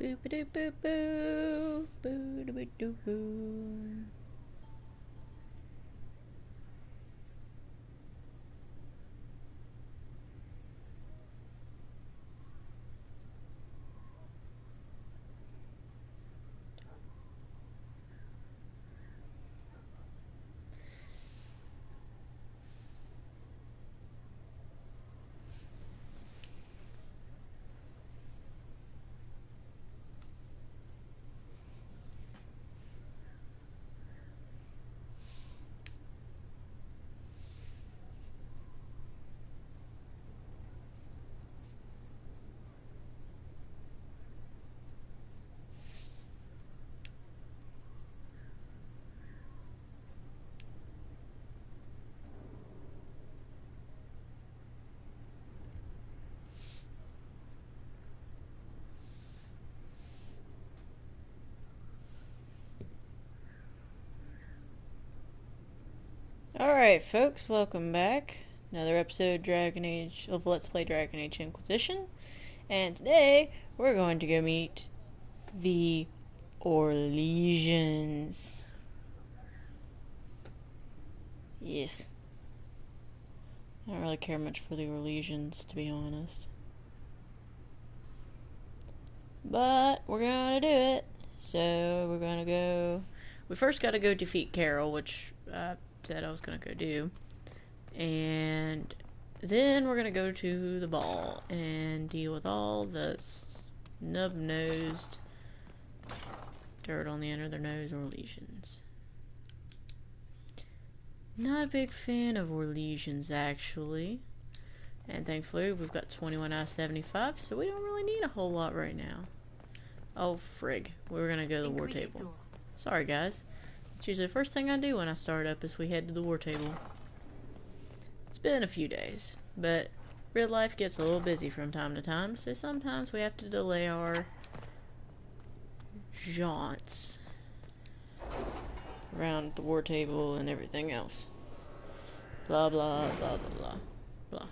Boo ba doo boo boo. Boo doo doo boo. Alright, folks, welcome back. Another episode of Let's Play Dragon Age Inquisition. And today, we're going to go meet the ORLESIANS. Yeah. I don't really care much for the ORLESIANS, to be honest. But, we're gonna do it. So, we're gonna go... We first gotta go defeat Carol, which I said I was gonna go do. And then we're gonna go to the ball and deal with all the snub-nosed dirt on the end of their nose ORLESIANS. Not a big fan of ORLESIANS, actually. And thankfully we've got 21 out of 75, so we don't really need a whole lot right now. Oh frig, we're gonna go to the war table. Sorry guys. It's usually the first thing I do when I start up is we head to the war table. It's been a few days, but real life gets a little busy from time to time, so sometimes we have to delay our jaunts around the war table and everything else. Blah blah blah blah blah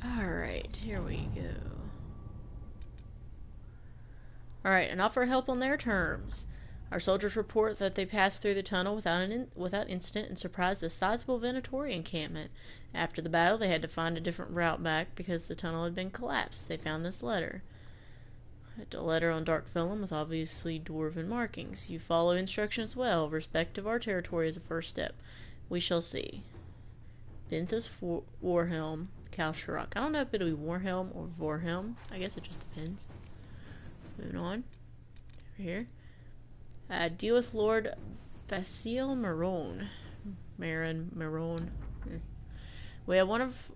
blah. Alright, here we go. Alright, an offer of help on their terms. Our soldiers report that they passed through the tunnel without incident and surprised a sizable Venatori encampment. After the battle, they had to find a different route back because the tunnel had been collapsed. They found this letter. A letter on dark vellum with obviously dwarven markings. You follow instructions well. Respect of our territory is a first step. We shall see. Benthus Warhelm, Kalsharok. I don't know if it'll be Warhelm or Vorhelm. I guess it just depends. Moving on. Over here. Deal with Lord Basile Marone. Marone. We have one of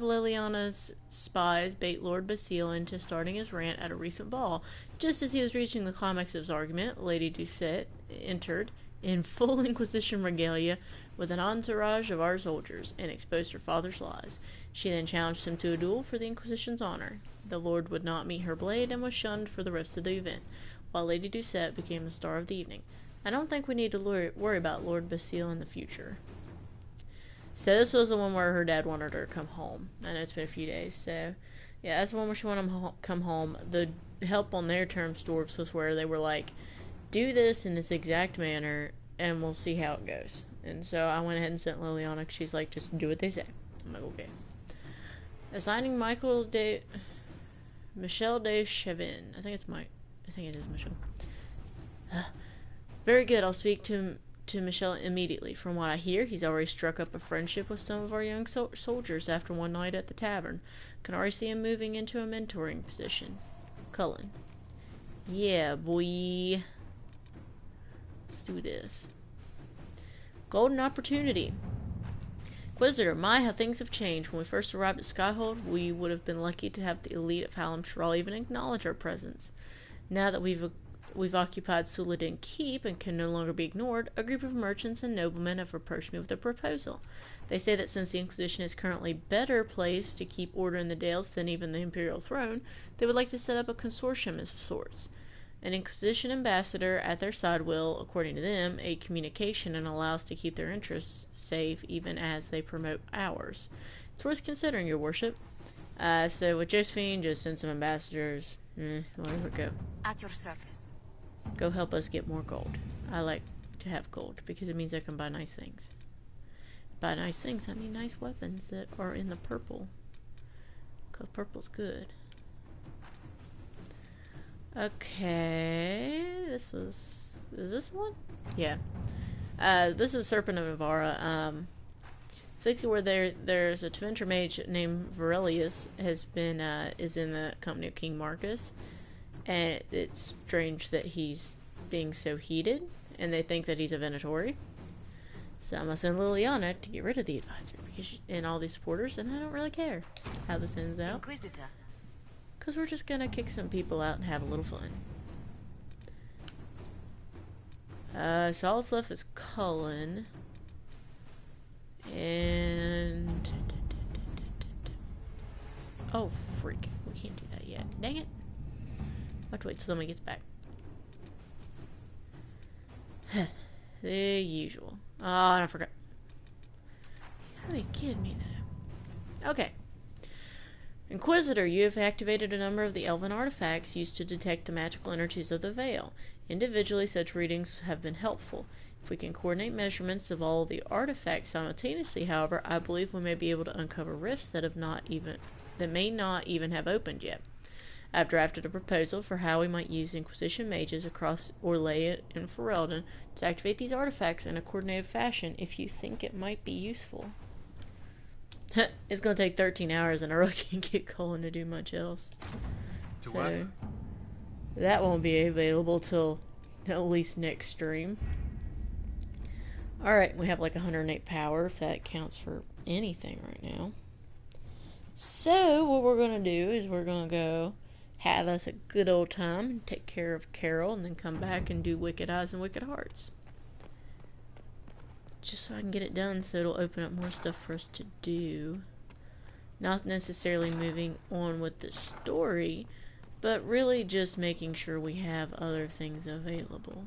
Liliana's spies bait Lord Basile into starting his rant at a recent ball. Just as he was reaching the climax of his argument, Lady Doucette entered in full Inquisition regalia with an entourage of our soldiers and exposed her father's lies. She then challenged him to a duel for the Inquisition's honor. The Lord would not meet her blade and was shunned for the rest of the event, while Lady Doucette became the star of the evening. I don't think we need to worry about Lord Basile in the future. So this was the one where her dad wanted her to come home. I know it's been a few days, so yeah, that's the one where she wanted him to come home. The help on their terms dwarves was where they were like, do this in this exact manner and we'll see how it goes. And so I went ahead and sent Liliana because she's like, just do what they say. I'm like, okay. Assigning Michel de Chevin. I think it is Michel. Very good. I'll speak to Michel immediately. From what I hear, he's already struck up a friendship with some of our young soldiers after one night at the tavern. Can already see him moving into a mentoring position. Cullen. Yeah, boy. Let's do this. Golden opportunity. Inquisitor, my, how things have changed. When we first arrived at Skyhold, we would have been lucky to have the elite of Hallam Shral even acknowledge our presence. Now that we've occupied Suladin Keep and can no longer be ignored, a group of merchants and noblemen have approached me with a proposal. They say that since the Inquisition is currently better placed to keep order in the Dales than even the Imperial throne, they would like to set up a consortium of sorts. An Inquisition ambassador at their side will, according to them, aid communication and allow us to keep their interests safe even as they promote ours. It's worth considering, your worship. So with Josephine, just send some ambassadors. Whatever, go. At your service. Go help us get more gold. I like to have gold because it means I can buy nice things. By nice things, I mean nice weapons that are in the purple. Because purple's good. Okay, is this one? Yeah. This is Serpent of Navarra. Basically where there's a Tevinter mage named Varelius is in the company of King Marcus. And it's strange that he's being so heated, and they think that he's a Venatori. So I'm gonna send Liliana to get rid of the advisor and all these supporters, and I don't really care how this ends out. Inquisitor. Because we're just gonna kick some people out and have a little fun. So all that's left is Cullen. And... oh, freak. We can't do that yet. Dang it. I'll have to wait till somebody gets back. The usual. Oh, I forgot. How are you kidding me now? Okay. Inquisitor, you have activated a number of the elven artifacts used to detect the magical energies of the Veil. Individually, such readings have been helpful. If we can coordinate measurements of all the artifacts simultaneously, however, I believe we may be able to uncover rifts that may not even have opened yet. I've drafted a proposal for how we might use Inquisition mages across Orlea and Ferelden to activate these artifacts in a coordinated fashion if you think it might be useful. It's going to take 13 hours and I really can't get Cullen to do much else. So, that won't be available till at least next stream. Alright, we have like 108 power, if that counts for anything right now. So, what we're going to do is we're going to go have us a good old time and take care of Carol and then come back and do Wicked Eyes and Wicked Hearts. Just so I can get it done so it'll open up more stuff for us to do. Not necessarily moving on with the story, but really just making sure we have other things available.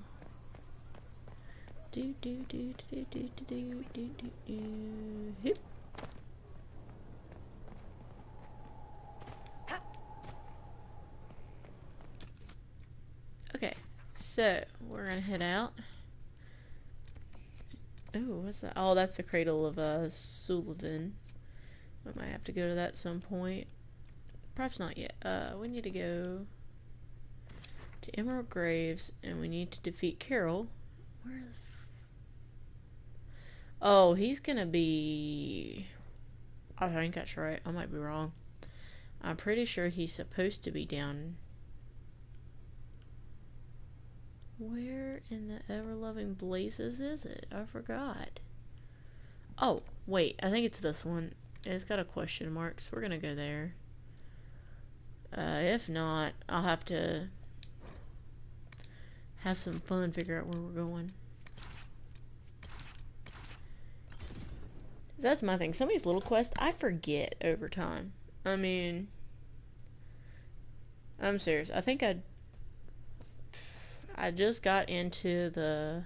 Okay, so we're gonna head out. Oh, what's that? Oh, that's the cradle of Sullivan. I might have to go to that at some point. Perhaps not yet. We need to go to Emerald Graves, and we need to defeat Carol. Where the oh, he's gonna be... I think that's right. I might be wrong. I'm pretty sure he's supposed to be down... Where in the ever-loving blazes is it? I forgot. Oh, wait. I think it's this one. It's got a question mark, so we're gonna go there. If not, I'll have to have some fun, figure out where we're going. That's my thing. Some of these little quests, I forget over time. I mean, I'm serious. I think I just got into the...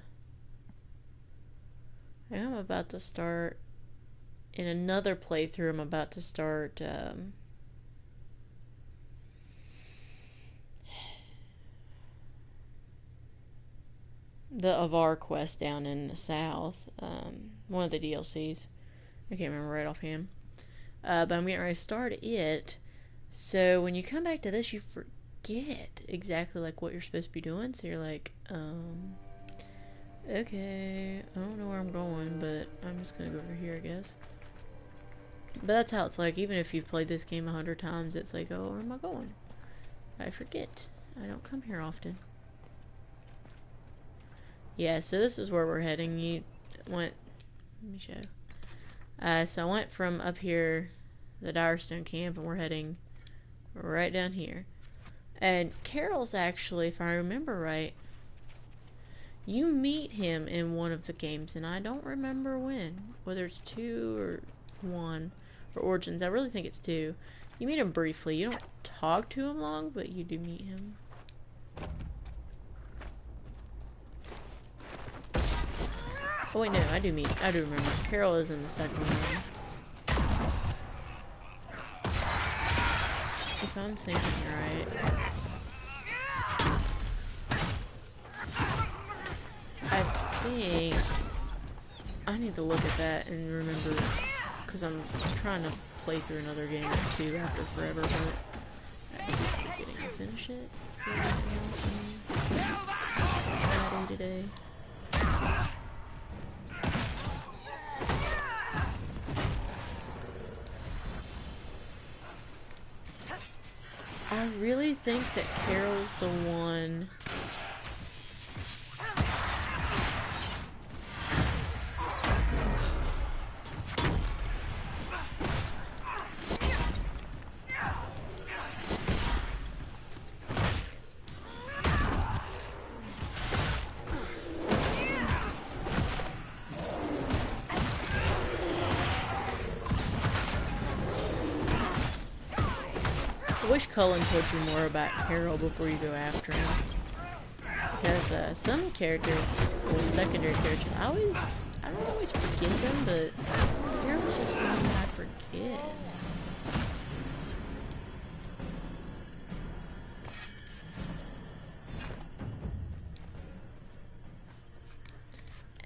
I think I'm about to start... In another playthrough, I'm about to start... the Avar quest down in the south. One of the DLCs. I can't remember right offhand. But I'm getting ready to start it. So when you come back to this, you forget exactly like what you're supposed to be doing. So you're like, okay, I don't know where I'm going, but I'm just gonna go over here, I guess. But that's how it's like. Even if you've played this game 100 times, it's like, oh, where am I going? I forget. I don't come here often. Yeah, so this is where we're heading. You went... Let me show. So I went from up here, the Direstone camp, and we're heading right down here. And Carol's actually, if I remember right, you meet him in one of the games, and I don't remember when. Whether it's 2 or 1, or Origins. I really think it's 2. You meet him briefly. You don't talk to him long, but you do meet him. Oh wait, no, I do remember. Carol is in the second one. If I'm thinking right. I think I need to look at that and remember, because I'm trying to play through another game or two after forever, but I keep getting to finish it. Friday today. I really think that Carol's the one. I wish Cullen told you more about Carol before you go after him. Because some characters, well, secondary characters, I don't always forget them, but Carol's just one that I forget.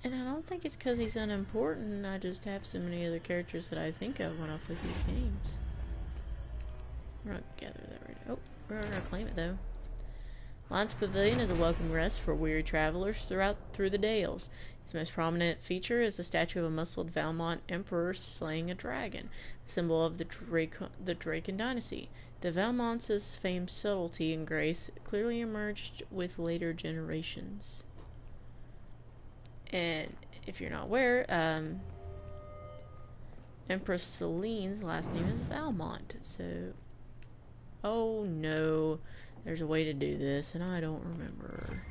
And I don't think it's because he's unimportant, I just have so many other characters that I think of when I play these games. We're not gonna gather that right now. Oh, we're gonna claim it though. Lion's Pavilion is a welcome rest for weary travelers through the Dales. Its most prominent feature is the statue of a muscled Valmont emperor slaying a dragon, symbol of the Draken dynasty. The Valmonts' famed subtlety and grace clearly emerged with later generations. And if you're not aware, Empress Celine's last name is Valmont, so... Oh no, there's a way to do this, and I don't remember.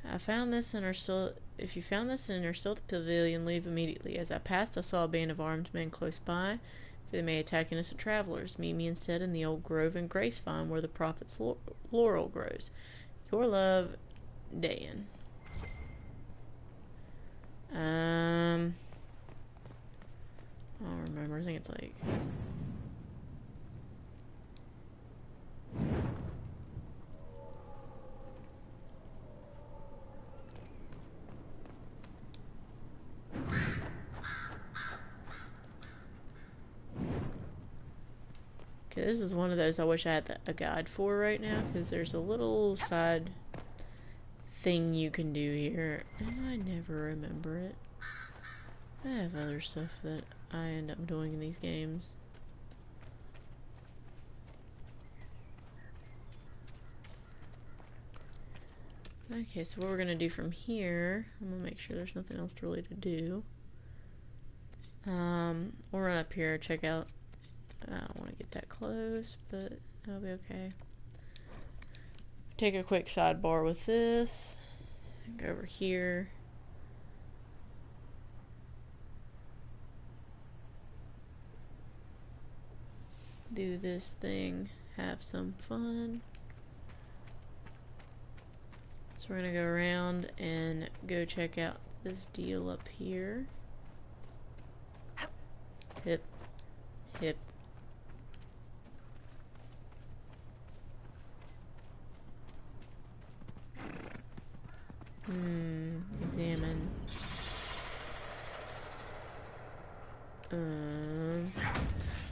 I found this and are still... If you found this and are still at the pavilion, leave immediately. As I passed, I saw a band of armed men close by, for they may attack innocent travelers. Meet me instead in the old grove and grapevine where the prophet's laurel grows. Your love, Dan. I don't remember. I think it's like... Okay, this is one of those I wish I had a guide for right now, because there's a little side thing you can do here, and I never remember it. I have other stuff that I end up doing in these games. Okay, so what we're gonna do from here, I'm gonna make sure there's nothing else really to do. We'll run up here, check out. I don't want to get that close, but that'll be okay. Take a quick sidebar with this. Go over here. Do this thing. Have some fun. So we're gonna go around and go check out this deal up here. Hip. Hip. Examine.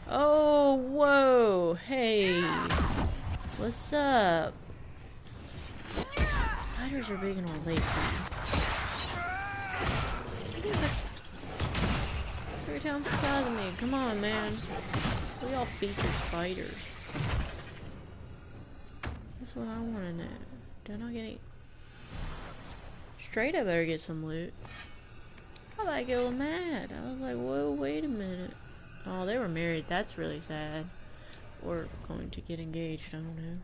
Oh, whoa, hey. What's up? Spiders are big in Orlesians. Every time it's the size of me. Come on, man. We all feature spiders. That's what I want to know. Don't I get any... Straight, I better get some loot. I like get a little mad. I was like, whoa, wait a minute. Oh, they were married. That's really sad. Or going to get engaged. I don't know.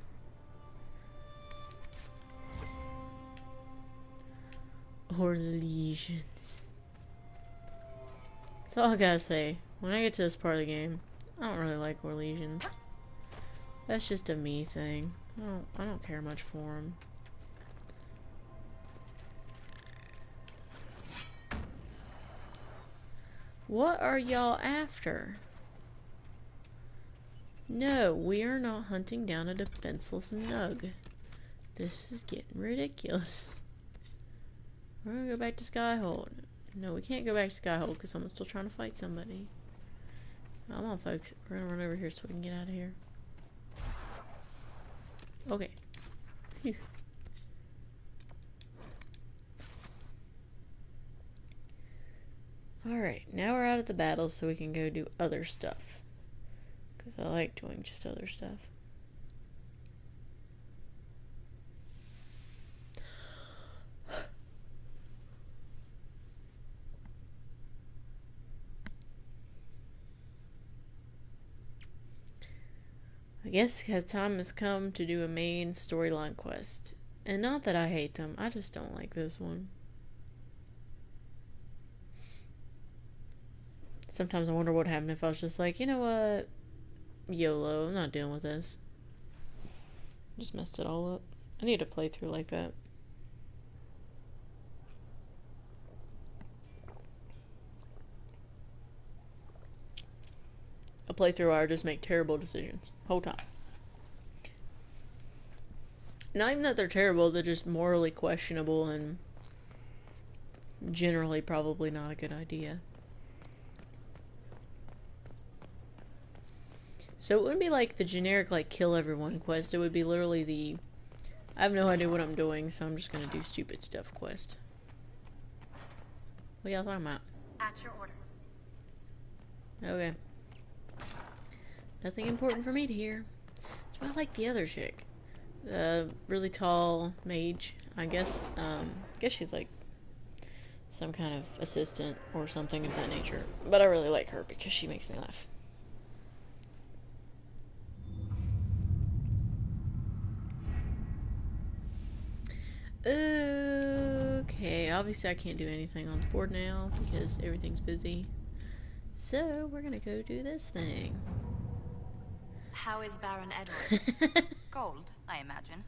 ORLESIANS. That's all I gotta say. When I get to this part of the game, I don't really like ORLESIANS. That's just a me thing. I don't care much for them. What are y'all after? No, we are not hunting down a defenseless nug. This is getting ridiculous. We're gonna go back to Skyhold. No, we can't go back to Skyhold because someone's still trying to fight somebody. Come on, folks. We're gonna run over here so we can get out of here. Okay. Phew. Alright, now we're out of the battle so we can go do other stuff. Because I like doing just other stuff. I guess the time has come to do a main storyline quest. And not that I hate them, I just don't like this one. Sometimes I wonder what happened if I was just like, you know what? YOLO, I'm not dealing with this. Just messed it all up. I need a playthrough like that. A playthrough where I just make terrible decisions. Whole time. Not even that they're terrible, they're just morally questionable and generally probably not a good idea. So it wouldn't be like the generic, like, kill everyone quest. It would be literally the, I have no idea what I'm doing, so I'm just gonna do stupid stuff quest. What y'all talking about? At your order. Okay. Nothing important for me to hear. So I like the other chick. The really tall mage, I guess. I guess she's like some kind of assistant or something of that nature. But I really like her because she makes me laugh. Okay, obviously I can't do anything on the board now because everything's busy. So we're gonna go do this thing. How is Baron Edward? Cold, I imagine.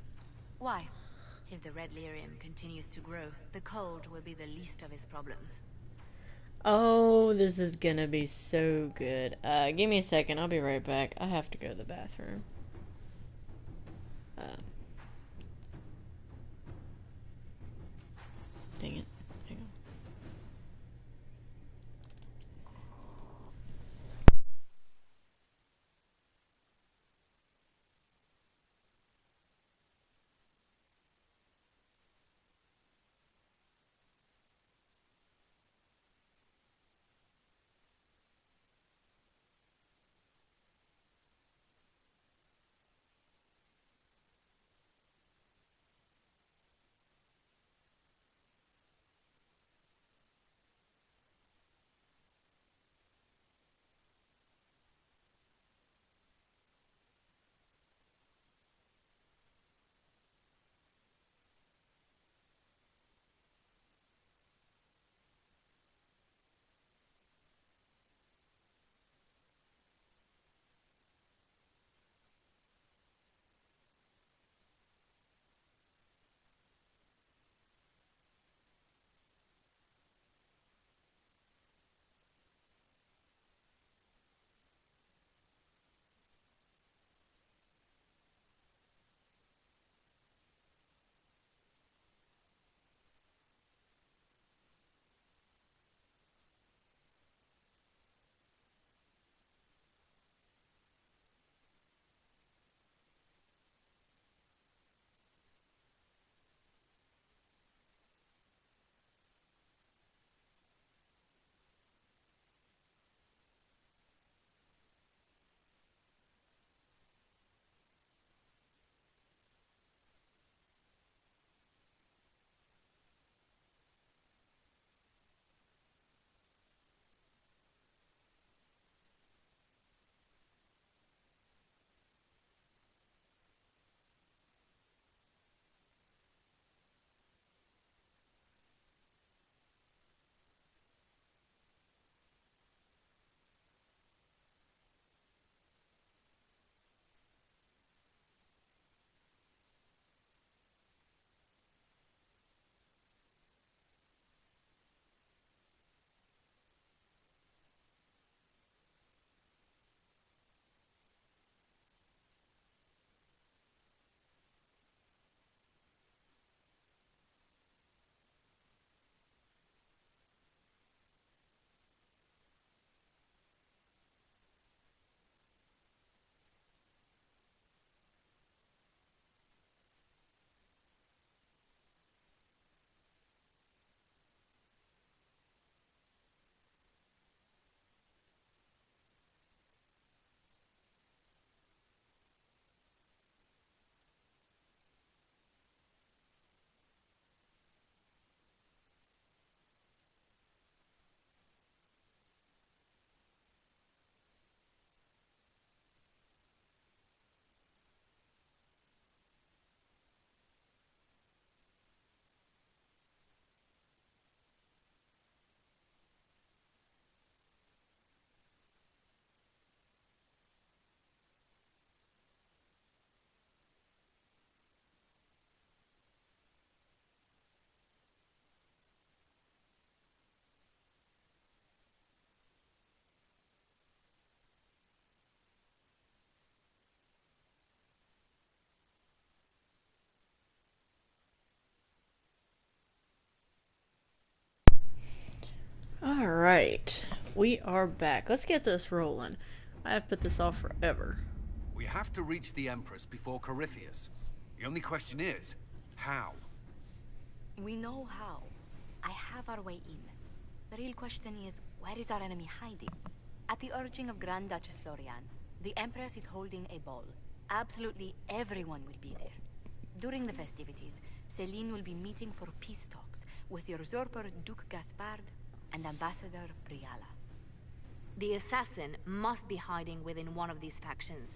Why? If the red lyrium continues to grow, the cold will be the least of his problems. Oh, this is gonna be so good. Give me a second, I'll be right back. I have to go to the bathroom. Dang it. Hang on. Alright. We are back. Let's get this rolling. I have put this off forever. We have to reach the Empress before Corypheus. The only question is, how? We know how. I have our way in. The real question is, where is our enemy hiding? At the urging of Grand Duchess Florian, the Empress is holding a ball. Absolutely everyone will be there. During the festivities, Celine will be meeting for peace talks with the usurper Duke Gaspard and Ambassador Briala. The assassin must be hiding within one of these factions.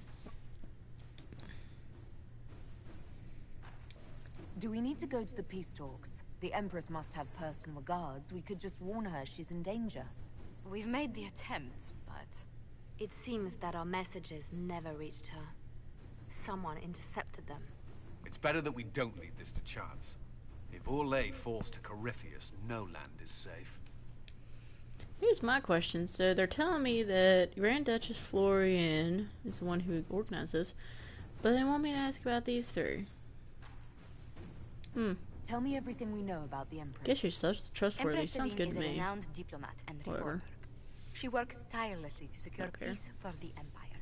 Do we need to go to the peace talks? The Empress must have personal guards. We could just warn her she's in danger. We've made the attempt, but... It seems that our messages never reached her. Someone intercepted them. It's better that we don't leave this to chance. If Orlais falls to Corypheus, no land is safe. Here's my question. So they're telling me that Grand Duchess Florian is the one who organized this, but they want me to ask about these three. Tell me everything we know about the Empress. Guess she's trustworthy. Empress Sounds Celine good to is a me. renowned diplomat and Whatever. reformer. She works tirelessly to secure Okay. peace for the Empire.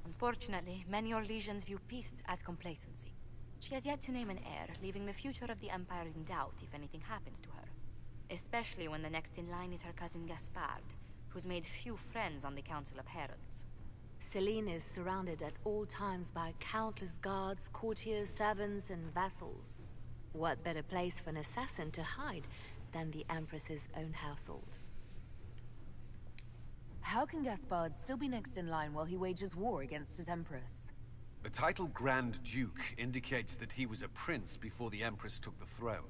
Unfortunately, many Orlesians view peace as complacency. She has yet to name an heir, leaving the future of the Empire in doubt if anything happens to her. Especially when the next in line is her cousin Gaspard, who's made few friends on the Council of Heralds. Celine is surrounded at all times by countless guards, courtiers, servants, and vassals. What better place for an assassin to hide than the Empress's own household? How can Gaspard still be next in line while he wages war against his Empress? The title Grand Duke indicates that he was a prince before the Empress took the throne.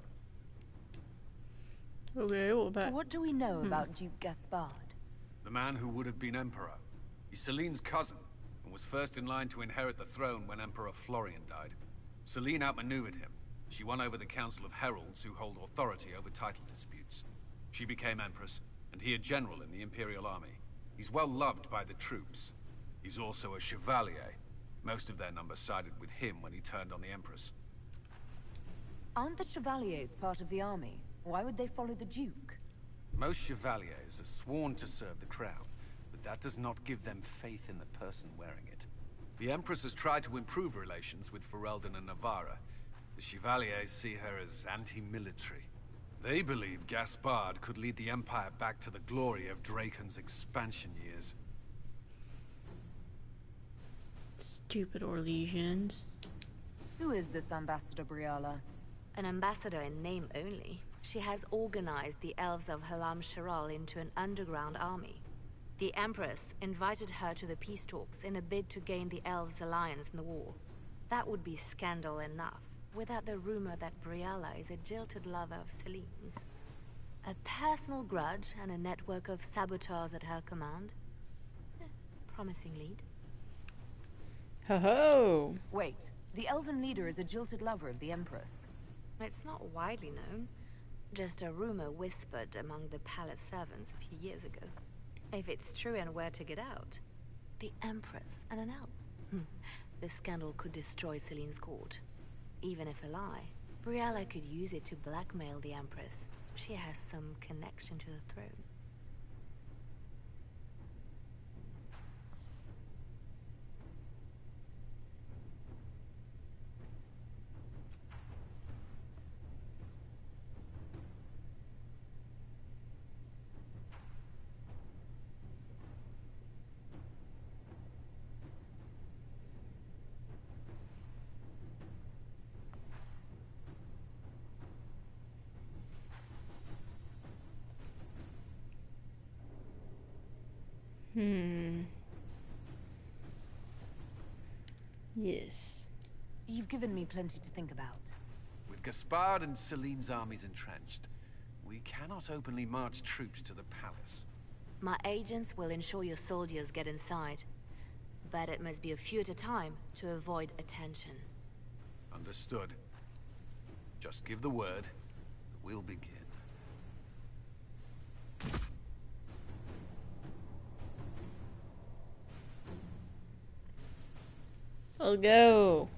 Okay, what about... What do we know about Duke Gaspard? The man who would have been emperor. He's Celine's cousin, and was first in line to inherit the throne when Emperor Florian died. Celine outmaneuvered him. She won over the Council of Heralds, who hold authority over title disputes. She became empress, and he a general in the Imperial Army. He's well loved by the troops. He's also a chevalier. Most of their number sided with him when he turned on the Empress. Aren't the Chevaliers part of the army? Why would they follow the Duke? Most chevaliers are sworn to serve the crown, but that does not give them faith in the person wearing it. The Empress has tried to improve relations with Ferelden and Navarra. The Chevaliers see her as anti-military. They believe Gaspard could lead the Empire back to the glory of Draken's expansion years. Stupid Orlesians. Who is this Ambassador Briala? An ambassador in name only. She has organized the elves of Halam Sharal into an underground army. The Empress invited her to the peace talks in a bid to gain the elves' alliance in the war. That would be scandal enough, without the rumor that Briala is a jilted lover of Celine's. A personal grudge and a network of saboteurs at her command. Promising lead. Ho-ho! Wait, the elven leader is a jilted lover of the Empress. It's not widely known. Just a rumor whispered among the palace servants a few years ago. If it's true and were to get out, the Empress and an elf. The scandal could destroy Celine's court. Even if a lie, Briala could use it to blackmail the Empress. She has some connection to the throne. Yes. You've given me plenty to think about. With Gaspard and Celine's armies entrenched, we cannot openly march troops to the palace. My agents will ensure your soldiers get inside. But it must be a few at a time to avoid attention. Understood. Just give the word. We'll begin. Let's go.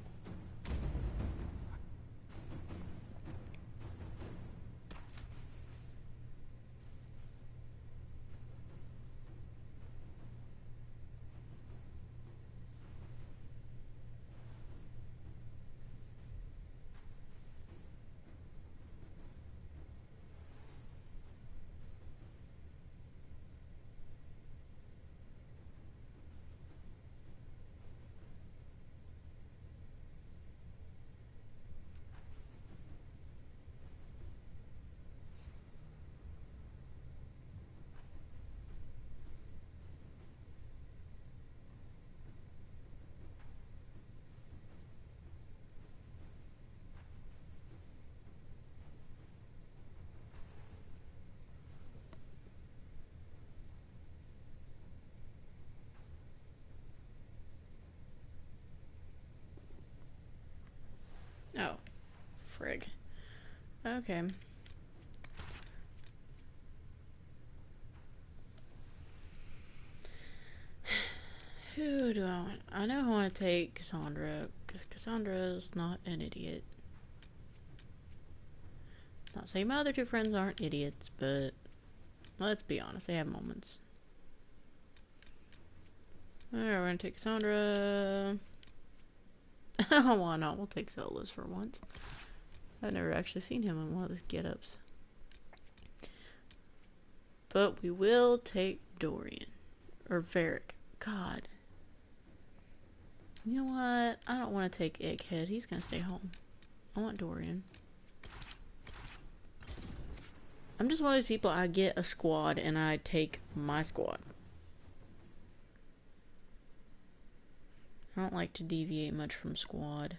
frig. Okay. Who do I want? I know I want to take Cassandra, because Cassandra's not an idiot. Not saying my other two friends aren't idiots, but let's be honest, they have moments. Alright, we're gonna take Cassandra. Why not? We'll take Solus for once. I've never actually seen him in one of his get-ups. But we will take Dorian. Or Varric. God. You know what? I don't want to take Egghead. He's gonna stay home. I want Dorian. I'm just one of those people, I get a squad and I take my squad. I don't like to deviate much from squad.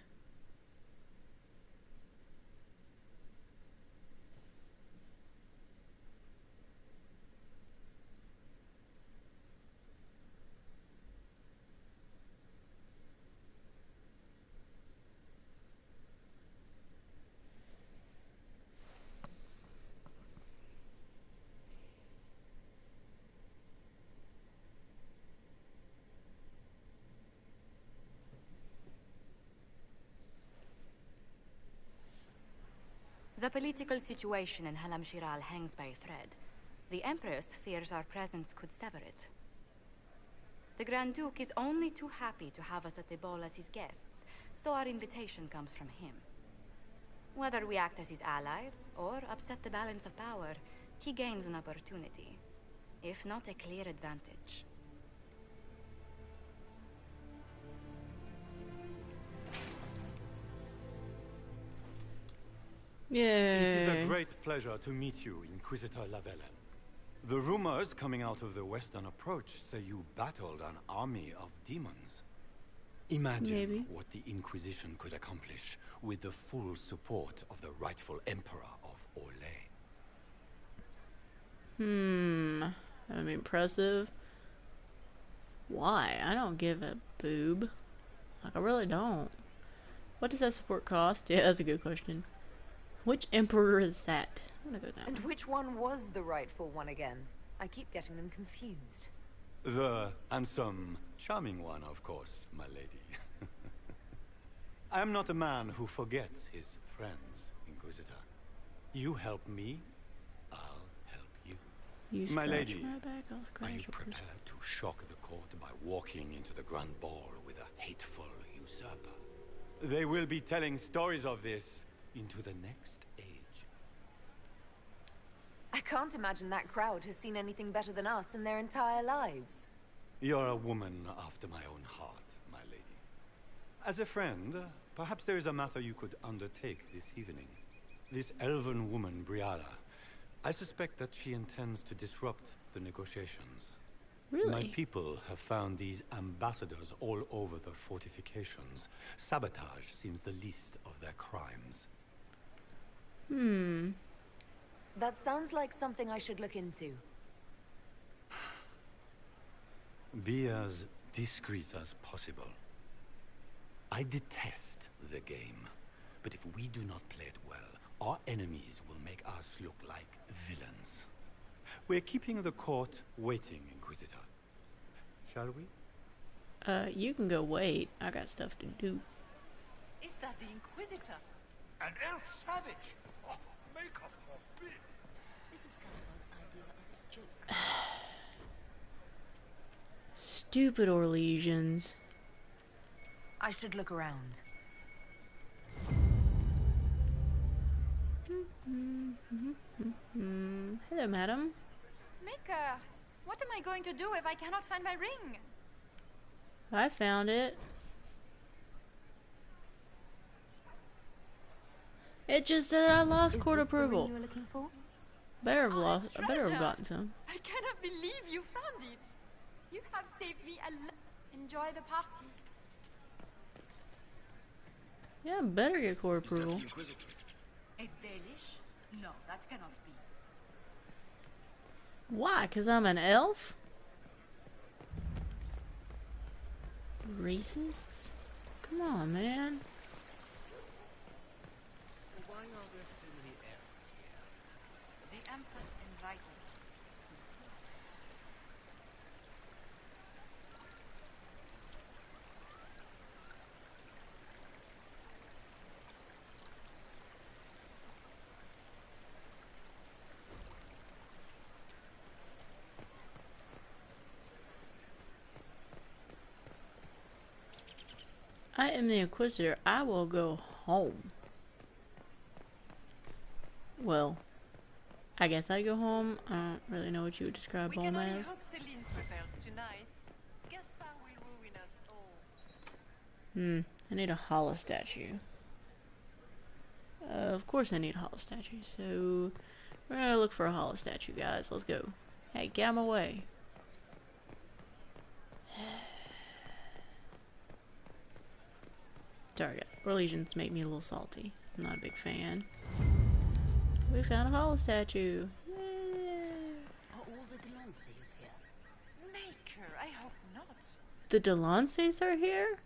The political situation in Halam Shiral hangs by a thread. The Empress fears our presence could sever it. The Grand Duke is only too happy to have us at the ball as his guests, so our invitation comes from him. Whether we act as his allies, or upset the balance of power, he gains an opportunity, if not a clear advantage. Yay. It is a great pleasure to meet you, Inquisitor Lavellen. The rumors coming out of the Western Approach say you battled an army of demons. Imagine what the Inquisition could accomplish with the full support of the rightful Emperor of Orlais. That'd be impressive. Why? I don't give a boob. Like, I really don't. What does that support cost? Yeah, that's a good question. Which emperor is that? I'm gonna go with that And one. which one was the rightful one again? I keep getting them confused. The handsome, charming one, of course, my lady. I am not a man who forgets his friends, Inquisitor. You help me, I'll help you. You My scratch lady, my back, I'll scratch are you yours. prepared to shock the court by walking into the Grand Ball with a hateful usurper? They will be telling stories of this into the next age. I can't imagine that crowd has seen anything better than us in their entire lives. You're a woman after my own heart, my lady. As a friend, perhaps there is a matter you could undertake this evening. This elven woman, Briara, I suspect that she intends to disrupt the negotiations. Really? My people have found these ambassadors all over the fortifications. Sabotage seems the least of their crimes. That sounds like something I should look into. Be as discreet as possible. I detest the game, but if we do not play it well, our enemies will make us look like villains. We're keeping the court waiting, Inquisitor. Shall we? You can go wait. I got stuff to do. Is that the Inquisitor? An elf savage? Oh, make her forbid. This is Caswell's idea of a joke. Stupid Orlesians. I should look around. Hello, madam. Mika, what am I going to do if I cannot find my ring? I found it. It just said I lost Is court this the ring approval. you were looking for? Better have Oh, lost. I better have treasure. gotten some. I cannot believe you found it. You have saved me a lot. Enjoy the party. Yeah, I better get court approval. Inquisitor. A delish? No, that cannot be. Why? 'Cause I'm an elf? Racists? Come on, man. are there so many errands here? The Empress invited me. I am the Inquisitor. I will go home. Well, I guess I go home. I don't really know what you would describe We home can only as. hope Celine prevails tonight. Gaspar will ruin us all. I need a hollow statue. Of course I need a hollow statue, so we're gonna look for a hollow statue, guys. Let's go. Hey, get out of my way. Sorry, guys. Orlesians make me a little salty. I'm not a big fan. We found a hollow statue. Yay. Are all the Delancey's here? Maker, I hope not. The Delancey's are here?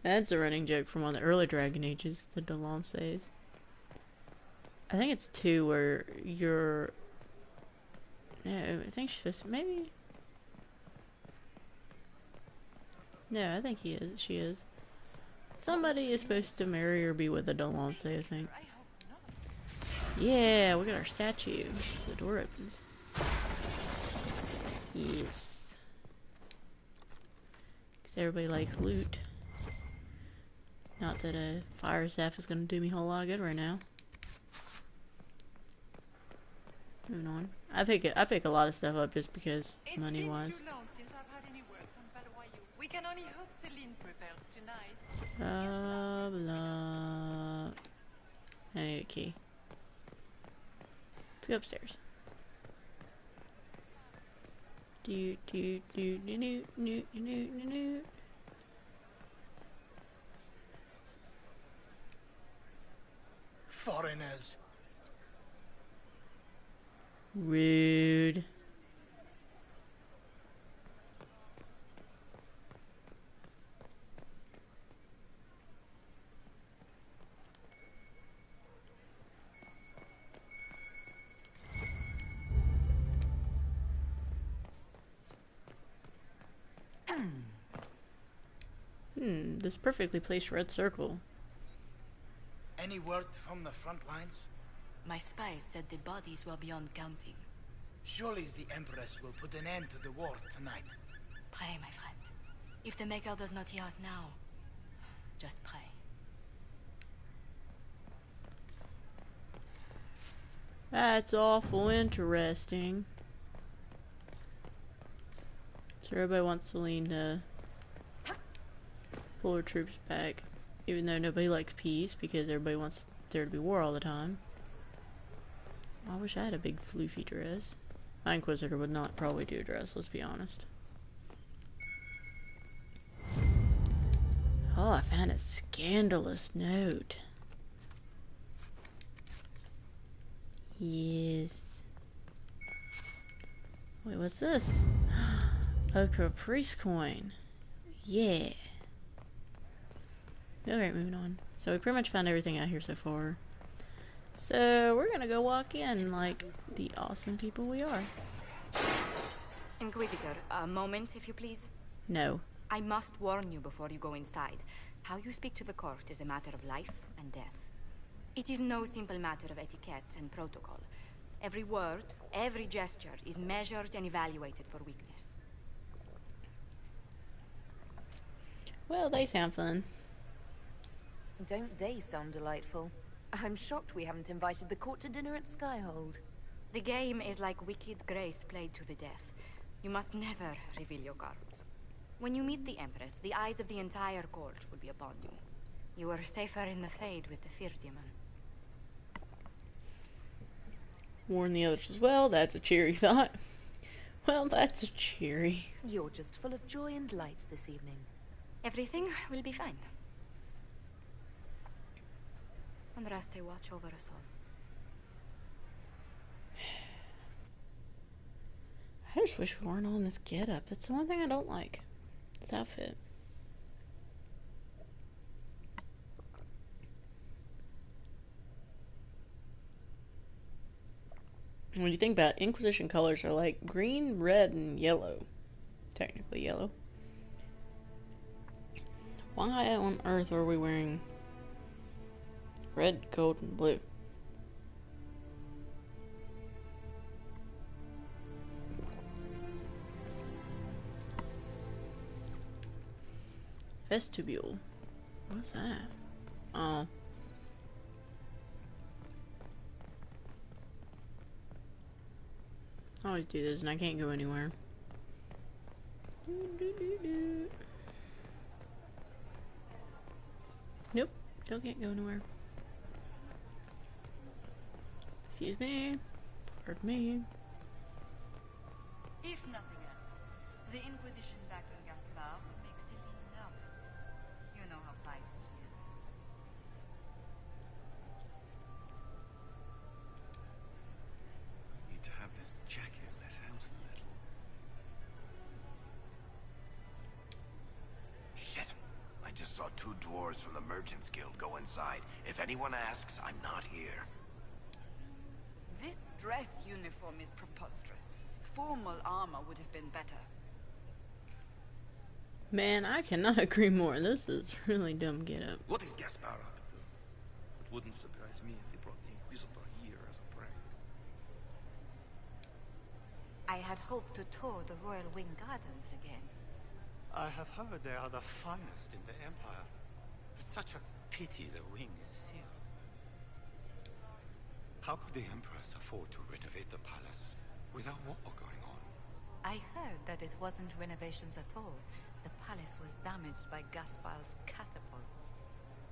That's a running joke from one of the early Dragon Ages, the Delancey's. I think it's 2 where you're... No, I think she's... Maybe... No, I think she is. Somebody is supposed to marry or be with a Delancey, I think. I hope not. Yeah, we got our statue. So the door opens. Yes. Because everybody likes loot. Not that a fire staff is going to do me a whole lot of good right now. Moving on. I pick a lot of stuff up just because money wise. It's been too long since I've had any word from Valois. We can only hope Celine prevails tonight. Blah. I need a key. Let's go upstairs. Do. Foreigners. Rude. This perfectly placed red circle. Any word from the front lines? My spies said the bodies were beyond counting. Surely the Empress will put an end to the war tonight. Pray, my friend. If the Maker does not hear us now, just pray. That's awful interesting. So everybody wants Celine to pull her troops back, even though nobody likes peace because everybody wants there to be war all the time. I wish I had a big floofy dress. My Inquisitor would not probably do a dress, let's be honest. Oh, I found a scandalous note. Yes. Wait, what's this? A Caprice coin. Yeah. Alright, moving on. So we pretty much found everything out here so far. So we're gonna go walk in like the awesome people we are. Inquisitor, a moment, if you please. No. I must warn you before you go inside. How you speak to the court is a matter of life and death. It is no simple matter of etiquette and protocol. Every word, every gesture is measured and evaluated for weakness. Well, they sound fun. Don't they sound delightful? I'm shocked we haven't invited the court to dinner at Skyhold. The game is like Wicked Grace played to the death. You must never reveal your cards. When you meet the Empress, the eyes of the entire court will be upon you. You are safer in the Fade with the Fear Demon. Warn the others as well. That's a cheery thought. Well, that's a cheery. You're just full of joy and light this evening. Everything will be fine. Andraste, watch over us all. I just wish we weren't all in this getup. That's the one thing I don't like. This outfit. When you think about it, Inquisition colors are like green, red, and yellow. Technically yellow. Why on earth are we wearing red, gold, and blue? Vestibule. What's that? Oh. I always do this and I can't go anywhere. Nope, still can't go anywhere. Excuse me. Pardon me. If nothing else, the Inquisition back on Gaspar would make Celine nervous. You know how biased she is. Need to have this jacket let out a little. Shit. I just saw 2 dwarves from the Merchants Guild go inside. If anyone asks, I'm not here. This dress uniform is preposterous. Formal armor would have been better. Man, I cannot agree more. This is really dumb get up. What is Gaspar up to? It wouldn't surprise me if he brought the Inquisitor here as a prank. I had hoped to tour the Royal Wing Gardens again. I have heard they are the finest in the Empire. It's such a pity the wing is sealed. How could the Empress afford to renovate the palace with a war going on? I heard that it wasn't renovations at all. The palace was damaged by Gaspar's catapults.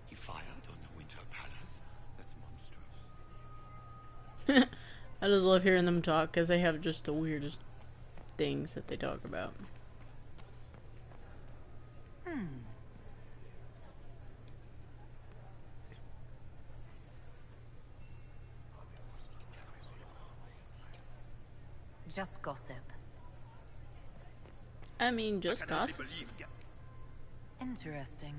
He fired on the Winter Palace? That's monstrous. I just love hearing them talk because they have just the weirdest things that they talk about. Just gossip. I mean, just gossip. Interesting.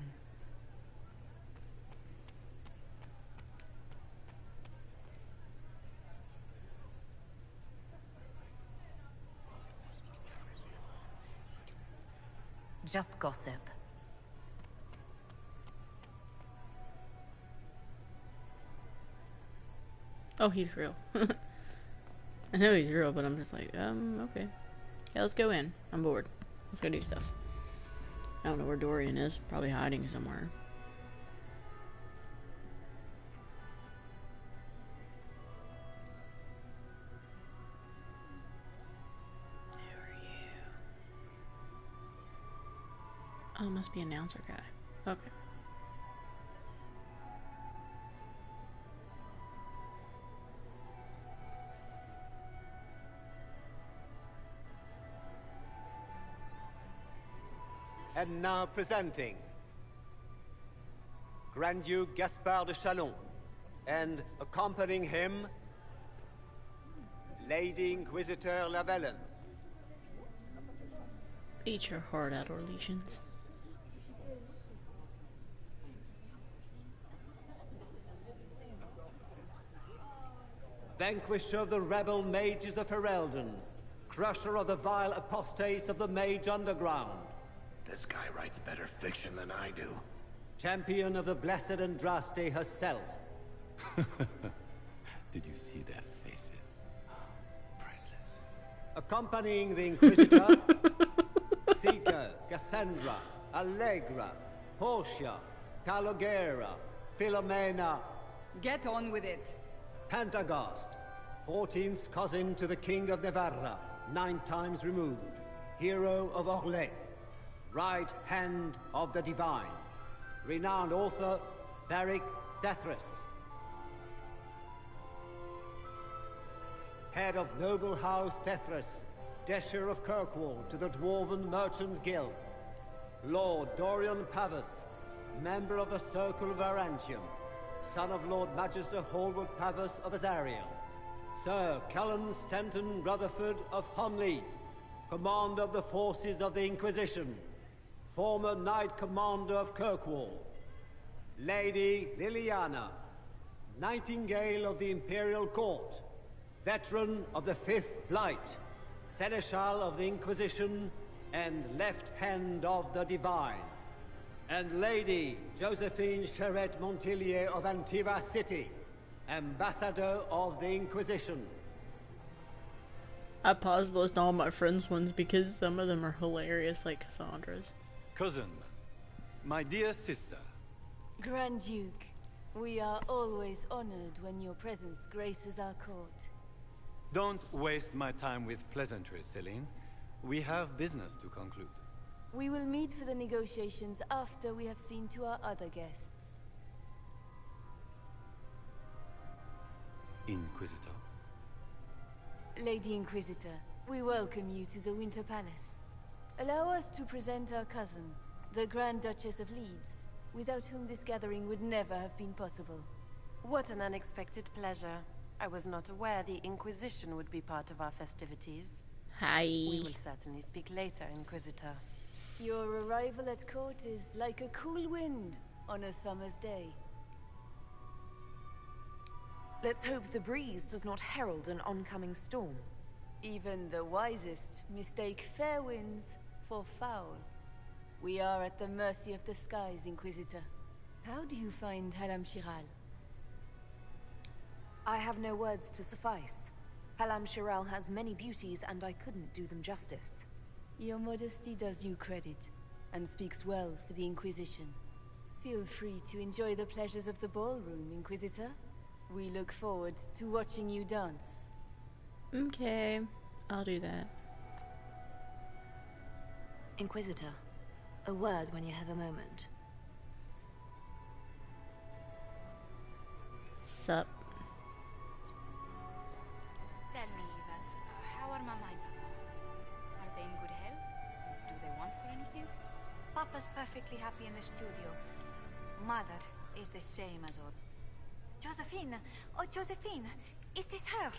Just gossip. Oh, he's real. I know he's real, but I'm just like, okay. Yeah, let's go in. I'm bored. Let's go do stuff. I don't know where Dorian is. Probably hiding somewhere. Who are you? Oh, must be announcer guy. Okay. And now presenting Grand Duke Gaspard de Chalon, and accompanying him, Lady Inquisitor Lavellen. Eat your heart out, Orlesians. Vanquisher of the rebel mages of Ferelden, crusher of the vile apostates of the Mage Underground. This guy writes better fiction than I do. Champion of the Blessed Andraste herself. Did you see their faces? Priceless. Accompanying the Inquisitor, Seeker, Cassandra, Allegra, Portia, Calogera, Philomena. Get on with it. Pantagast, 14th cousin to the King of Navarra, 9 times removed. Hero of Orlais. Right hand of the divine. Renowned author, Varric Dethras. Head of noble house Dethras, Desher of Kirkwall to the Dwarven Merchants Guild. Lord Dorian Pavus, member of the Circle of Arantium, son of Lord Magister Hallward Pavus of Azariel. Sir Callan Stanton Rutherford of Hunleaf, commander of the forces of the Inquisition. Former Knight Commander of Kirkwall. Lady Liliana, Nightingale of the Imperial Court. veteran of the Fifth Blight, Seneschal of the Inquisition, and Left Hand of the Divine. And Lady Josephine Charette Montillier of Antiva City, Ambassador of the Inquisition. I paused to list all my friends' ones because some of them are hilarious, like Cassandra's. Cousin, my dear sister. Grand Duke, we are always honored when your presence graces our court. Don't waste my time with pleasantries, Celine. We have business to conclude. We will meet for the negotiations after we have seen to our other guests. Inquisitor. Lady Inquisitor, we welcome you to the Winter Palace. Allow us to present our cousin, the Grand Duchess of Leeds, without whom this gathering would never have been possible. What an unexpected pleasure. I was not aware the Inquisition would be part of our festivities. Hi. We will certainly speak later, Inquisitor. Your arrival at court is like a cool wind on a summer's day. Let's hope the breeze does not herald an oncoming storm. Even the wisest mistake fair winds for foul. We are at the mercy of the skies, Inquisitor. How do you find Halam Shiral? I have no words to suffice. Halam Shiral has many beauties, and I couldn't do them justice. Your modesty does you credit, and speaks well for the Inquisition. Feel free to enjoy the pleasures of the ballroom, Inquisitor. We look forward to watching you dance. Okay, I'll do that. Inquisitor, a word when you have a moment. Sup? Tell me, Yvette, how are Mama and Papa? Are they in good health? Do they want for anything? Papa's perfectly happy in the studio. Mother is the same as old. Josephine! Oh, Josephine! Is this her?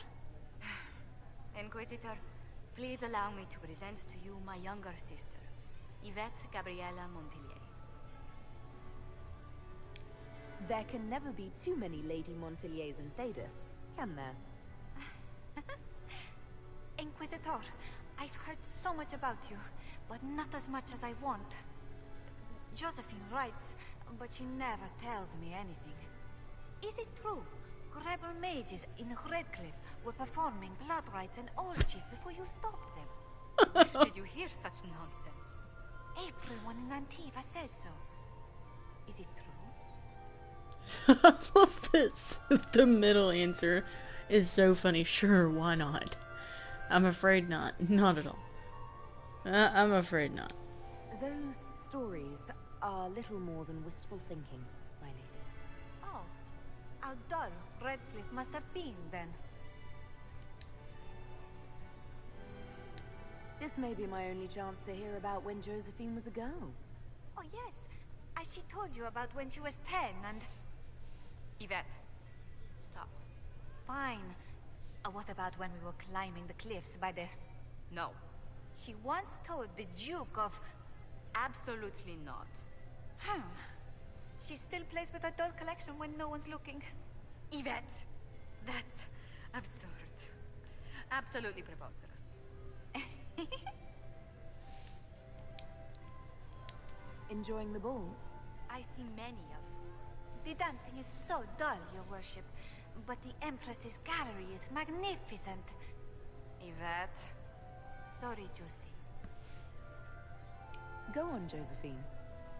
Inquisitor, please allow me to present to you my younger sister, Yvette Gabriella Montillier. There can never be too many Lady Montilliers in Thedas, can there? Inquisitor, I've heard so much about you, but not as much as I want. Josephine writes, but she never tells me anything. Is it true? Rebel mages in Redcliffe were performing blood rites and orgies before you stopped them. Where did you hear such nonsense? Everyone in Antiva says so. Is it true? I love this. The middle answer is so funny. Sure, why not? I'm afraid not. Not at all. I'm afraid not. Those stories are little more than wistful thinking, my lady. Oh, how dull Redcliffe must have been then. This may be my only chance to hear about when Josephine was a girl. Oh yes, as she told you about when she was 10 and... Yvette, Stop. Fine. What about when we were climbing the cliffs by the... No. She once told the Duke of... Absolutely not. She still plays with her doll collection when no one's looking. Yvette, that's absurd. Absolutely preposterous. Enjoying the ball? I see many of them. The dancing is so dull, your worship. But the Empress's gallery is magnificent. Yvette. Sorry, Josie. Go on, Josephine.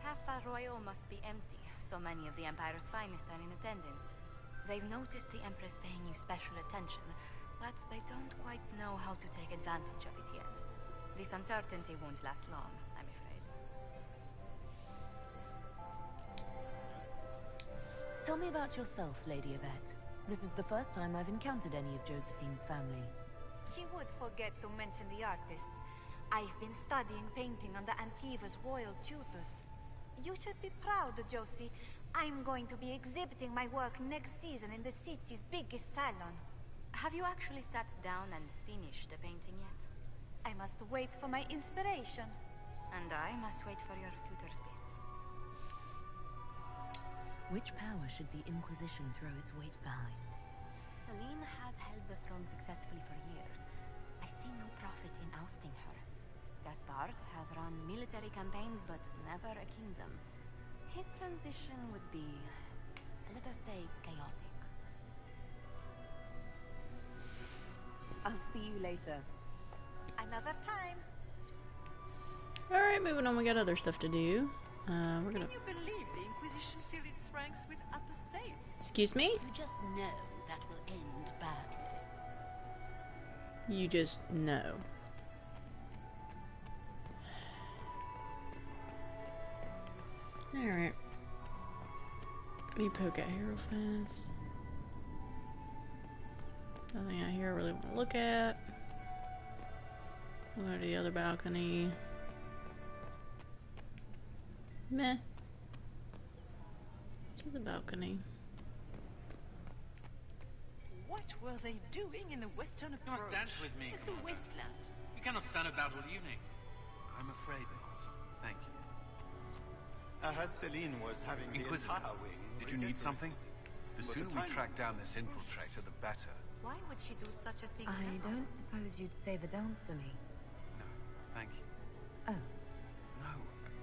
Half Royal must be empty. So many of the Empire's finest are in attendance. They've noticed the Empress paying you special attention, but they don't quite know how to take advantage of it yet. This uncertainty won't last long, I'm afraid. Tell me about yourself, Lady Yvette. This is the first time I've encountered any of Josephine's family. She would forget to mention the artists. I've been studying painting under Antiva's royal tutors. You should be proud, Josie. I'm going to be exhibiting my work next season in the city's biggest salon. Have you actually sat down and finished the painting yet? I must wait for my inspiration. And I must wait for your tutor's bits. Which power should the Inquisition throw its weight behind? Celine has held the throne successfully for years. I see no profit in ousting her. Gaspard has run military campaigns, but never a kingdom. His transition would be, let us say, chaotic. I'll see you later. Another time. Alright, moving on, we got other stuff to do. We're gonna... Can you believe the Inquisition filled its ranks with apostates? Excuse me? You just know that will end badly. You just know. Alright. Let me poke out here real fast. Nothing out here I really want to look at. We'll go to the other balcony. Meh. To the balcony. What were they doing in the western approach? You must dance with me. It's a wasteland. You cannot stand about all evening. I'm afraid not. Thank you. I heard Celine was having Inquisitor, the entire wing. did you need something? The But sooner the we timing- track down this infiltrator, the better. Why would she do such a thing? I don't suppose you'd save a dance for me. No, thank you. Oh. No,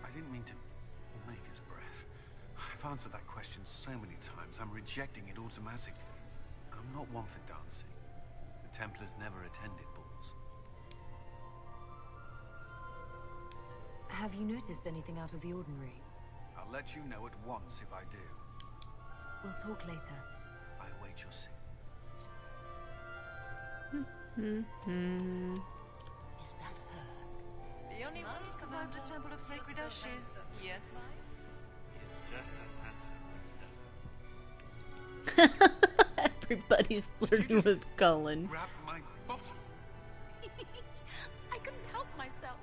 I didn't mean to make his breath. I've answered that question so many times, I'm rejecting it automatically. I'm not one for dancing. The Templars never attended balls. Have you noticed anything out of the ordinary? I'll let you know at once if I do. We'll talk later. I await your signal. Is that her? The only one who survived the Temple of Sacred Ashes. Yes. He is just as handsome. Everybody's flirting with Cullen. Grab my bottom. I couldn't help myself.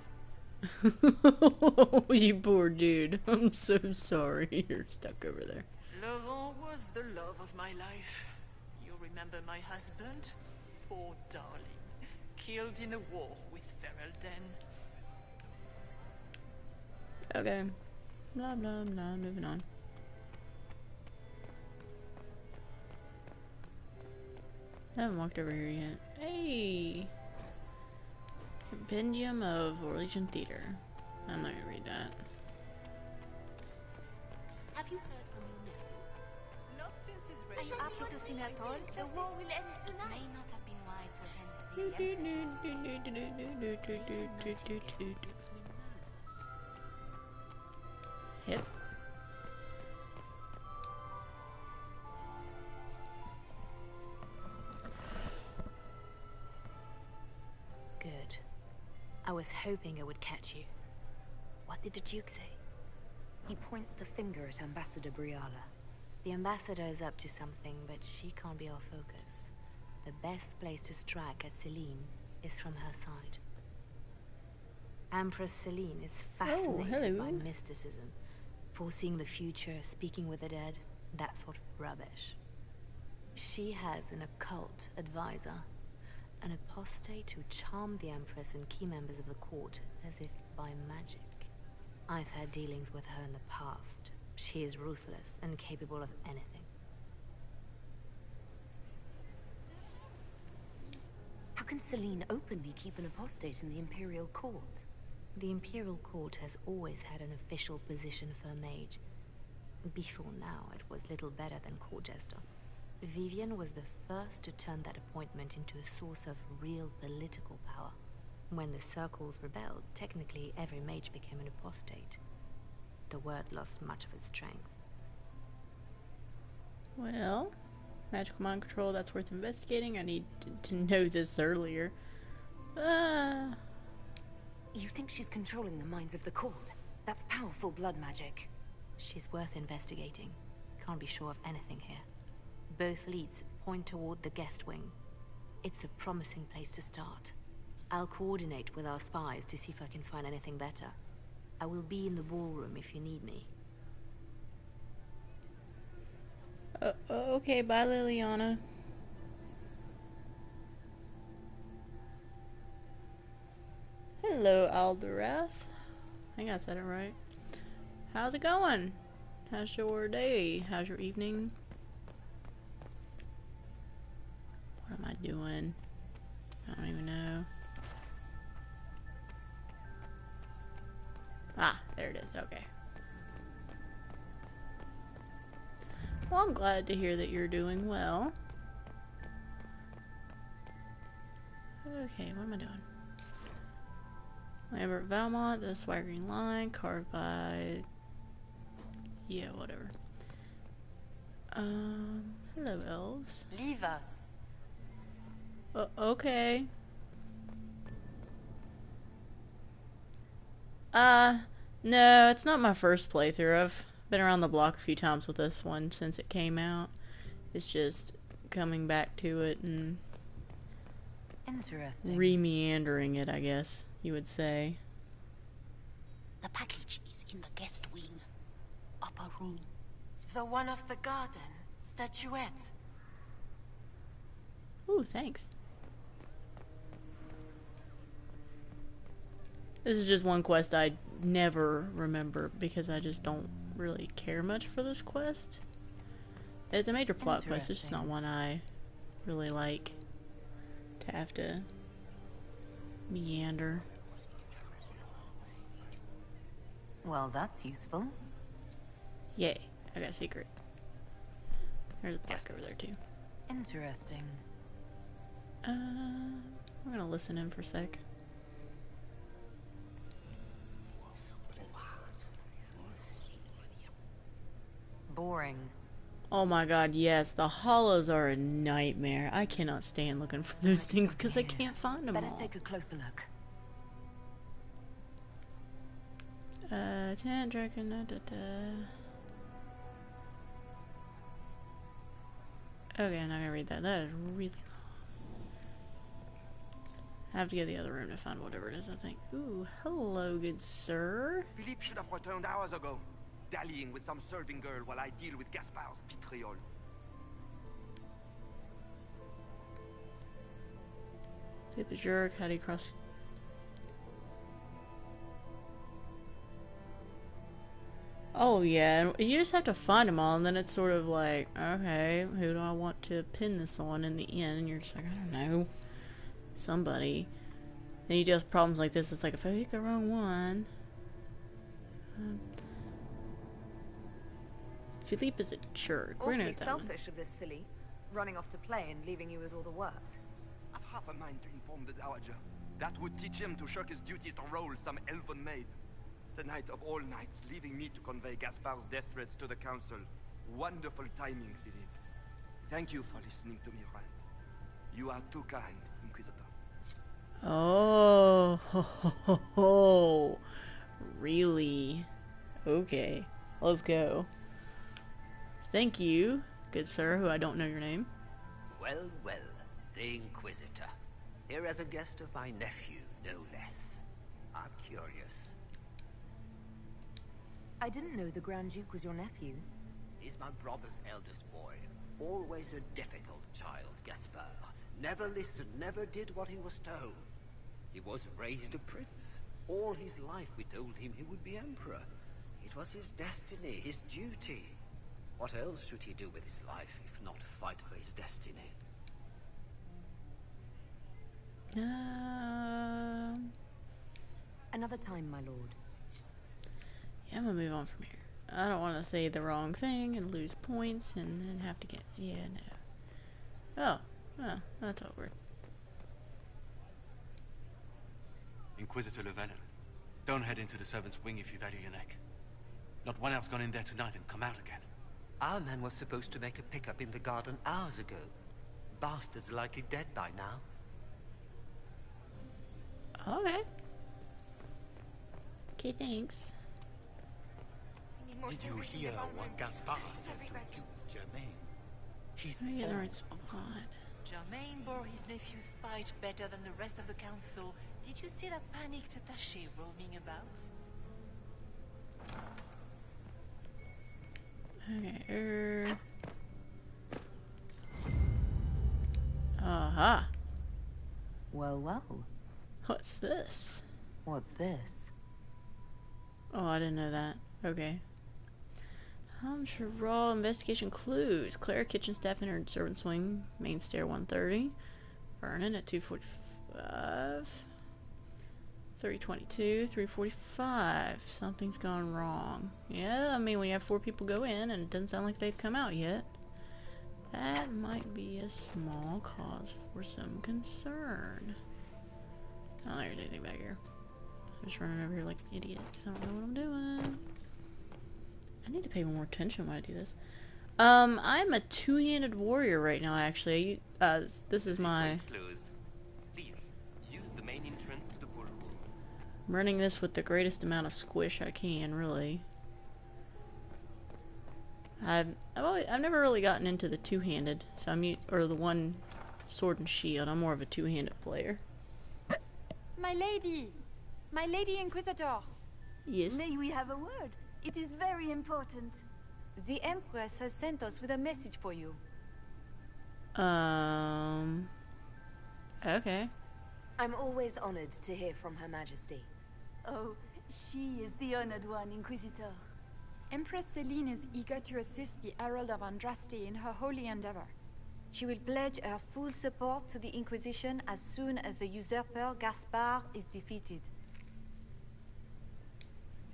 Oh, you poor dude. I'm so sorry you're stuck over there. Laurent was the love of my life. You remember my husband? Poor darling. Killed in a war with Ferelden. Okay. Blah, blah, blah. Moving on. I haven't walked over here yet. Hey! Compendium of Orlesian Theater. I'm not gonna read that. Have you heard from your nephew? Not since his Are you happy to see me at all? The war will end It tonight. may not have been wise to attend this. Yep. Good. I was hoping I would catch you. What did the Duke say? He points the finger at Ambassador Briala. The ambassador is up to something, but she can't be our focus. The best place to strike at Celine is from her side. Empress Celine is fascinated by mysticism, foreseeing the future, speaking with the dead, that sort of rubbish. She has an occult advisor, an apostate who charmed the Empress and key members of the court as if by magic. I've had dealings with her in the past. She is ruthless and capable of anything. How can Celine openly keep an apostate in the Imperial Court? The Imperial Court has always had an official position for a mage. Before now, it was little better than court jester. Vivian was the first to turn that appointment into a source of real political power. When the circles rebelled, technically every mage became an apostate. The word lost much of its strength. Well, magical mind control, that's worth investigating. I need to know this earlier. You think she's controlling the minds of the court? That's powerful blood magic. She's worth investigating. Can't be sure of anything here. Both leads point toward the guest wing. It's a promising place to start. I'll coordinate with our spies to see if I can find anything better. I will be in the ballroom if you need me. Okay, bye Liliana. Hello, Alderath. I think I said it right. How's it going? How's your day? How's your evening? What am I doing? I don't even know. Ah, there it is. Okay. Well, I'm glad to hear that you're doing well. Okay, what am I doing? Lambert Valmont, the swaggering line, carved by... Yeah, whatever. Hello, elves. Leave us. Okay. No, it's not my first playthrough. I've been around the block a few times with this one since it came out. It's just coming back to it and Interesting. re-meandering it, I guess you would say. The package is in the guest wing. Upper room. The one off the garden. Statuette. Ooh, thanks. This is just one quest I never remember because I just don't really care much for this quest. It's a major plot quest, it's just not one I really like to have to meander. Well, that's useful. Yay, I got a secret. There's a plaque over there too. Interesting. We're gonna listen in for a sec. Boring. Oh my god, yes, the hollows are a nightmare. I cannot stand looking for those things because I can't find them Better all. take a closer look. Tent, dragon, Okay, I'm not gonna read that. That is really long. I have to go to the other room to find whatever it is, I think. Ooh, hello, good sir. Philippe should have returned hours ago, dallying with some serving girl while I deal with Gaspard's vitriol. Tip is jerk, how do you cross? Oh yeah, you just have to find them all, and then it's sort of like, okay, who do I want to pin this on in the end? And you're just like, I don't know, somebody. Then you deal with problems like this. It's like, if I pick the wrong one, Philippe is a jerk. We're gonna Awfully get that one. selfish of this Philippe, running off to play and leaving you with all the work. I've half a mind to inform the Dowager. That would teach him to shirk his duties to roll some elven maid. Tonight of all nights, leaving me to convey Gaspard's death threats to the Council. Wonderful timing, Philippe. Thank you for listening to me rant. You are too kind, Inquisitor. Oh, ho, ho, ho, ho. Really? Okay, let's go. Thank you, good sir, who I don't know your name. Well, well, the Inquisitor. Here as a guest of my nephew, no less. I'm curious. I didn't know the Grand Duke was your nephew. He's my brother's eldest boy. Always a difficult child, Gaspard. Never listened, never did what he was told. He was raised a prince. All his life we told him he would be emperor. It was his destiny, his duty. What else should he do with his life if not fight for his destiny? Another time, my lord. Yeah, I'm gonna move on from here. I don't want to say the wrong thing and lose points and then have to get... Yeah, no. Oh, that's awkward. Inquisitor Llewellyn, don't head into the servants' wing if you value your neck. Not one else gone in there tonight and come out again. Our man was supposed to make a pickup in the garden hours ago. Bastard's likely dead by now. Okay. Okay, thanks. Did you hear what Gaspard said to Duke Germain? He's the right spot. Germain bore his nephew's spite better than the rest of the council. Did you see that panicked attaché roaming about? Okay, Aha. Well, well. What's this? What's this? Oh, I didn't know that. Okay. Raw investigation clues. Claire, kitchen staff entered servant's wing, main stair 130. Vernon at 245. 322, 345. Something's gone wrong. Yeah, I mean, when you have 4 people go in and it doesn't sound like they've come out yet, that might be a small cause for some concern. I don't think there's anything back here. I'm just running over here like an idiot because I don't know what I'm doing. I need to pay more attention when I do this. I'm a two-handed warrior right now, actually. This is my... Please, use the main entrance to the ballroom. I'm running this with the greatest amount of squish I can, really. I've never really gotten into the two-handed, so or the one sword and shield. I'm more of a two-handed player. My lady Inquisitor. Yes. May we have a word? It is very important. The Empress has sent us with a message for you. Okay. I'm always honored to hear from Her Majesty. Oh, she is the honored one, Inquisitor. Empress Celine is eager to assist the Herald of Andraste in her holy endeavor. She will pledge her full support to the Inquisition as soon as the usurper Gaspard is defeated.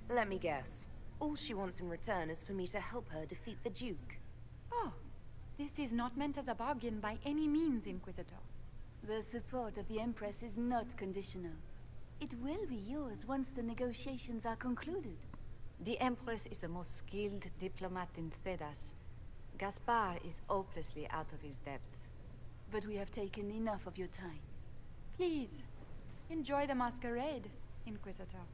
Let me guess. All she wants in return is for me to help her defeat the Duke. Oh, this is not meant as a bargain by any means, Inquisitor. The support of the Empress is not conditional. It will be yours once the negotiations are concluded. The Empress is the most skilled diplomat in Thedas. Gaspard is hopelessly out of his depth. But we have taken enough of your time. Please, enjoy the masquerade, Inquisitor.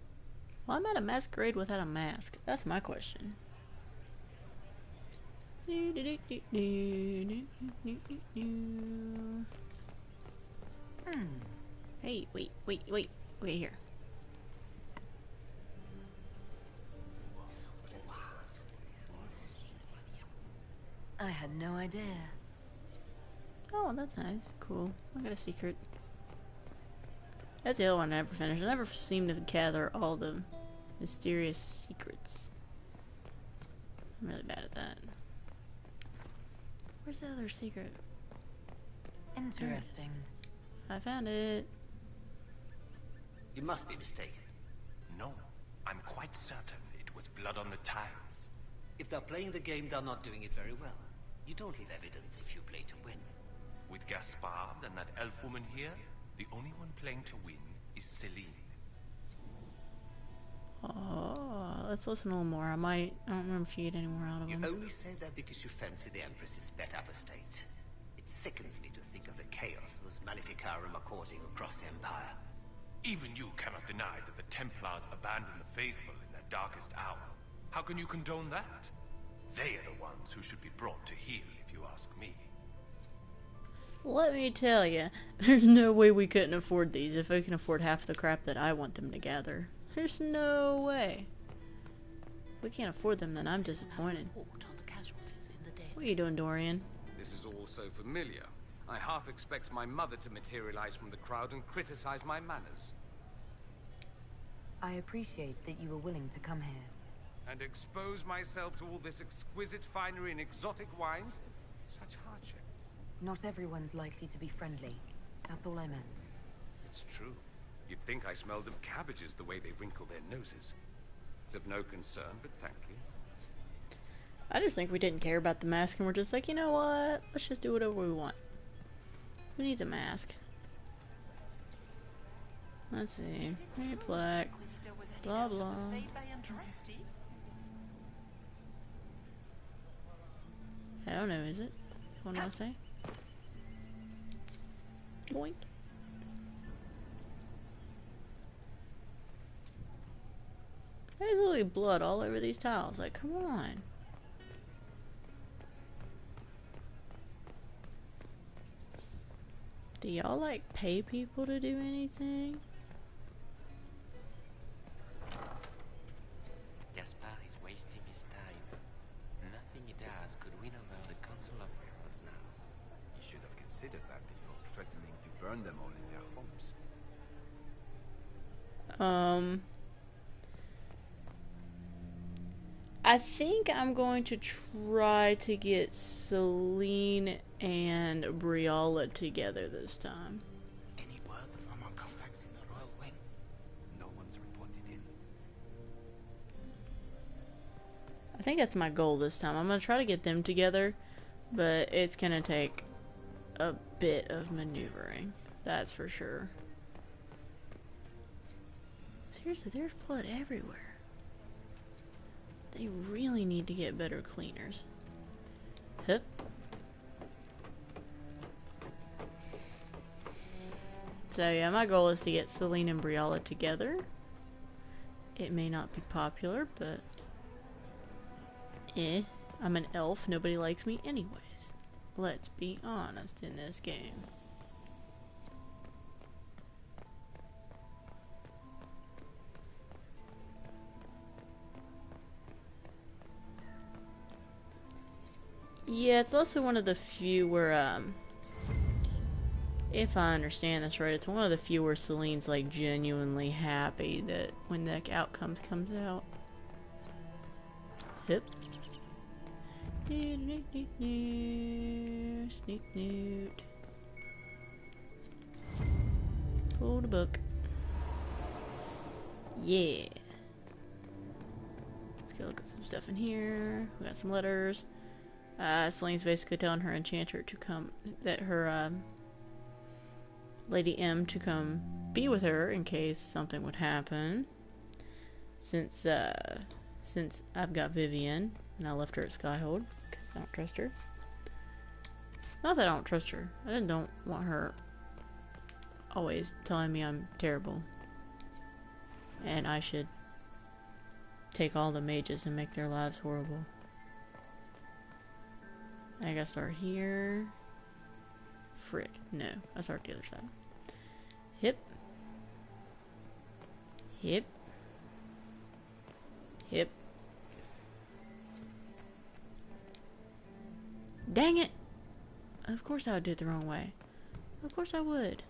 Well, I'm at a masquerade without a mask. That's my question. Hey, wait here. I had no idea. Oh, that's nice. Cool. I got a secret. That's the other one I never finished. I never seem to gather all the mysterious secrets. I'm really bad at that. Where's the other secret? Interesting. I found it. You must be mistaken. No, I'm quite certain it was blood on the tiles. If they're playing the game, they're not doing it very well. You don't leave evidence if you play to win. With Gaspard and that elf woman here, the only one playing to win is Celine. Oh, let's listen a little more. I don't remember if you get any more out of You them. only say that because you fancy the Empress's pet upper state. It sickens me to think of the chaos those Maleficarum are causing across the Empire. Even you cannot deny that the Templars abandoned the faithful in their darkest hour. How can you condone that? They are the ones who should be brought to heel, if you ask me. Let me tell you, there's no way we couldn't afford these if we can afford half the crap that I want them to gather. There's no way. If we can't afford them, then I'm disappointed. What are you doing, Dorian? This is all so familiar. I half expect my mother to materialize from the crowd and criticize my manners. I appreciate that you were willing to come here. And expose myself to all this exquisite finery and exotic wines? Such hardship. Not everyone's likely to be friendly. That's all I meant. It's true. You'd think I smelled of cabbages the way they wrinkle their noses. It's of no concern, but thank you. I just think we didn't care about the mask and we're just like, you know what? Let's just do whatever we want. Who needs a mask? Let's see. Hey, plaque. Blah, blah. I don't know, is it? What do I say? Boink. There's literally blood all over these tiles. Like, come on. Do y'all, like, pay people to do anything? Gaspard is wasting his time. Nothing he does could win over the Council of Heralds now. You should have considered that before threatening to burn them all in their homes. I think I'm going to try to get Celine and Briala together this time. Any word from our contacts in the Royal Wing? No one's reported in. I think that's my goal this time. I'm going to try to get them together, but it's going to take a bit of maneuvering. That's for sure. Seriously, there's blood everywhere. They really need to get better cleaners. Hup. So yeah, my goal is to get Celine and Briala together. It may not be popular, but I'm an elf. Nobody likes me anyways. Let's be honest in this game. Yeah, it's also one of the few where, if I understand this right, it's one of the few where Celine's, like, genuinely happy that when the outcomes comes out. Hip. Sneak noot. Pull the book. Yeah. Let's go look at some stuff in here. We got some letters. Celine's basically telling her enchanter to come, that her, Lady M to come be with her in case something would happen. Since I've got Vivian, and I left her at Skyhold, because I don't trust her. Not that I don't trust her, I just don't want her always telling me I'm terrible. And I should take all the mages and make their lives horrible. I gotta start here. Frick. No. I start the other side. Hip. Hip. Hip. Dang it! Of course I would do it the wrong way. Of course I would.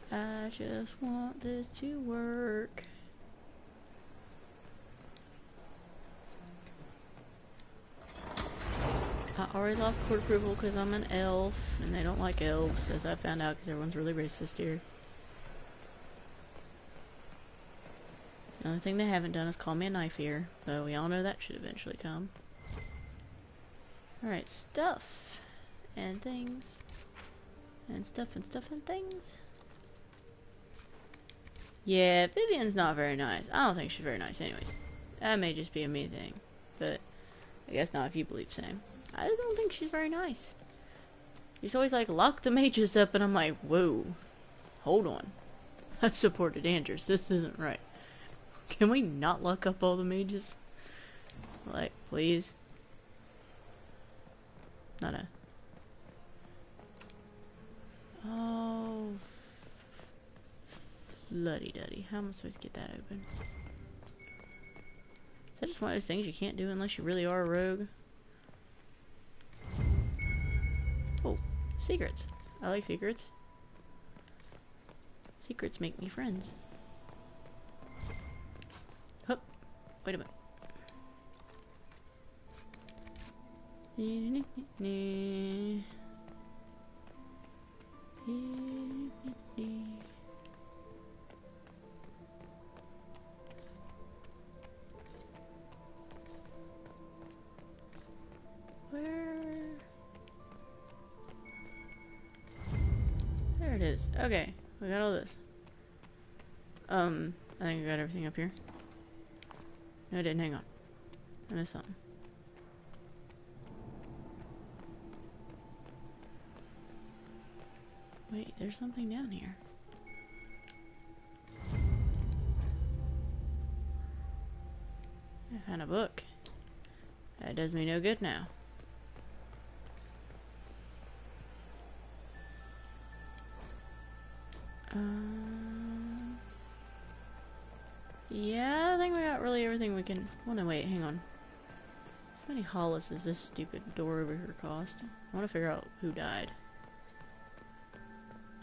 I just want this to work. I already lost court approval because I'm an elf, and they don't like elves, as I found out because everyone's really racist here. The only thing they haven't done is call me a knife ear, but we all know that should eventually come. Alright, stuff and things. And stuff and stuff and things. Yeah, Vivian's not very nice. I don't think she's very nice anyways. That may just be a me thing, but I guess not if you believe same. I just don't think she's very nice. She's always like, lock the mages up, and I'm like, whoa, hold on. I supported Andrews. This isn't right. Can we not lock up all the mages? Like, please. Not a... Oh... Luddy-duddy. How am I supposed to get that open? Is that just one of those things you can't do unless you really are a rogue? Oh, secrets. I like secrets. Secrets make me friends. Hup. Wait a minute. Where? There it is. Okay, we got all this. I think I got everything up here. No, I didn't. Hang on. I missed something. Wait, there's something down here. I found a book. That does me no good now. Yeah, I think we got really everything we can... Oh no, wait, hang on. How many hollis does this stupid door over here cost? I want to figure out who died.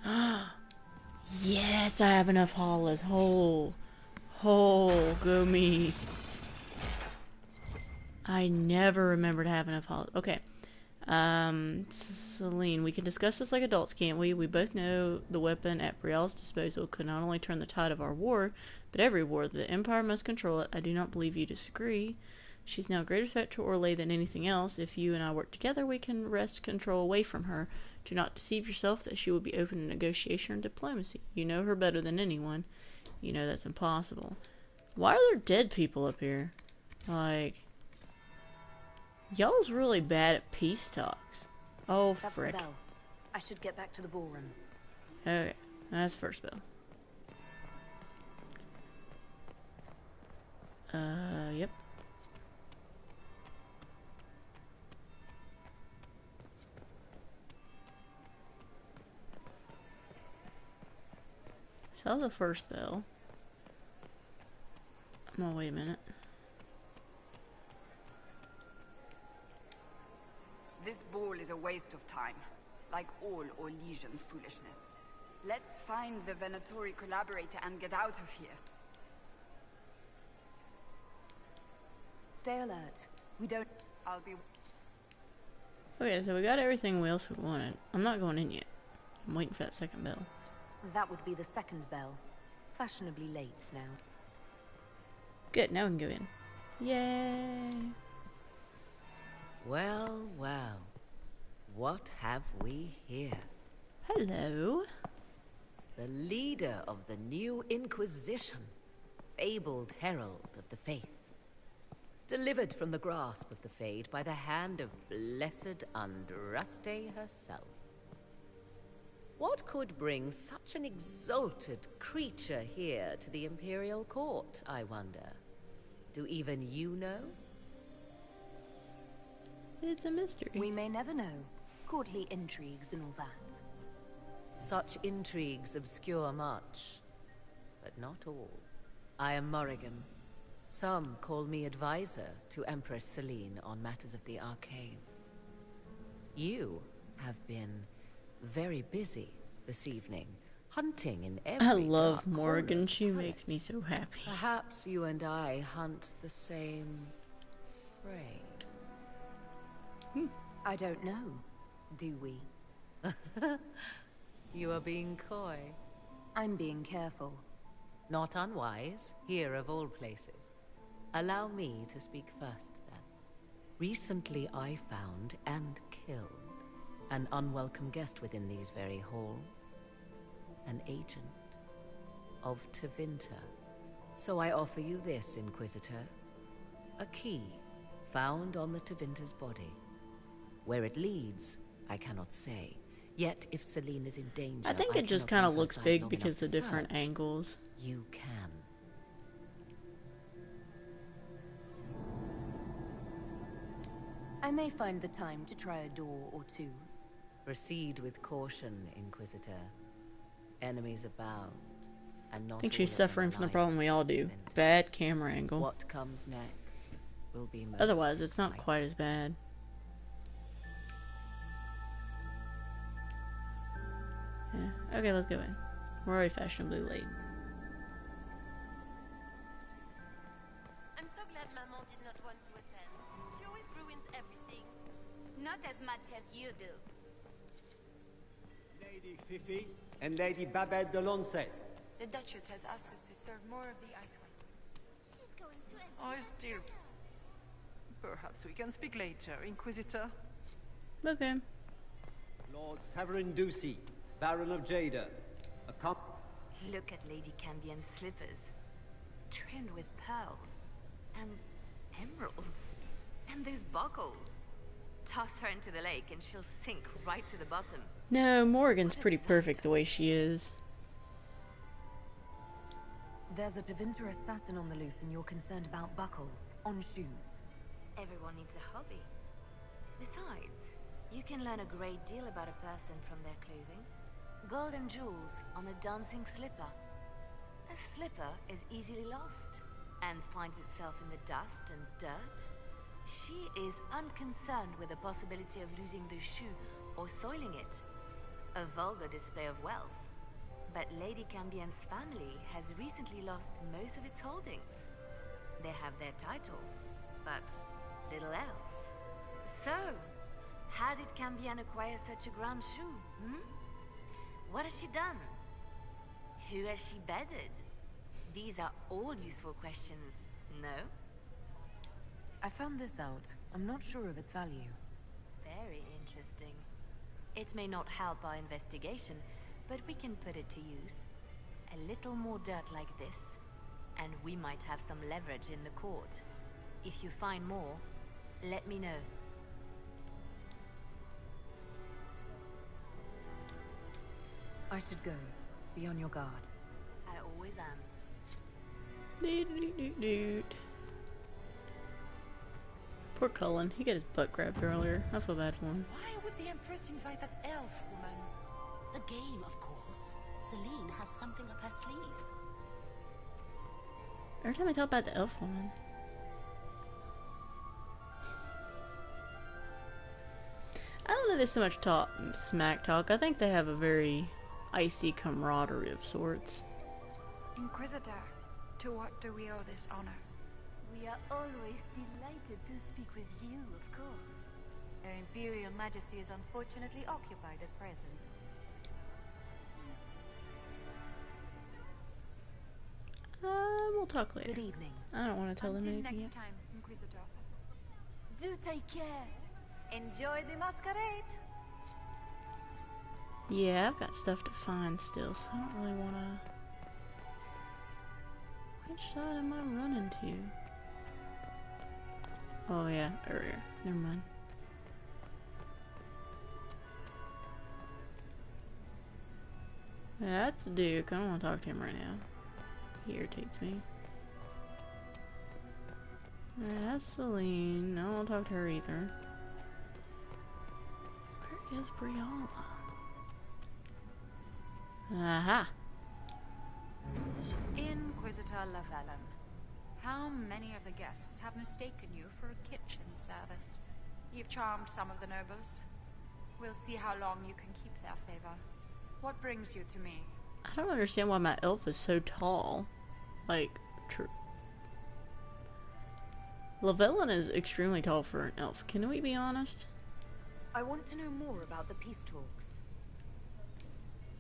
Ah, yeah! Yes, I have enough hollows. Go me. I never remember to have enough hollows. Okay. Celine, we can discuss this like adults, can't we? We both know the weapon at Brielle's disposal could not only turn the tide of our war, but every war. The Empire must control it. I do not believe you disagree. She's now a greater threat to Orlais than anything else. If you and I work together, we can wrest control away from her. Do not deceive yourself that she will be open to negotiation or diplomacy. You know her better than anyone. You know that's impossible. Why are there dead people up here? Like, y'all's really bad at peace talks. Oh, frick. That's the bell. I should get back to the ballroom. Okay, that's the first bell. Yep. So the first bell. Oh, wait a minute. This ball is a waste of time, like all Orlesian foolishness. Let's find the Venatori collaborator and get out of here. Stay alert. We don't... I'll be... Okay, so we got everything else we wanted. I'm not going in yet. I'm waiting for that second bell. That would be the second bell. Fashionably late now. Good, now we can go in. Yay! Well, well. What have we here? Hello. The leader of the new Inquisition. Fabled herald of the faith. Delivered from the grasp of the Fade by the hand of blessed Andraste herself. What could bring such an exalted creature here to the Imperial Court, I wonder? Do even you know? It's a mystery. We may never know. Courtly intrigues and all that. Such intrigues obscure much, but not all. I am Morrigan. Some call me advisor to Empress Celine on matters of the arcane. You have been very busy this evening, hunting in every I love dark Morgan. corner. She makes me so happy. Perhaps you and I hunt the same prey. I don't know. Do we? You are being coy. I'm being careful. Not unwise, here of all places. Allow me to speak first, then. Recently I found and killed an unwelcome guest within these very halls. An agent of Tevinter. So I offer you this, Inquisitor. A key found on the Tevinter's body. Where it leads, I cannot say. Yet if Celine is in danger, I think it just kind of looks big because of different angles. You can. I may find the time to try a door or two. Proceed with caution, Inquisitor. Enemies abound, and not I think all she's of them suffering from the alive. problem we all do. Bad camera angle. What comes next will be most Otherwise, it's not quite as bad. Yeah. Okay, let's go in. We're already fashionably late. I'm so glad Maman did not want to attend. She always ruins everything. Not as much as you do. Lady Fifi and Lady Babette de Lancet. The Duchess has asked us to serve more of the ice wine. She's going to I still... Perhaps we can speak later, Inquisitor. Okay. Lord Severin Ducey, Baron of Jada. Look at Lady Cambion's slippers. Trimmed with pearls. And emeralds. And those buckles. Toss her into the lake and she'll sink right to the bottom. No, Morgan's pretty perfect the way she is. There's a Tevinter assassin on the loose and you're concerned about buckles on shoes. Everyone needs a hobby. Besides, you can learn a great deal about a person from their clothing. Gold and jewels on a dancing slipper. A slipper is easily lost and finds itself in the dust and dirt. She is unconcerned with the possibility of losing the shoe or soiling it. A vulgar display of wealth. But Lady Cambian's family has recently lost most of its holdings. They have their title, but little else. So, how did Cambian acquire such a grand shoe, What has she done? Who has she bedded? These are all useful questions, no? I found this out. I'm not sure of its value. Very interesting. It may not help our investigation, but we can put it to use. A little more dirt like this, and we might have some leverage in the court. If you find more, let me know. I should go. Be on your guard. I always am. Poor Cullen. He got his butt grabbed earlier. I feel bad for him. Why would the Empress invite that elf woman? The game, of course. Celine has something up her sleeve. Every time I talk about the elf woman. I don't know there's so much smack talk. I think they have a very icy camaraderie of sorts. Inquisitor, to what do we owe this honor? We are always delighted to speak with you, of course. Her Imperial Majesty is unfortunately occupied at present. We'll talk later. Good evening. I don't want to tell them Until anything next yet. time, Inquisitor. Do take care. Enjoy the masquerade. Yeah, I've got stuff to find still, so I don't really want to... Which side am I running to? Oh yeah, earlier. Never mind. That's the Duke. I don't want to talk to him right now. He irritates me. That's Celine. I don't want to talk to her either. Where is Briala? Aha! Inquisitor Llewellyn, how many of the guests have mistaken you for a kitchen servant? You've charmed some of the nobles. We'll see how long you can keep their favor. What brings you to me? I don't understand why my elf is so tall. Like, Llewellyn is extremely tall for an elf. Can we be honest? I want to know more about the peace talks.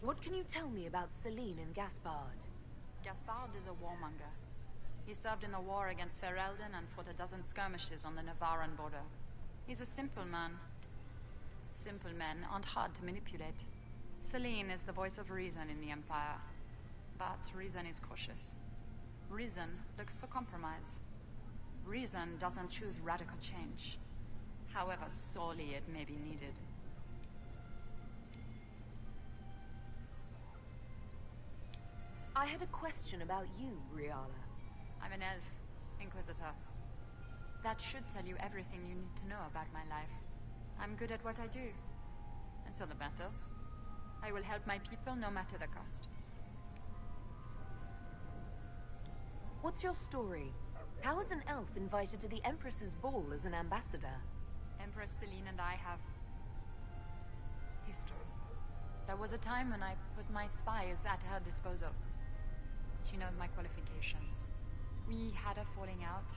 What can you tell me about Celine and Gaspard? Gaspard is a warmonger. He served in the war against Ferelden and fought a dozen skirmishes on the Navarran border. He's a simple man. Simple men aren't hard to manipulate. Celine is the voice of reason in the Empire. But reason is cautious. Reason looks for compromise. Reason doesn't choose radical change, however sorely it may be needed. I had a question about you, Briala. I'm an elf, Inquisitor. That should tell you everything you need to know about my life. I'm good at what I do. And so that matters. I will help my people no matter the cost. What's your story? How is an elf invited to the Empress's ball as an ambassador? Empress Celine and I have history. There was a time when I put my spies at her disposal. She knows my qualifications. We had a falling out.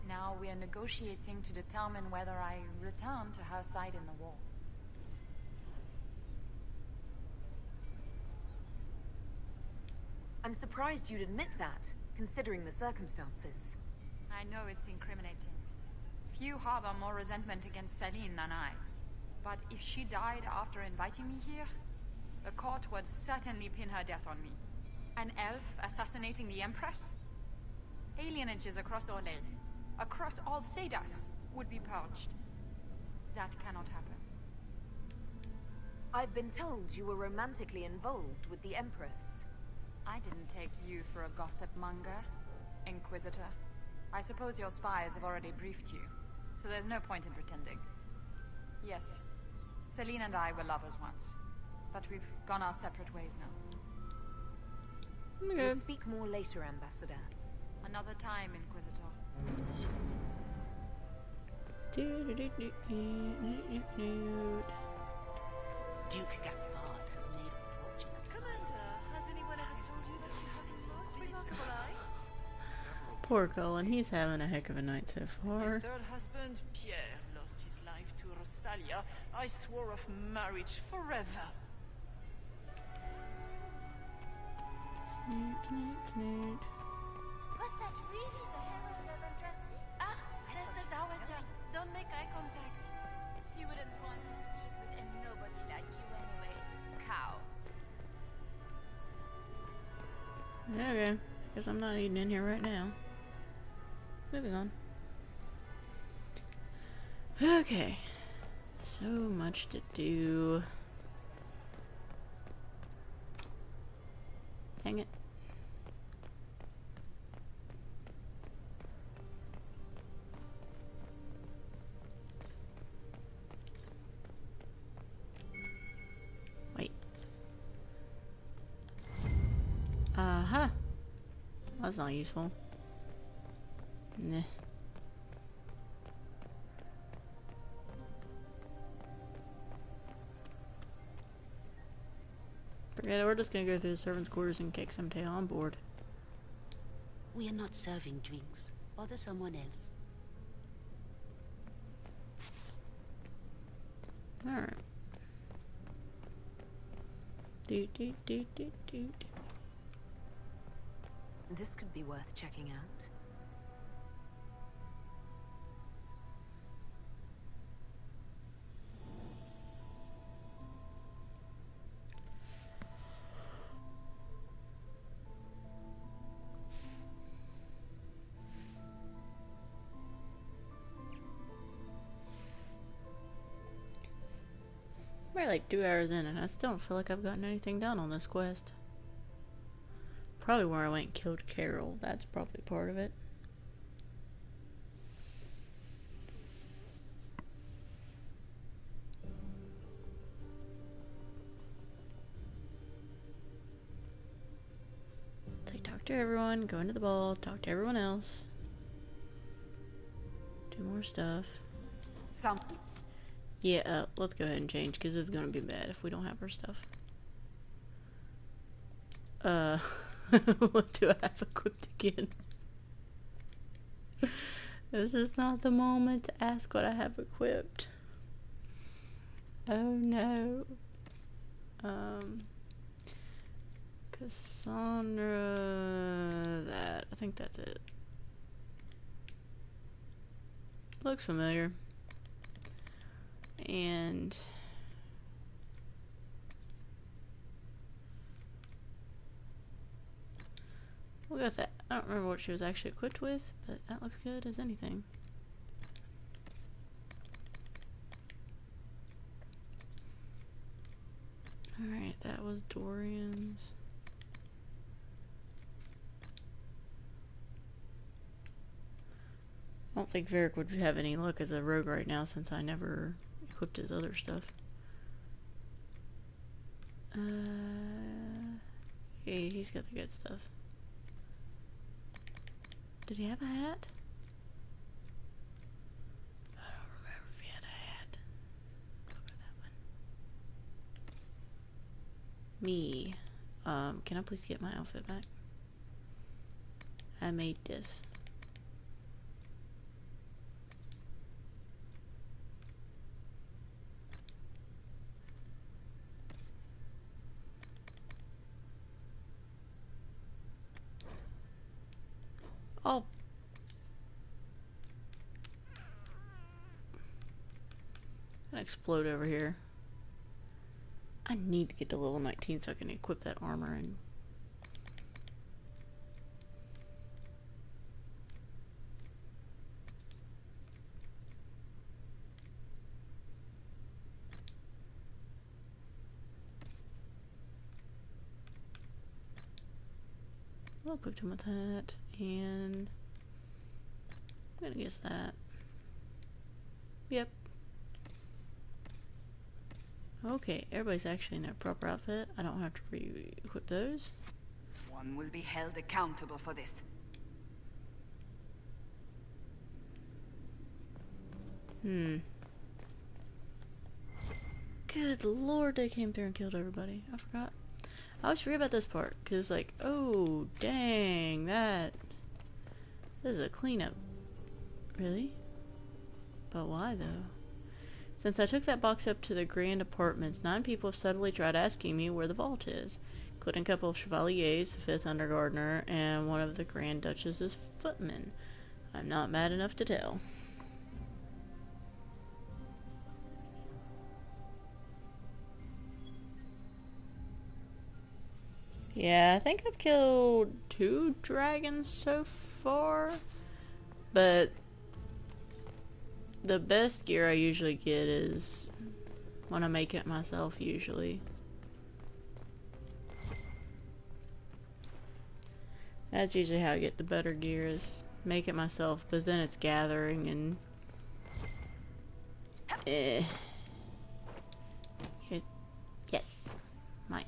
Now we are negotiating to determine whether I return to her side in the war. I'm surprised you'd admit that, considering the circumstances. I know it's incriminating. Few harbor more resentment against Celine than I. But if she died after inviting me here, the court would certainly pin her death on me. An elf assassinating the Empress? Alienages across Orlais, across all Thedas, would be purged. That cannot happen. I've been told you were romantically involved with the Empress. I didn't take you for a gossip monger, Inquisitor. I suppose your spies have already briefed you, so there's no point in pretending. Yes, Celine and I were lovers once, but we've gone our separate ways now. We'll speak more later, Ambassador. Another time, Inquisitor. Duke Gaspard has made a fortune at Commander! Poor Cullen, he's having a heck of a night so My far. third husband, Pierre, lost his life to Rosalia. I swore off marriage forever. Snoot, snoot, snoot. Was that really the Herald of Andraste? Ah, that's the Dowager. Don't make eye contact. She wouldn't want to speak with a nobody like you anyway. Cow. Okay, guess I'm not eating in here right now. Moving on. Okay, so much to do. Dang it. Wait. Uh-huh. That's not useful. Nah. Forget it, we're just gonna go through the servants' quarters and kick some tail on board. We are not serving drinks. Bother someone else. Alright. Doot doot doot doot doot. This could be worth checking out. We're like 2 hours in and I still don't feel like I've gotten anything done on this quest. Probably where I went and killed Carol. That's probably part of it. It's like talk to everyone, go into the ball, talk to everyone else. Do more stuff. Yeah, let's go ahead and change because it's gonna be bad if we don't have our stuff. What do I have equipped again? This is not the moment to ask what I have equipped. Oh no. Cassandra, that, I think that's it. Looks familiar. And we'll go with that. I don't remember what she was actually equipped with, but that looks good as anything. Alright, that was Dorian's. I don't think Varric would have any luck as a rogue right now since I never equipped his other stuff. Hey, he's got the good stuff. Did he have a hat? I don't remember if he had a hat. Look at that one. Me. Can I please get my outfit back? I made this. Oh. Gonna explode over here. I need to get to level 19 so I can equip that armor and I'll equip him with that, and I'm gonna guess that. Yep. Okay, everybody's actually in their proper outfit. I don't have to re-equip those. One will be held accountable for this. Good lord, they came through and killed everybody. I forgot. I always forget about this part, because like, oh, dang, that This is a cleanup. Really? But why, though? Since I took that box up to the Grand Apartments, 9 people have suddenly tried asking me where the vault is, including a couple of Chevaliers, the 5th Undergardener, and one of the Grand Duchess's footmen. I'm not mad enough to tell. Yeah, I think I've killed 2 dragons so far, but the best gear I usually get is when I make it myself, usually. That's usually how I get the better gear, is make it myself, but then it's gathering and yes, mine.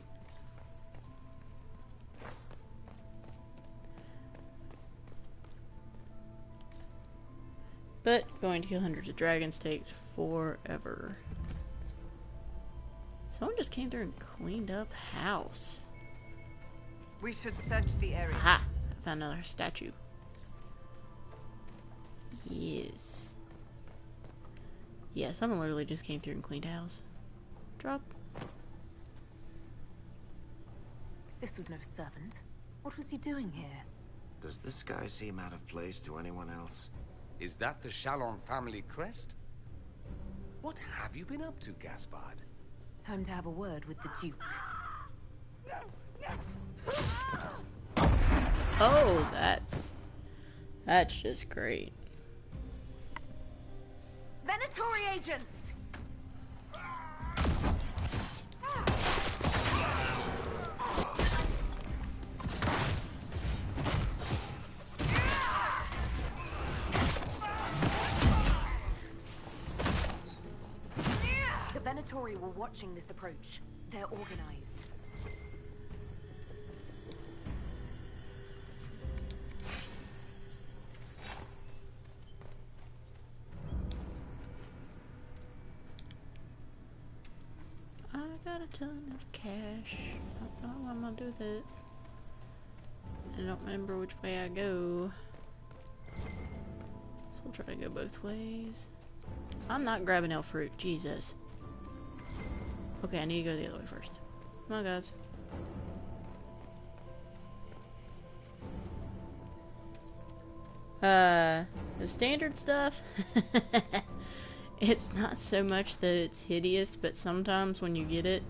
But going to kill hundreds of dragons takes forever. Someone just came through and cleaned up house. We should search the area. Aha! I found another statue. Yes. Yeah, someone literally just came through and cleaned house. Drop. This was no servant. What was he doing here? Does this guy seem out of place to anyone else? Is that the Chalon family crest? What have you been up to, Gaspard? Time to have a word with the Duke. Oh, that's just great. Venatori agents! The Venatori were watching this approach. They're organized. I got a ton of cash. I don't know what I'm gonna do with it. I don't remember which way I go. So we'll try to go both ways. I'm not grabbing elf fruit, Jesus. Okay, I need to go the other way first. Come on, guys. The standard stuff, it's not so much that it's hideous, but sometimes when you get it,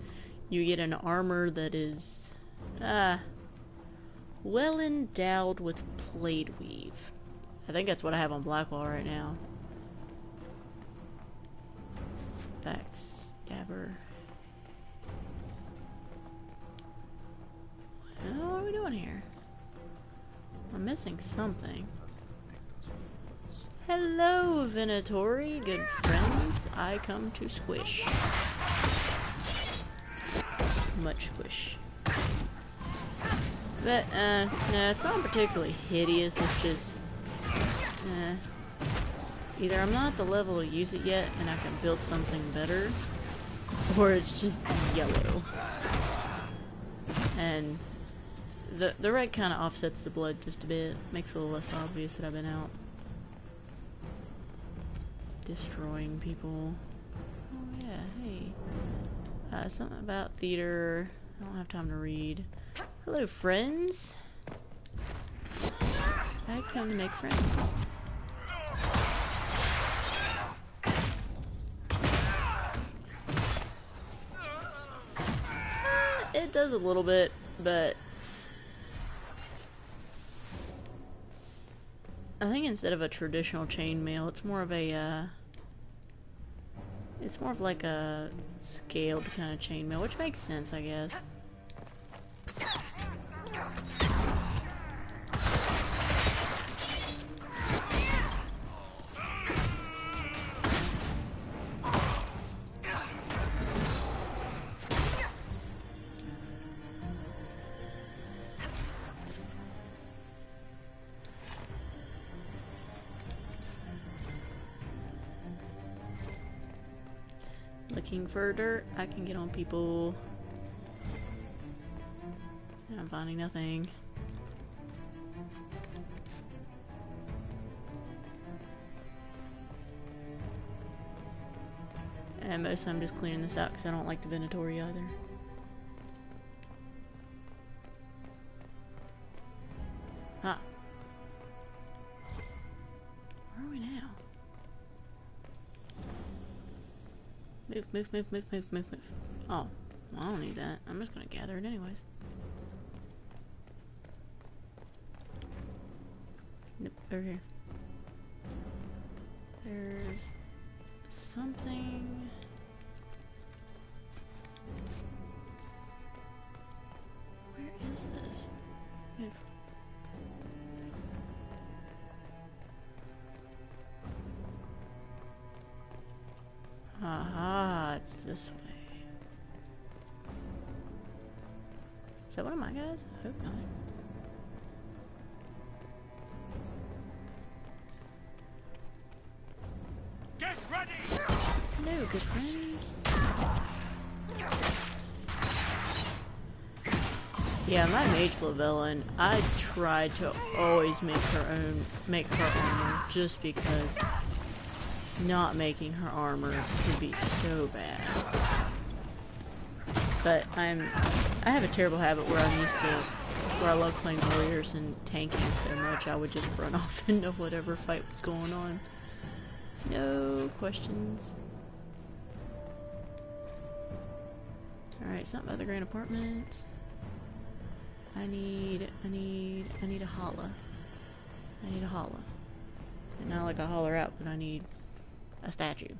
you get an armor that is, well endowed with plate weave. I think that's what I have on Blackwall right now. Backstabber. What are we doing here? We're missing something. Hello, Venatori, good friends. I come to squish. Much squish. But, no, it's not particularly hideous, it's just, either I'm not at the level to use it yet and I can build something better, or it's just yellow. And the red kind of offsets the blood just a bit, makes it a little less obvious that I've been out destroying people. Oh yeah, hey. Something about theater. I don't have time to read. Hello, friends. I come to make friends. It does a little bit, but I think instead of a traditional chainmail, it's more of a, it's more of like a scaled kind of chainmail, which makes sense, I guess. Looking for dirt, I can get on people. I'm finding nothing. And most of the time I'm just clearing this out because I don't like the Venatori either. Huh. Where are we now? Move, move, move, move, move, move, move. Oh, well, I don't need that. I'm just gonna gather it anyways. Nope, over here. There's something. Where is this? Move. Aha, it's this way. Is that one of my guys? I hope not. Get ready! Hello, good friends. Yeah, my mage Lavellin, I tried to always make her armor just because not making her armor could be so bad. But I have a terrible habit where where I love playing warriors and tanking so much I would just run off into whatever fight was going on. No questions. Alright, something about the Grand Apartments. I need a holla. I need a holla. And not like a holler out, but I need a statue.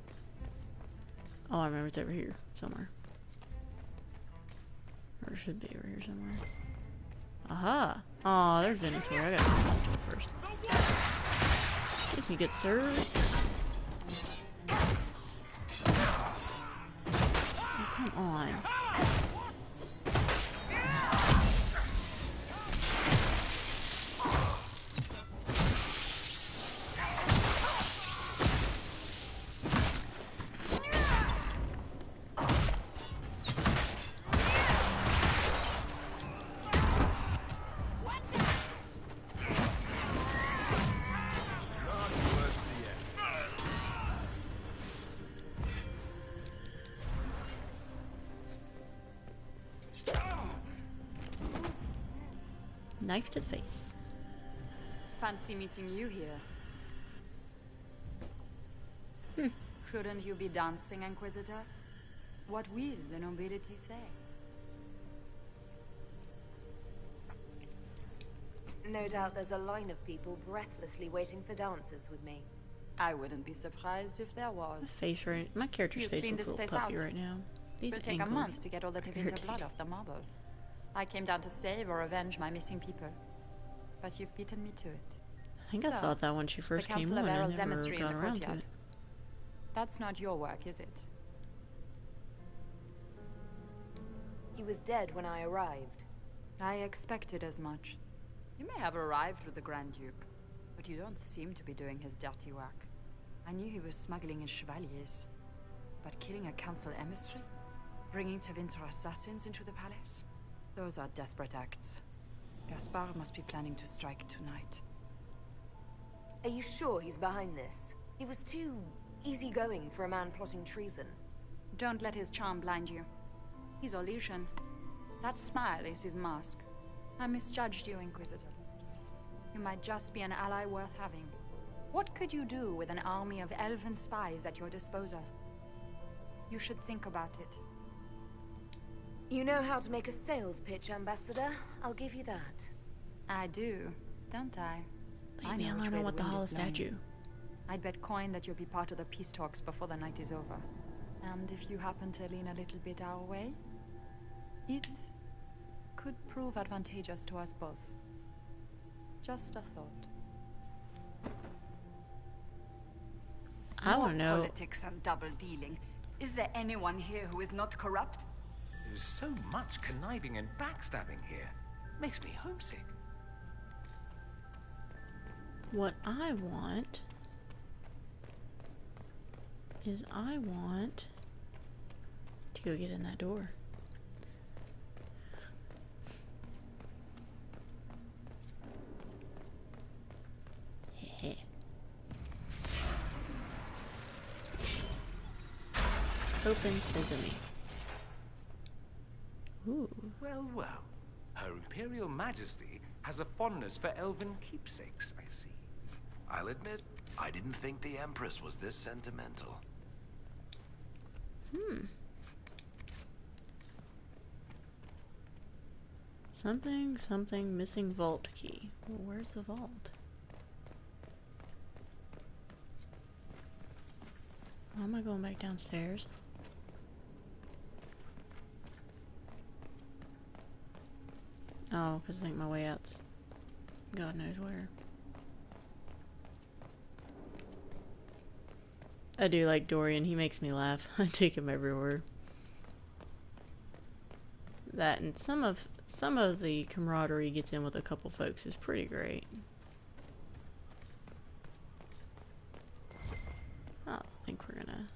Oh, I remember it's over here somewhere. Or it should be over here somewhere. Aha! Oh, there's Venatori. I gotta find Venatori first. Excuse me, good sirs. Oh, come on. Knife to the face. Fancy meeting you here. Shouldn't you be dancing, Inquisitor? What will the nobility say? No doubt there's a line of people breathlessly waiting for dances with me. I wouldn't be surprised if there was. My character's You face cleaned looks a this little place puffy out. right now. These It'll take a ankles month to get all the Tevinter irritate. blood off the marble. I came down to save or avenge my missing people. But you've beaten me to it. I think I thought that when she first came on, I never got around to it. That's not your work, is it? He was dead when I arrived. I expected as much. You may have arrived with the Grand Duke, but you don't seem to be doing his dirty work. I knew he was smuggling his chevaliers. But killing a council emissary? Bringing Tevinter assassins into the palace? Those are desperate acts. Gaspard must be planning to strike tonight. Are you sure he's behind this? He was too easygoing for a man plotting treason. Don't let his charm blind you. He's Orlesian. That smile is his mask. I misjudged you, Inquisitor. You might just be an ally worth having. What could you do with an army of elven spies at your disposal? You should think about it. You know how to make a sales pitch, Ambassador. I'll give you that. I do, don't I? Leave me alone. I want the hollow statue. I'd bet coin that you'll be part of the peace talks before the night is over. And if you happen to lean a little bit our way, it could prove advantageous to us both. Just a thought. I want to know. Politics and double dealing. Is there anyone here who is not corrupt? There's so much conniving and backstabbing here. Makes me homesick. What I want is I want to go get in that door. Open sesame. Ooh. Well, well. Her Imperial Majesty has a fondness for elven keepsakes, I see. I'll admit, I didn't think the Empress was this sentimental. Something missing vault key. Well, where's the vault? Why am I going back downstairs? Oh, because I think my way out's God knows where. I do like Dorian. He makes me laugh. I take him everywhere. That and some of the camaraderie he gets in with a couple folks is pretty great. I think we're gonna...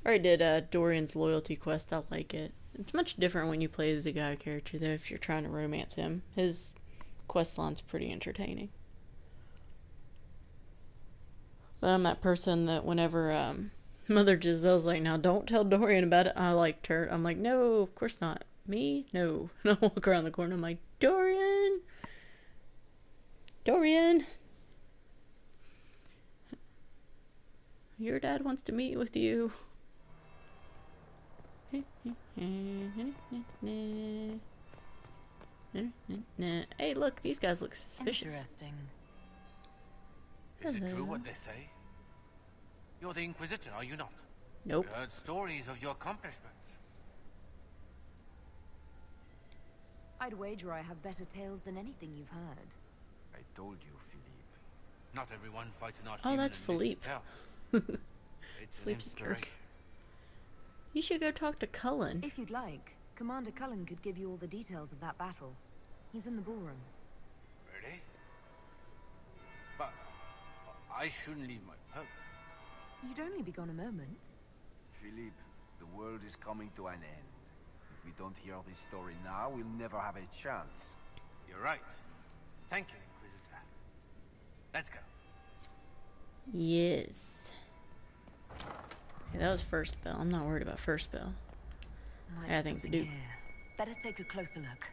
I already did Dorian's loyalty quest. I like it. It's much different when you play as a guy character, though, if you're trying to romance him. His quest line's pretty entertaining. But I'm that person that whenever Mother Giselle's like, now don't tell Dorian about it, I like her. I'm like, no, of course not. Me? No. And I walk around the corner, I'm like, Dorian! Dorian! Your dad wants to meet with you. Hey, look, these guys look suspicious. Interesting. Is it true what they say? You're the Inquisitor, are you not? Nope. I heard stories of your accomplishments. I'd wager I have better tales than anything you've heard. I told you, Philippe. Not everyone fights an arch. Oh, that's Philippe. It's an Philippe's a jerk. inspiration. You should go talk to Cullen. If you'd like, Commander Cullen could give you all the details of that battle. He's in the ballroom. Really? But I shouldn't leave my post. You'd only be gone a moment. Philippe, the world is coming to an end. If we don't hear this story now, we'll never have a chance. You're right. Thank you, Inquisitor. Let's go. Yes. Okay, that was first bell. I'm not worried about first bell. I got things to do. Better take a closer look.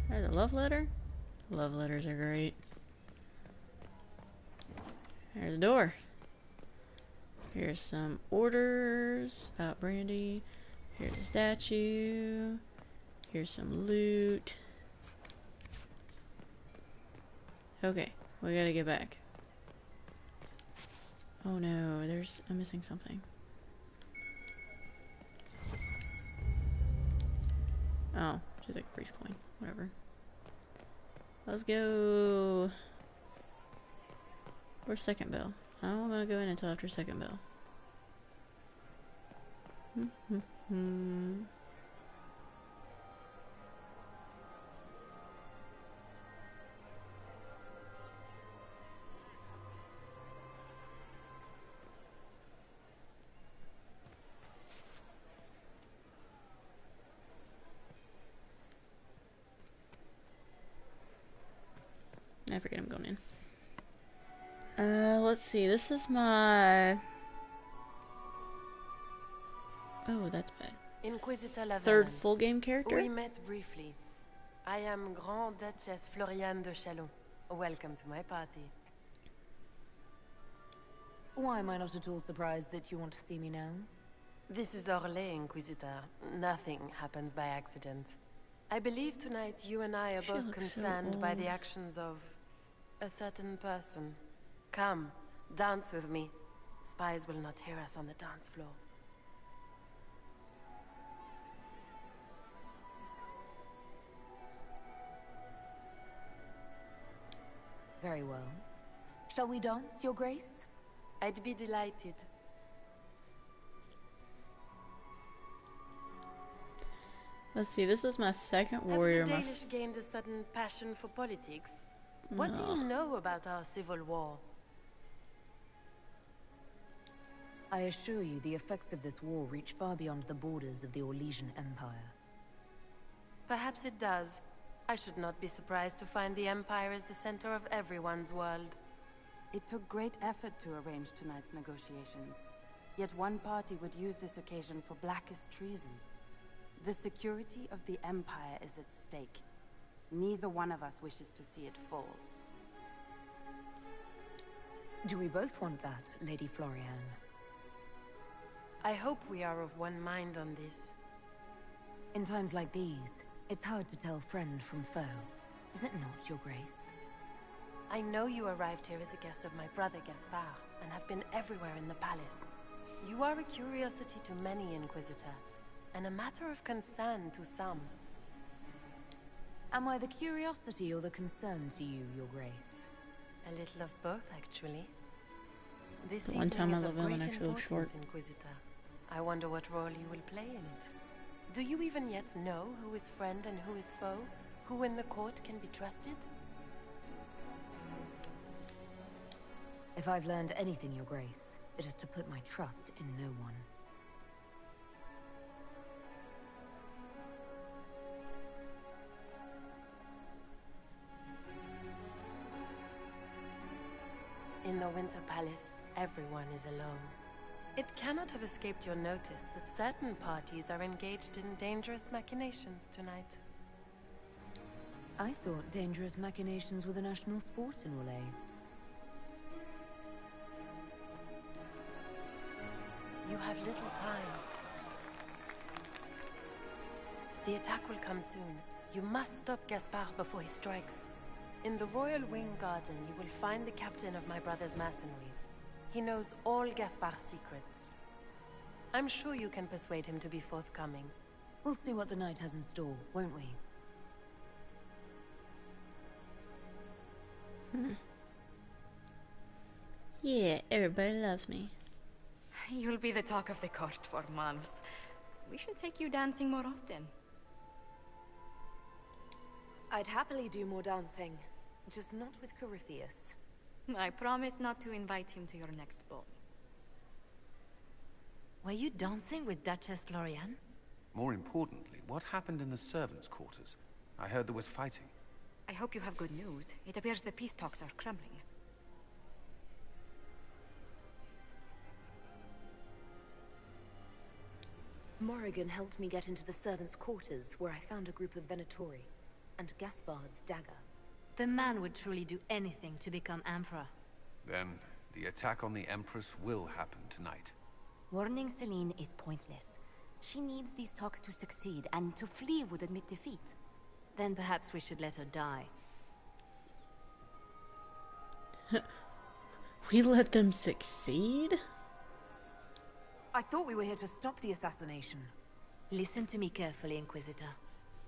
There's a love letter. Love letters are great. There's a door. Here's some orders about Brandy. Here's a statue. Here's some loot. Okay, we gotta get back. Oh no, I'm missing something. Oh, just like a priest coin. Whatever. Let's go. Where's second bell? I don't want to go in until after second bell. I forget I'm going in. Let's see. This is my... Oh, that's bad. Inquisitor Laverne. Third full game character? We met briefly. I am Grand Duchess Floriane de Chalon. Welcome to my party. Why am I not at all surprised that you want to see me now? This is Orlais, Inquisitor. Nothing happens by accident. I believe tonight you and I are both concerned by the actions of a certain person. Come, dance with me. Spies will not hear us on the dance floor. Very well. Shall we dance, Your Grace? I'd be delighted. Let's see, this is my second warrior. Have the Danish gained a sudden passion for politics? What do you know about our civil war? I assure you, the effects of this war reach far beyond the borders of the Orlesian Empire. Perhaps it does. I should not be surprised to find the Empire is the center of everyone's world. It took great effort to arrange tonight's negotiations. Yet one party would use this occasion for blackest treason. The security of the Empire is at stake. Neither one of us wishes to see it fall. Do we both want that, Lady Florian? I hope we are of one mind on this. In times like these, it's hard to tell friend from foe. Is it not, Your Grace? I know you arrived here as a guest of my brother Gaspard, and have been everywhere in the palace. You are a curiosity to many, Inquisitor, and a matter of concern to some. Am I the curiosity or the concern to you, Your Grace? A little of both, actually. This The one time evening I is of love villain great actually looks importance, short. Inquisitor. I wonder what role you will play in it. Do you even yet know who is friend and who is foe? Who in the court can be trusted? If I've learned anything, Your Grace, it is to put my trust in no one. In the Winter Palace, everyone is alone. It cannot have escaped your notice that certain parties are engaged in dangerous machinations tonight. I thought dangerous machinations were the national sport in Orlais. You have little time. The attack will come soon. You must stop Gaspard before he strikes. In the Royal Wing Garden, you will find the captain of my brother's mercenaries. He knows all Gaspard's secrets. I'm sure you can persuade him to be forthcoming. We'll see what the night has in store, won't we? Yeah, everybody loves me. You'll be the talk of the court for months. We should take you dancing more often. I'd happily do more dancing, just not with Corypheus. I promise not to invite him to your next ball. Were you dancing with Duchess Florian? More importantly, what happened in the servants' quarters? I heard there was fighting. I hope you have good news. It appears the peace talks are crumbling. Morrigan helped me get into the servants' quarters, where I found a group of Venatori, and Gaspard's dagger. The man would truly do anything to become Emperor. Then, the attack on the Empress will happen tonight. Warning Celine is pointless. She needs these talks to succeed, and to flee would admit defeat. Then perhaps we should let her die. We let them succeed? I thought we were here to stop the assassination. Listen to me carefully, Inquisitor.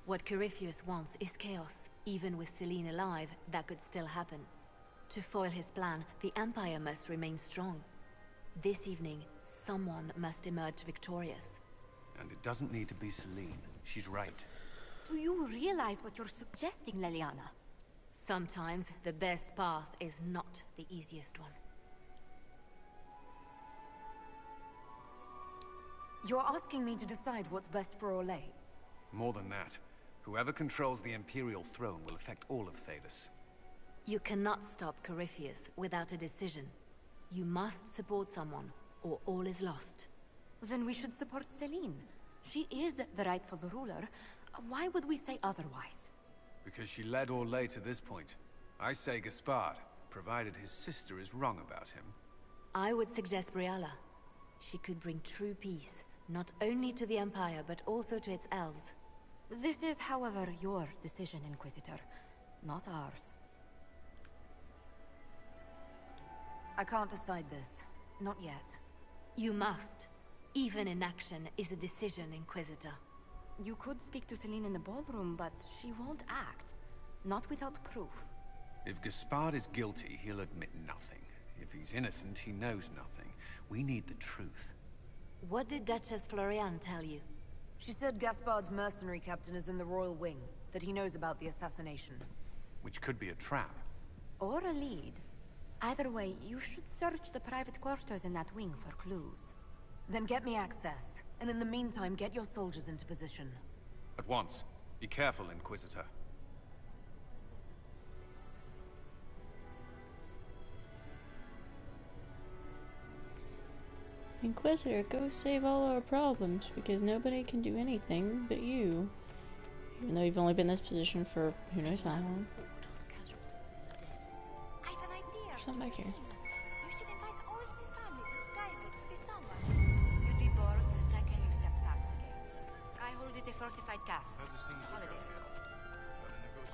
What Corypheus wants is chaos. Even with Celine alive, that could still happen. To foil his plan, the Empire must remain strong. This evening, someone must emerge victorious. And it doesn't need to be Celine. She's right. Do you realize what you're suggesting, Leliana? Sometimes the best path is not the easiest one. You're asking me to decide what's best for Orlais? More than that. Whoever controls the Imperial throne will affect all of Thedas. You cannot stop Corypheus without a decision. You must support someone, or all is lost. Then we should support Celine. She is the rightful ruler. Why would we say otherwise? Because she led Orlais to this point. I say Gaspard, provided his sister is wrong about him. I would suggest Briala. She could bring true peace, not only to the Empire, but also to its elves. This is, however, your decision, Inquisitor, not ours. I can't decide this. Not yet. You must. Even inaction is a decision, Inquisitor. You could speak to Celine in the ballroom, but she won't act. Not without proof. If Gaspard is guilty, he'll admit nothing. If he's innocent, he knows nothing. We need the truth. What did Duchess Florian tell you? She said Gaspard's mercenary captain is in the Royal Wing, that he knows about the assassination. Which could be a trap. Or a lead. Either way, you should search the private quarters in that wing for clues. Then get me access, and in the meantime, get your soldiers into position. At once. Be careful, Inquisitor. Inquisitor, go save all our problems, because nobody can do anything but you. Even though you've only been in this position for who knows how long. I've an idea. There's something back here. You should invite all the family to Skyhold for the summer. You'd be bored the second you stepped past the gates. Skyhold is a fortified castle. Holiday resort.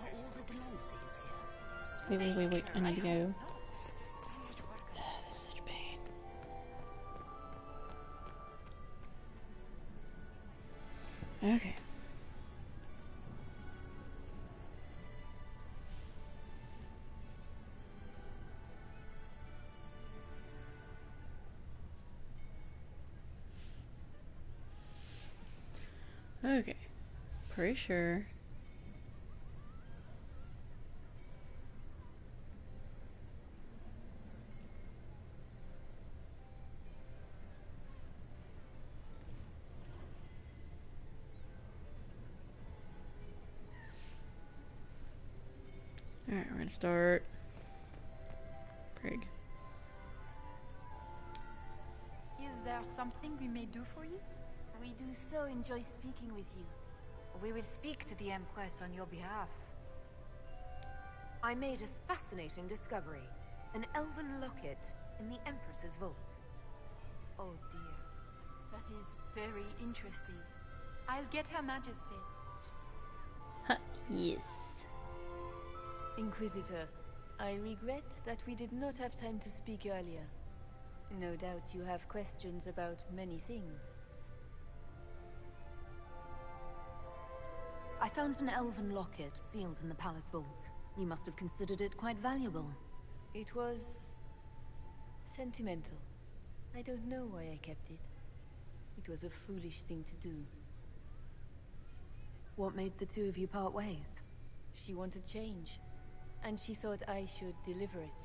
Are all the Delancey's here? Wait. I need to go. This is such pain. Okay. Okay. Pretty sure. Alright, we're gonna start. Prig. Is there something we may do for you? We do so enjoy speaking with you. We will speak to the Empress on your behalf. I made a fascinating discovery. An elven locket in the Empress's vault. Oh dear. That is very interesting. I'll get Her Majesty. Yes. Inquisitor, I regret that we did not have time to speak earlier. No doubt you have questions about many things. I found an elven locket sealed in the palace vault. You must have considered it quite valuable. It was sentimental. I don't know why I kept it. It was a foolish thing to do. What made the two of you part ways? She wanted change, and she thought I should deliver it.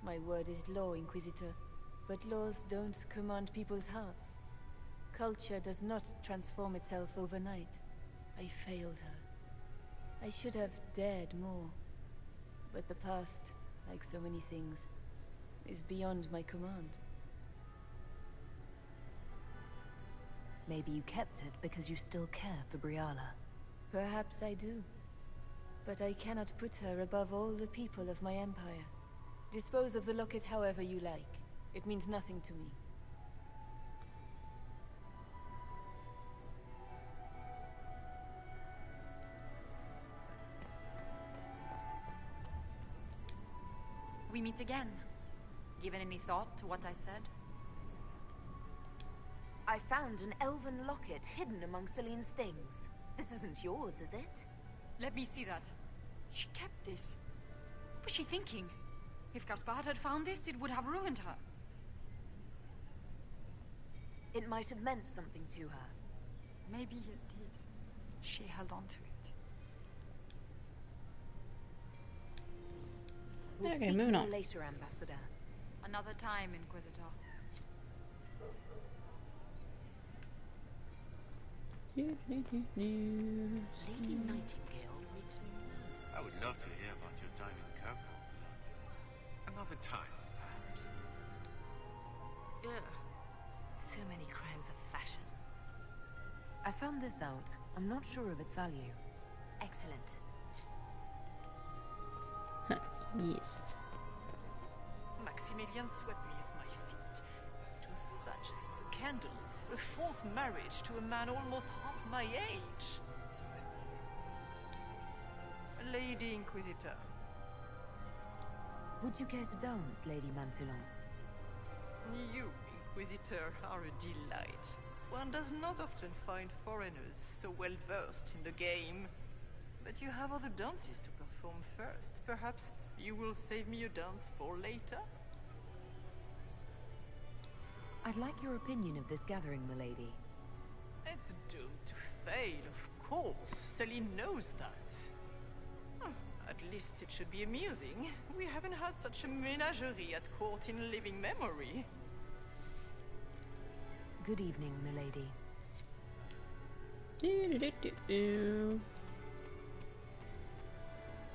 My word is law, Inquisitor, but laws don't command people's hearts. Culture does not transform itself overnight. I failed her. I should have dared more. But the past, like so many things, is beyond my command. Maybe you kept it because you still care for Briala. Perhaps I do. But I cannot put her above all the people of my empire. Dispose of the locket however you like. It means nothing to me. We meet again. Given any thought to what I said? I found an elven locket hidden among Celine's things. This isn't yours, is it? Let me see that. She kept this. What was she thinking? If Gaspard had found this, it would have ruined her. It might have meant something to her. Maybe it did. She held on to it. We'll Okay, speak moving more on. later, Ambassador. Another time, Inquisitor. Lady Nightingale makes me nervous. I would love to hear about your time in Kirkwall. Another time, perhaps. Ugh. So many crimes of fashion. I found this out. I'm not sure of its value. Excellent. Yes. Maximilian swept me off my feet. It was such a scandal. A fourth marriage to a man almost half my age. Lady Inquisitor. Would you care to dance, Lady Mantillon? You, Inquisitor, are a delight. One does not often find foreigners so well versed in the game. But you have other dances to perform first. Perhaps you will save me a dance for later? I'd like your opinion of this gathering, milady. It's doomed to fail, of course. Celine knows that. At least it should be amusing. We haven't had such a menagerie at court in living memory. Good evening, milady.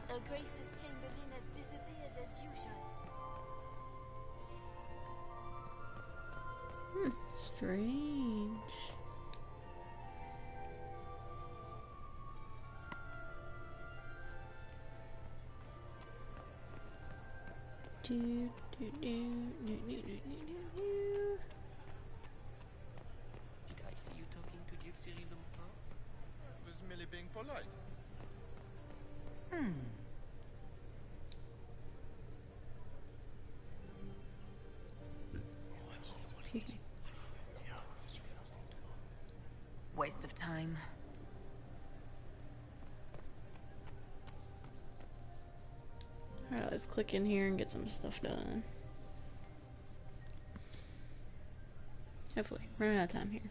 Her Grace's Chamberlain has disappeared as usual. Strange. Do, do, do, do, do, do, do, do. Did I see you talking to Duke Cyril before? I was merely being polite. Waste of time. Alright, let's click in here and get some stuff done. Hopefully. Running out of time here.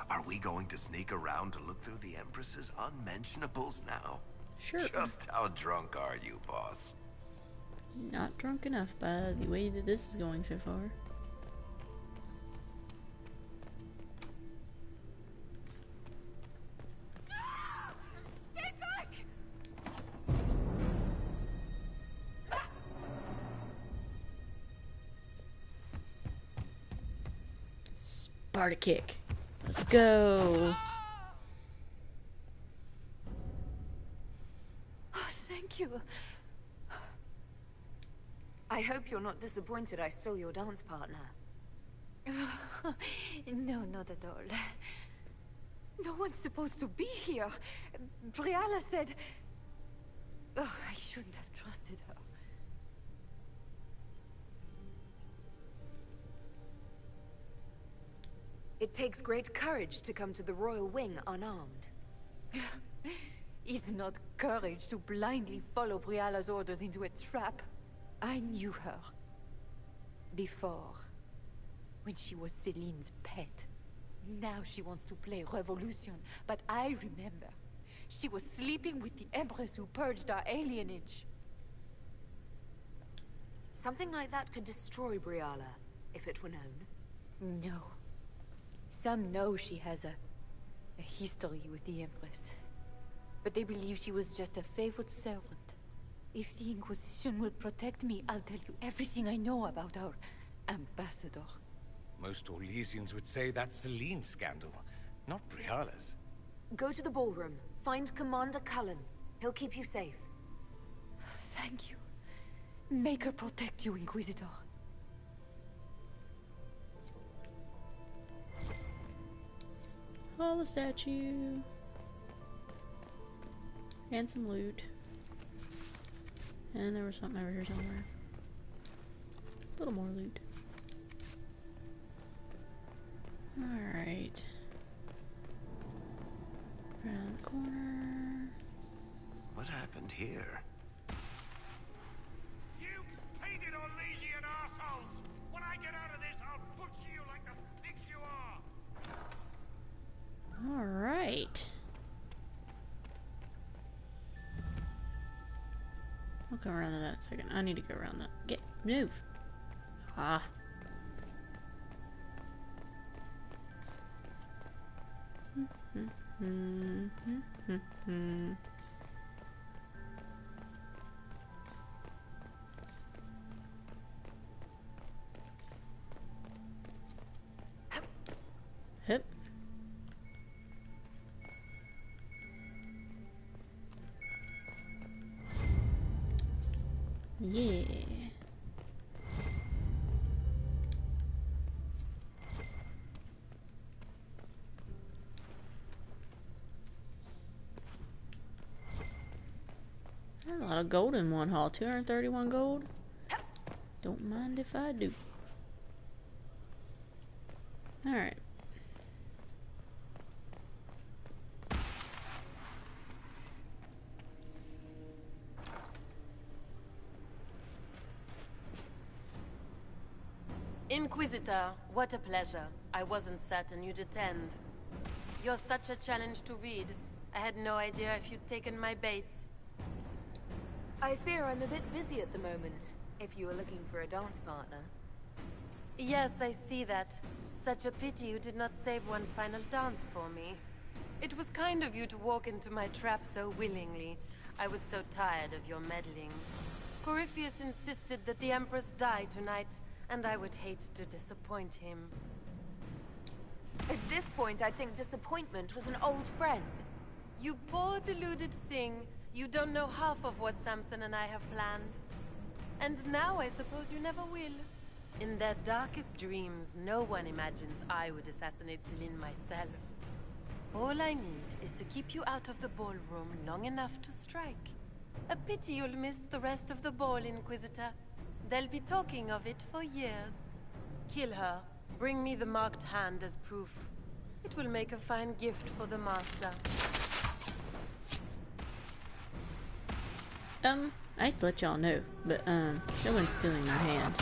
Are we going to sneak around to look through the Empress's unmentionables now? Sure. Just how drunk are you, boss? Not drunk enough by the way that this is going so far. Stay back! Sparta kick. Let's go. Oh, thank you. I hope you're not disappointed I stole your dance partner. No, not at all. No one's supposed to be here. Briala said... Oh, I shouldn't have trusted her. It takes great courage to come to the Royal Wing unarmed. It's not courage to blindly follow Briala's orders into a trap. I knew her. Before. When she was Celine's pet. Now she wants to play revolution, but I remember. She was sleeping with the Empress who purged our alienage. Something like that could destroy Briala, if it were known. No. Some know she has a history with the Empress. But they believe she was just a favored servant. If the Inquisition will protect me, I'll tell you everything I know about our ambassador. Most Orlesians would say that's Celine's scandal, not Briala's. Go to the ballroom. Find Commander Cullen. He'll keep you safe. Thank you. Make her protect you, Inquisitor. All the statue. And some loot. And there was something over here somewhere. A little more loot. Alright. Around the corner. What happened here? You painted Orlesian assholes! When I get out of this, I'll butcher you like the pigs you are! Alright. I'll come around to that in a second. I need to go around that. Move! Ah. Hip. Yeah. There's a lot of gold in one haul. 231 gold. Don't mind if I do. Alright. Inquisitor, what a pleasure. I wasn't certain you'd attend. You're such a challenge to read. I had no idea if you'd taken my bait. I fear I'm a bit busy at the moment, if you were looking for a dance partner. Yes, I see that. Such a pity you did not save one final dance for me. It was kind of you to walk into my trap so willingly. I was so tired of your meddling. Corypheus insisted that the Empress die tonight, and I would hate to disappoint him. At this point, I think disappointment was an old friend. You poor deluded thing. You don't know half of what Samson and I have planned. And now I suppose you never will. In their darkest dreams, no one imagines I would assassinate Celine myself. All I need is to keep you out of the ballroom long enough to strike. A pity you'll miss the rest of the ball, Inquisitor. They'll be talking of it for years. Kill her. Bring me the marked hand as proof. It will make a fine gift for the Master. I'd let y'all know, but, no one's stealing my hand.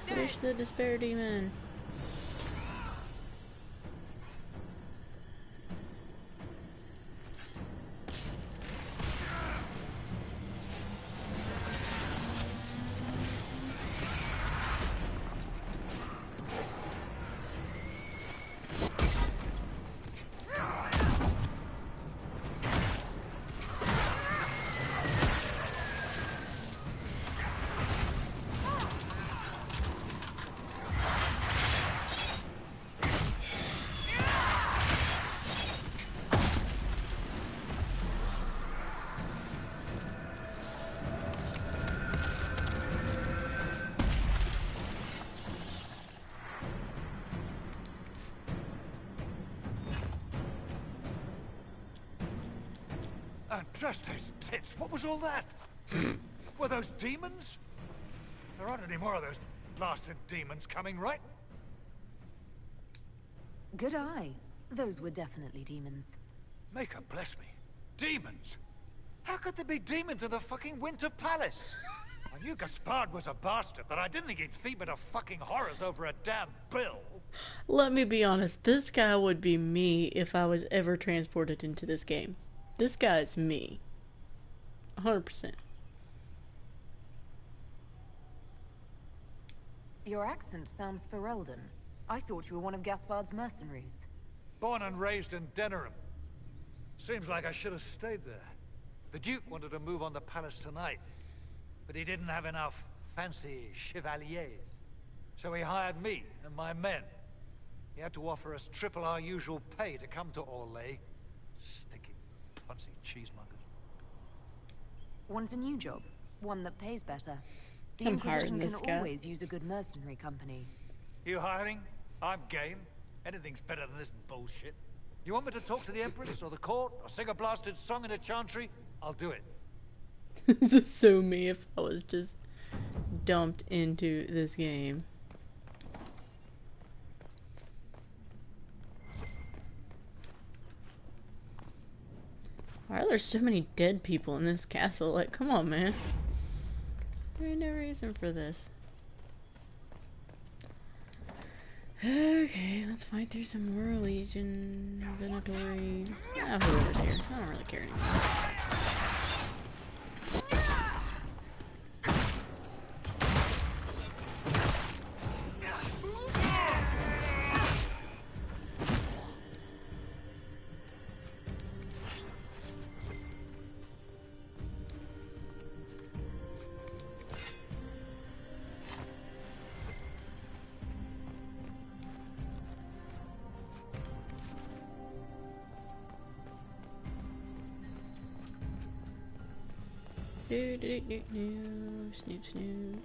Squish the despair demon. Just those tits. What was all that? Were those demons? There aren't any more of those blasted demons coming, right? Good eye. Those were definitely demons. Maker bless me. Demons? How could there be demons in the fucking Winter Palace? I knew Gaspard was a bastard, but I didn't think he'd feed me to fucking horrors over a damn bill. Let me be honest, this guy would be me if I was ever transported into this game. This guy's me. 100%. Your accent sounds Ferelden. I thought you were one of Gaspard's mercenaries. Born and raised in Denerim. Seems like I should have stayed there. The Duke wanted to move on the palace tonight, but he didn't have enough fancy chevaliers. So he hired me and my men. He had to offer us triple our usual pay to come to Orlais. Sticky, punsy cheesemongers. Want a new job? One that pays better? The I'm Inquisition hiring this can guy. always use a good mercenary company. You hiring? I'm game. Anything's better than this bullshit. You want me to talk to the Empress or the court or sing a blasted song in a chantry? I'll do it. This is so me if I was just dumped into this game. Why are there so many dead people in this castle? Like, come on, man. There ain't no reason for this. Okay, let's fight through some more Legion, Venatori. Ah, whoever's here. I don't really care anymore. Do do do do, snoop snoop.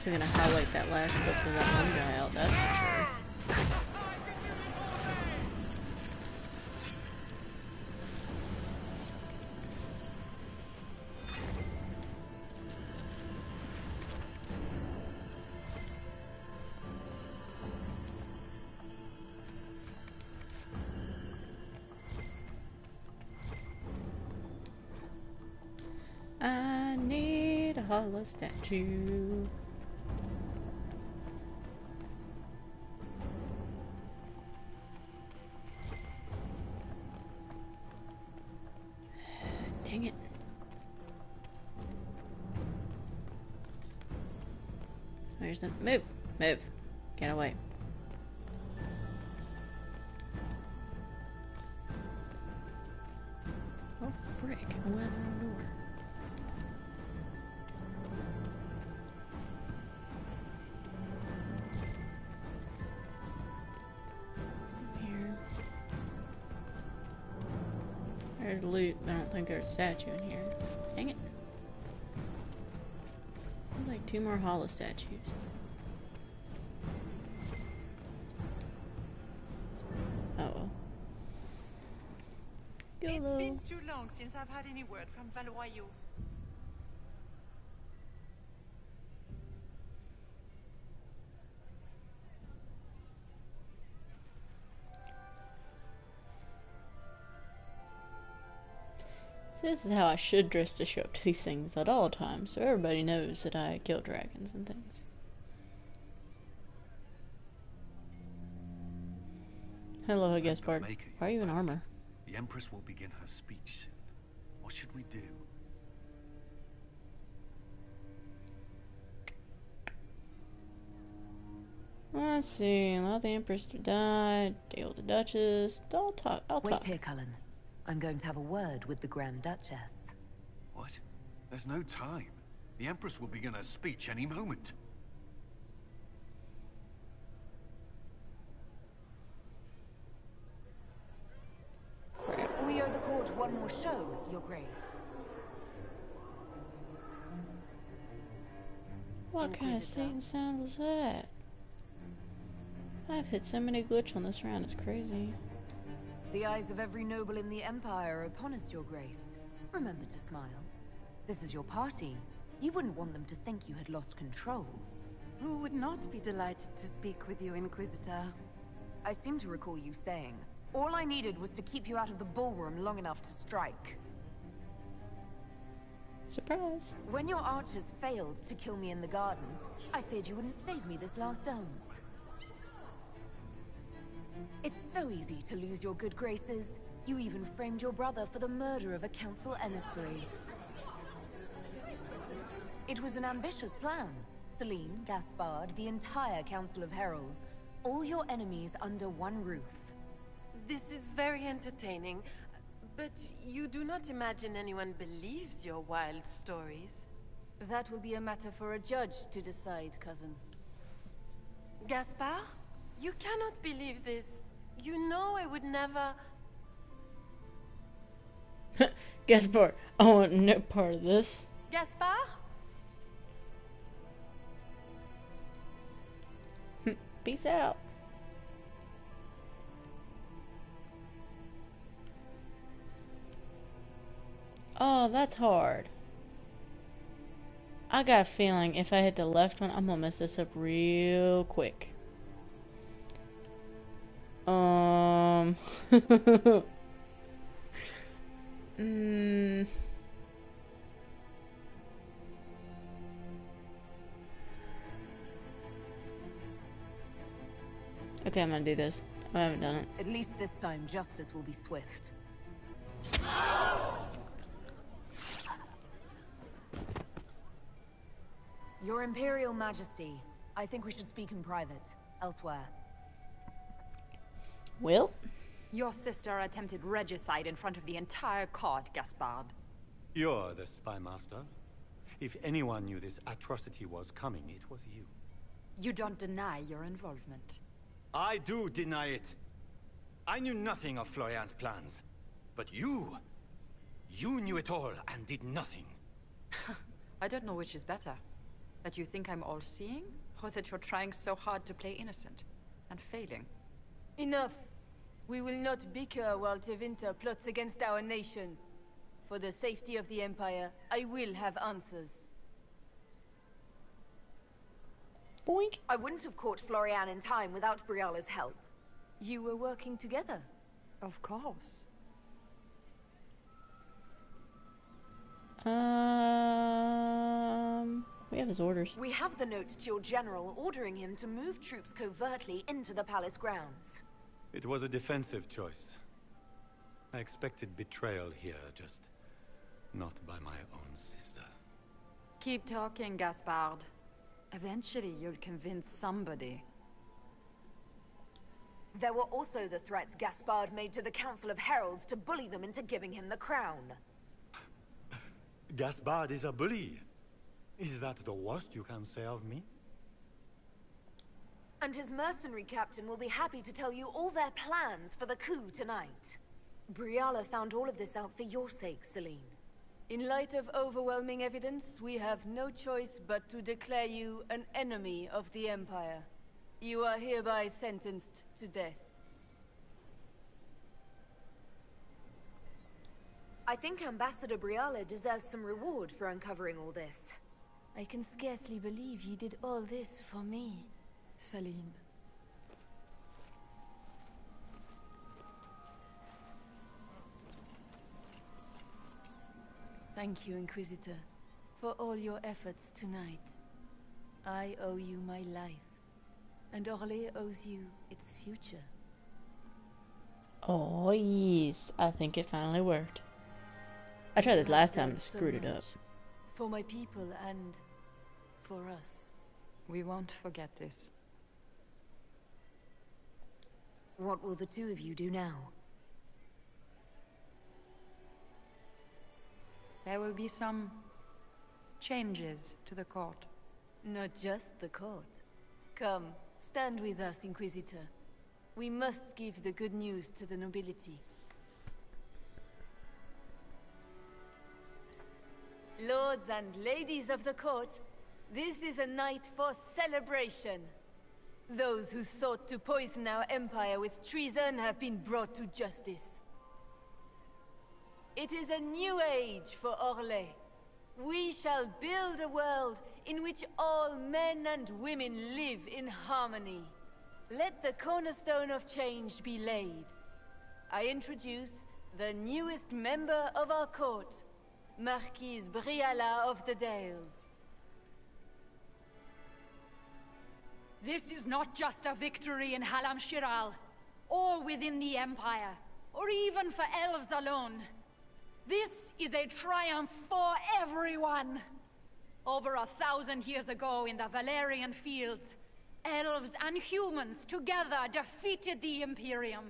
definitely gonna highlight that last clip of that one guy out, that's for sure. I need a hollow statue. Dang it. There's nothing. Move! Move! Get away. Oh, frick. I went out the wrong door. Here. There's loot, but I don't think there's a statue in here. Dang it. There's like 2 more hollow statues. Uh-oh. It's been too long since I've had any word from Valoyo. This is how I should dress to show up to these things at all times, so everybody knows that I kill dragons and things. Hello, Gaspard. Why are you in armor? The Empress will begin her speech soon. What should we do? Let's see. Allow the Empress to die. Deal with the Duchess. I'll talk. Wait here, Cullen. I'm going to have a word with the Grand Duchess. What? There's no time. The Empress will begin her speech any moment. We owe the court one more show, Your Grace. What kind of Satan sound was that? I've hit so many glitch on this round, it's crazy. The eyes of every noble in the Empire are upon us, Your Grace. Remember to smile. This is your party. You wouldn't want them to think you had lost control. Who would not be delighted to speak with you, Inquisitor? I seem to recall you saying, all I needed was to keep you out of the ballroom long enough to strike. Surprise. When your archers failed to kill me in the garden, I feared you wouldn't save me this last dance. It's so easy to lose your good graces. You even framed your brother for the murder of a council emissary. It was an ambitious plan. Celine, Gaspard, the entire Council of Heralds, all your enemies under one roof. This is very entertaining, but you do not imagine anyone believes your wild stories? That will be a matter for a judge to decide, cousin. Gaspard? You cannot believe this. You know I would never... Gaspard, I want no part of this. Gaspard? Peace out. Oh, that's hard. I got a feeling if I hit the left one, I'm gonna mess this up real quick. Okay, I'm gonna do this. I haven't done it. At least this time, justice will be swift. Your Imperial Majesty, I think we should speak in private, elsewhere. Will? Your sister attempted regicide in front of the entire court, Gaspard. You're the spy master. If anyone knew this atrocity was coming, it was you. You don't deny your involvement. I do deny it. I knew nothing of Florian's plans. But you knew it all and did nothing. I don't know which is better. That you think I'm all-seeing? Or that you're trying so hard to play innocent and failing? Enough. We will not bicker while Tevinter plots against our nation. For the safety of the Empire, I will have answers. Boink. I wouldn't have caught Florian in time without Briala's help. You were working together. Of course. We have his orders. We have the note to your general ordering him to move troops covertly into the palace grounds. It was a defensive choice. I expected betrayal here, just not by my own sister. Keep talking, Gaspard. Eventually you'll convince somebody. There were also the threats Gaspard made to the Council of Heralds to bully them into giving him the crown. Gaspard is a bully. Is that the worst you can say of me? And his mercenary captain will be happy to tell you all their plans for the coup tonight. Briala found all of this out for your sake, Celine. In light of overwhelming evidence, we have no choice but to declare you an enemy of the Empire. You are hereby sentenced to death. I think Ambassador Briala deserves some reward for uncovering all this. I can scarcely believe you did all this for me. Celine. Thank you, Inquisitor, for all your efforts tonight. I owe you my life, and Orlais owes you its future. Oh, yes. I think it finally worked. I tried this last time and screwed it up. For my people and for us. We won't forget this. What will the two of you do now? There will be some changes to the court. Not just the court. Come, stand with us, Inquisitor. We must give the good news to the nobility. Lords and ladies of the court, this is a night for celebration. Those who sought to poison our empire with treason have been brought to justice. It is a new age for Orlais. We shall build a world in which all men and women live in harmony. Let the cornerstone of change be laid. I introduce the newest member of our court, Marquise Briala of the Dales. This is not just a victory in Halam Shiral, or within the Empire, or even for elves alone. This is a triumph for everyone! Over 1,000 years ago in the Valerian fields, elves and humans together defeated the Imperium.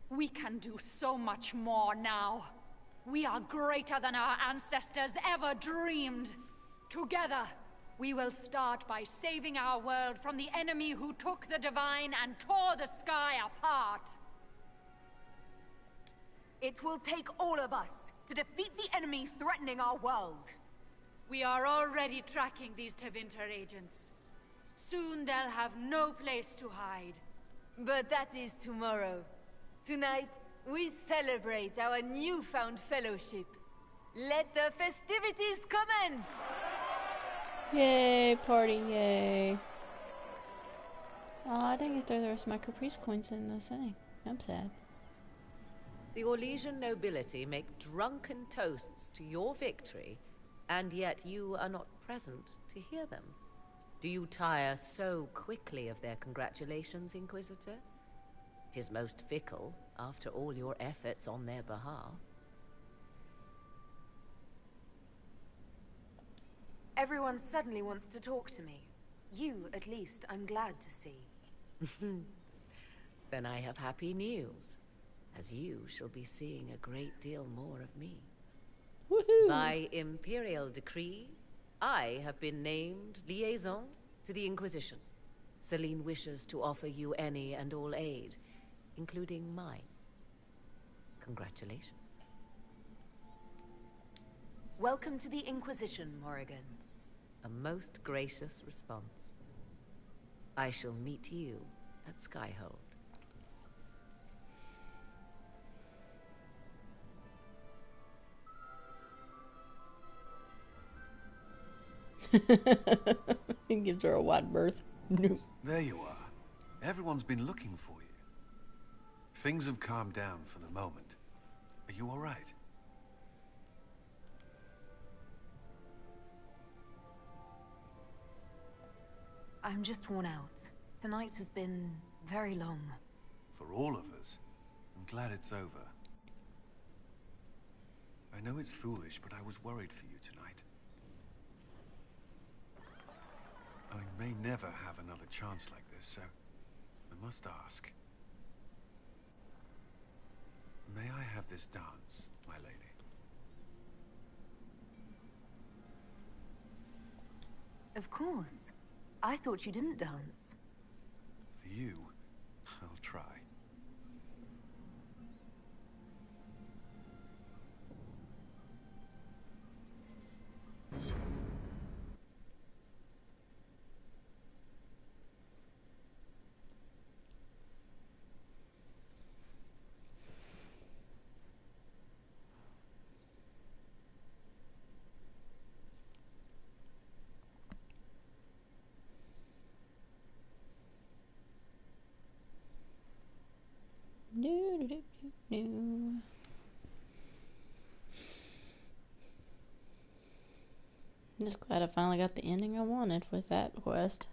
We can do so much more now. We are greater than our ancestors ever dreamed. Together, we will start by saving our world from the enemy who took the Divine and tore the sky apart. It will take all of us to defeat the enemy threatening our world. We are already tracking these Tevinter agents. Soon they'll have no place to hide. But that is tomorrow. Tonight, we celebrate our newfound fellowship. Let the festivities commence! Yay, party, yay. Aw, I didn't get to throw the rest of my Caprice coins in the thing. I'm sad. The Orlesian nobility make drunken toasts to your victory, and yet you are not present to hear them. Do you tire so quickly of their congratulations, Inquisitor? 'Tis most fickle, after all your efforts on their behalf. Everyone suddenly wants to talk to me. You, at least, I'm glad to see. Then I have happy news, as you shall be seeing a great deal more of me. Woohoo! By imperial decree, I have been named liaison to the Inquisition. Celine wishes to offer you any and all aid, including mine. Congratulations. Welcome to the Inquisition, Morrigan. A most gracious response. I shall meet you at Skyhold. He gives her a wide berth. There you are. Everyone's been looking for you. Things have calmed down for the moment. Are you all right? I'm just worn out. Tonight has been very long. For all of us. I'm glad it's over. I know it's foolish, but I was worried for you tonight. I may never have another chance like this, so I must ask. May I have this dance, my lady? Of course. I thought you didn't dance. For you, I'll try. No. I'm just glad I finally got the ending I wanted with that quest.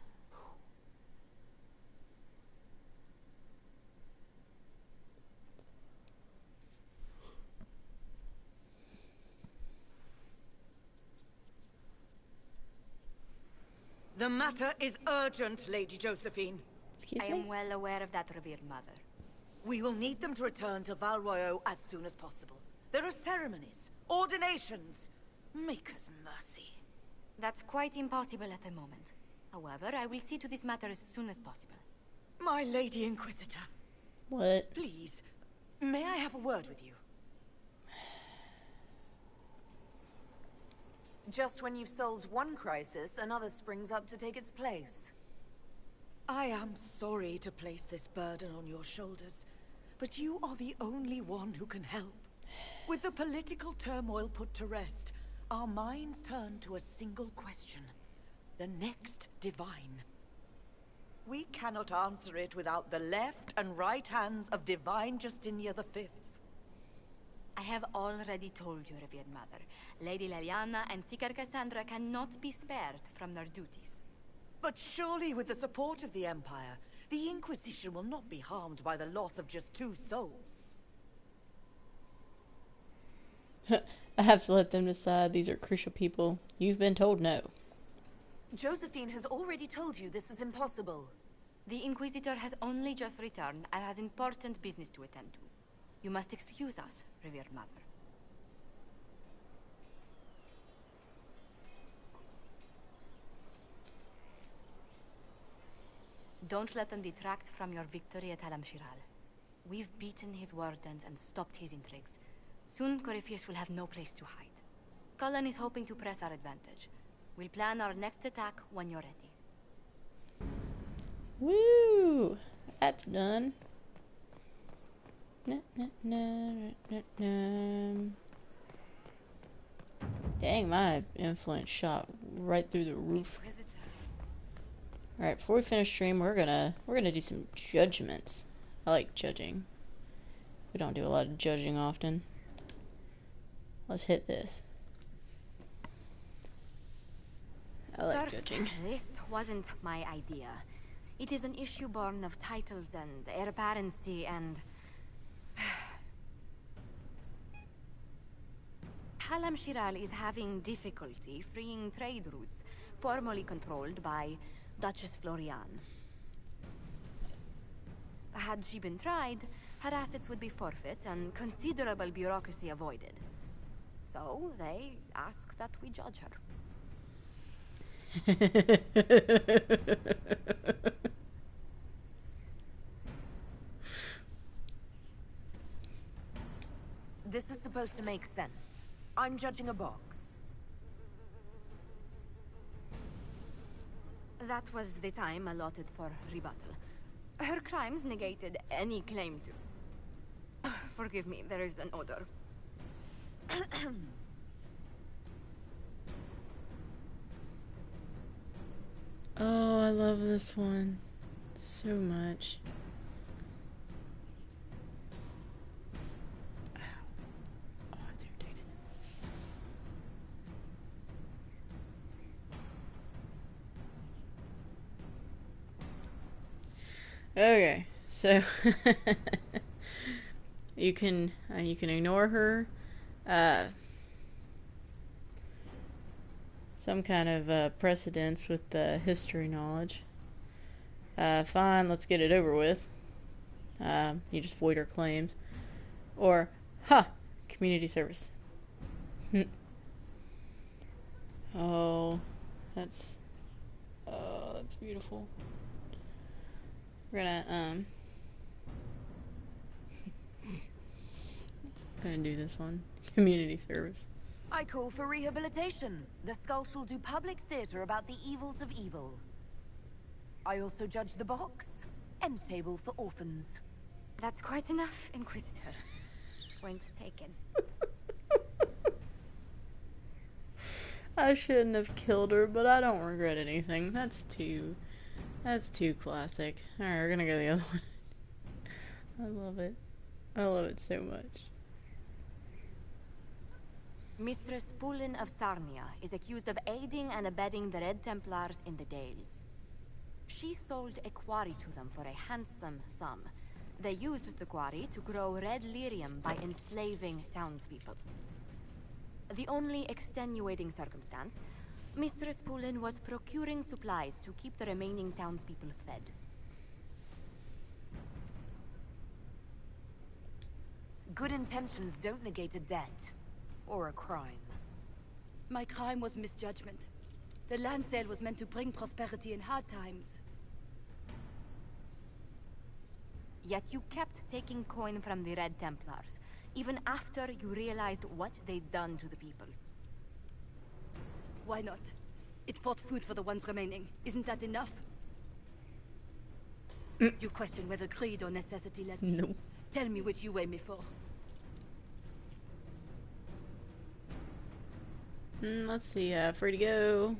The matter is urgent, Lady Josephine. Excuse I me? am well aware of that, revered mother. We will need them to return to Val Royeaux as soon as possible. There are ceremonies, ordinations. Make us mercy. That's quite impossible at the moment. However, I will see to this matter as soon as possible. My Lady Inquisitor. What? Please, may I have a word with you? Just when you've solved one crisis, another springs up to take its place. I am sorry to place this burden on your shoulders, but you are the only one who can help. With the political turmoil put to rest, our minds turn to a single question. The next divine. We cannot answer it without the left and right hands of Divine Justinia V. I have already told you, revered mother. Lady Leliana and Seeker Cassandra cannot be spared from their duties. But surely with the support of the Empire, the Inquisition will not be harmed by the loss of just 2 souls. I have to let them decide. These are crucial people. You've been told no. Josephine has already told you this is impossible. The Inquisitor has only just returned and has important business to attend to. You must excuse us, revered mother. Don't let them detract from your victory at Alam-Shiral. We've beaten his wardens and stopped his intrigues. Soon, Corypheus will have no place to hide. Cullen is hoping to press our advantage. We'll plan our next attack when you're ready. Woo! That's done. Dang, my influence shot right through the roof. Alright, before we finish stream, we're gonna do some judgments. I like judging. We don't do a lot of judging often. Let's hit this. I like judging. This wasn't my idea. It is an issue born of titles and heir apparency and... Alam-Shiral is having difficulty freeing trade routes formerly controlled by Duchess Florian. Had she been tried, her assets would be forfeit and considerable bureaucracy avoided. So they ask that we judge her. This is supposed to make sense. I'm judging a box. That was the time allotted for rebuttal. Her crimes negated any claim to... Forgive me, there is an odor. Oh, I love this one so much. Ow. Oh, it's irritating. Okay, so you can ignore her. Some kind of precedence with the history knowledge. Fine, let's get it over with. You just void her claims. Or, community service. Oh, that's beautiful. We're gonna do this one. Community service. I call for rehabilitation. The skull shall do public theater about the evils of evil. I also judge the box. End table for orphans. That's quite enough, Inquisitor. Point taken. I shouldn't have killed her, but I don't regret anything. That's too classic. Alright, we're gonna go to the other one. I love it. I love it so much. Mistress Pulin of Sarnia is accused of aiding and abetting the Red Templars in the Dales. She sold a quarry to them for a handsome sum. They used the quarry to grow red lyrium by enslaving townspeople. The only extenuating circumstance, Mistress Pulin was procuring supplies to keep the remaining townspeople fed. Good intentions don't negate a debt. Or a crime. My crime was misjudgment. The land sale was meant to bring prosperity in hard times. Yet you kept taking coin from the Red Templars, even after you realized what they'd done to the people. Why not? It bought food for the ones remaining. Isn't that enough? You question whether greed or necessity led me. No. Tell me which you weigh me for. Let's see, free to go.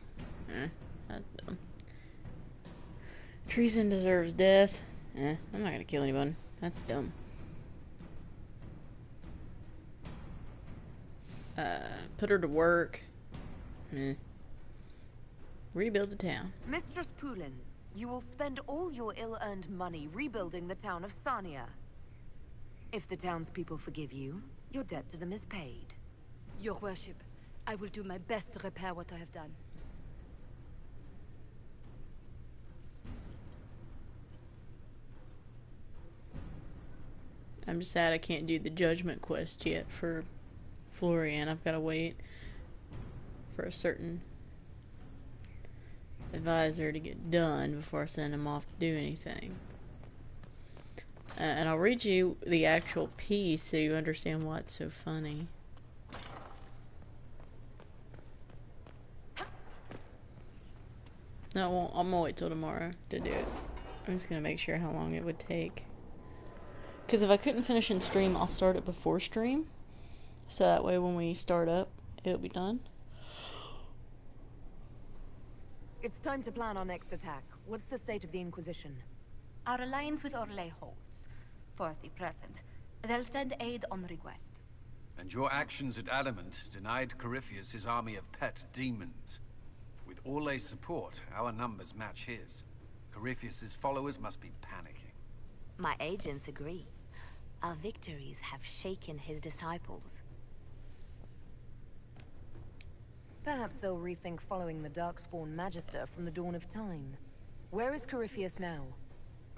That's dumb. Treason deserves death. I'm not gonna kill anyone. That's dumb. Put her to work. Rebuild the town. Mistress Pulin, you will spend all your ill-earned money rebuilding the town of Sarnia. If the townspeople forgive you, your debt to them is paid. Your worship, I will do my best to repair what I have done. I'm just sad I can't do the judgment quest yet for Florian. I've got to wait for a certain advisor to get done before I send him off to do anything. And I'll read you the actual piece so you understand why it's so funny. No, I'm gonna wait till tomorrow to do it. I'm just gonna make sure how long it would take. Because if I couldn't finish in stream, I'll start it before stream. So that way when we start up, it'll be done. It's time to plan our next attack. What's the state of the Inquisition? Our alliance with Orlais holds, for the present. They'll send aid on request. And your actions at Adamant denied Corypheus his army of pet demons. With Orlais' support, our numbers match his. Corypheus' followers must be panicking. My agents agree. Our victories have shaken his disciples. Perhaps they'll rethink following the Darkspawn Magister from the dawn of time. Where is Corypheus now?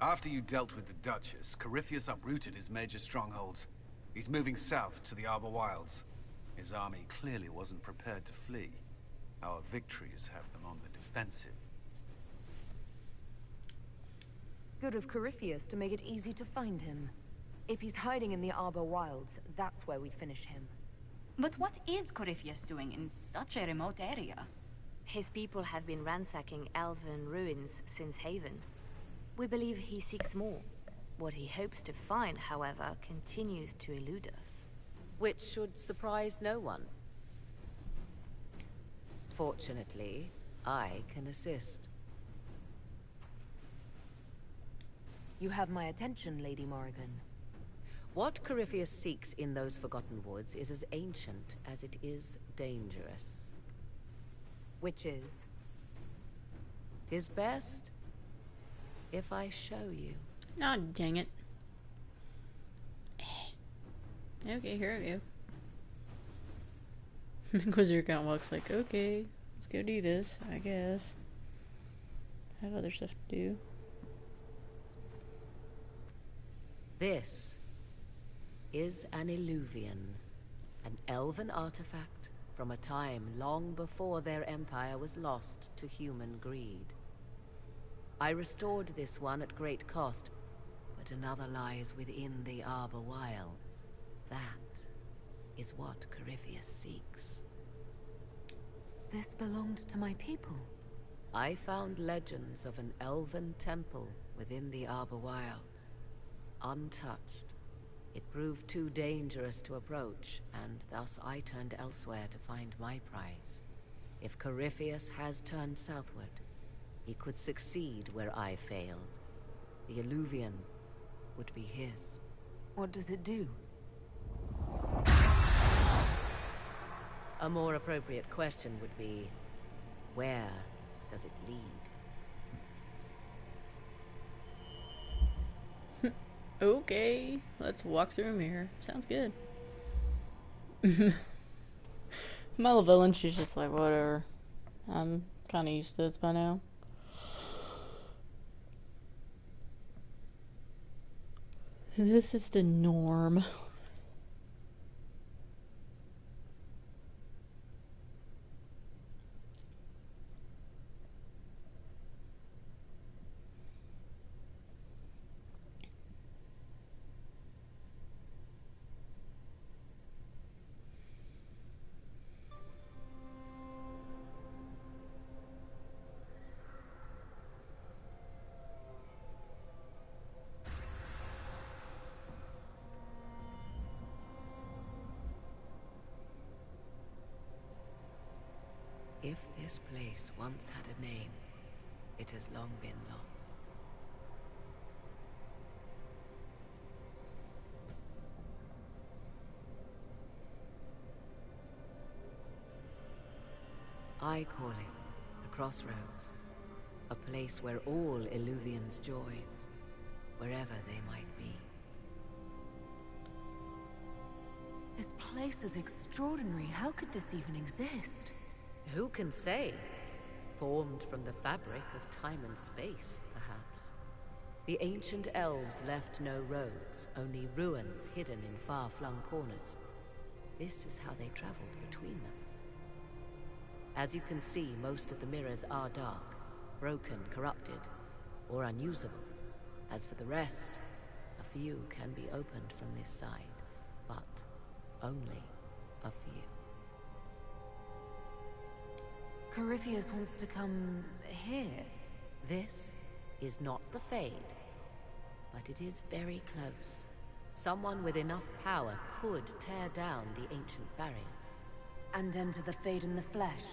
After you dealt with the Duchess, Corypheus uprooted his major strongholds. He's moving south to the Arbor Wilds. His army clearly wasn't prepared to flee. Our victories have them on the defensive. Good of Corypheus to make it easy to find him. If he's hiding in the Arbor Wilds, that's where we finish him. But what is Corypheus doing in such a remote area? His people have been ransacking elven ruins since Haven. We believe he seeks more. What he hopes to find, however, continues to elude us. Which should surprise no one. Fortunately, I can assist. You have my attention, Lady Morrigan. What Corypheus seeks in those Forgotten Woods is as ancient as it is dangerous. Which is? 'Tis best if I show you. Oh, dang it. Okay, here we go. Inquisitor kind of walks like, okay, let's go do this, I guess. I have other stuff to do. This is an Illuvian, an elven artifact from a time long before their empire was lost to human greed. I restored this one at great cost, but another lies within the Arbor Wilds. That is what Corypheus seeks. This belonged to my people. I found legends of an elven temple within the Arbor Wilds, untouched. It proved too dangerous to approach, and thus I turned elsewhere to find my prize. If Corypheus has turned southward, he could succeed where I failed. The Illuvian would be his. What does it do? A more appropriate question would be, where does it lead? Okay, let's walk through a mirror. Sounds good. Malevolent, she's just like, whatever. I'm kind of used to this by now. This is the norm. If this place once had a name, it has long been lost. I call it the Crossroads, a place where all Illuvians join, wherever they might be. This place is extraordinary. How could this even exist? Who can say? Formed from the fabric of time and space, perhaps. The ancient elves left no roads, only ruins hidden in far-flung corners. This is how they traveled between them. As you can see, most of the mirrors are dark, broken, corrupted, or unusable. As for the rest, a few can be opened from this side, but only a few. Corypheus wants to come here. This is not the Fade, but it is very close. Someone with enough power could tear down the ancient barriers. And enter the Fade in the flesh,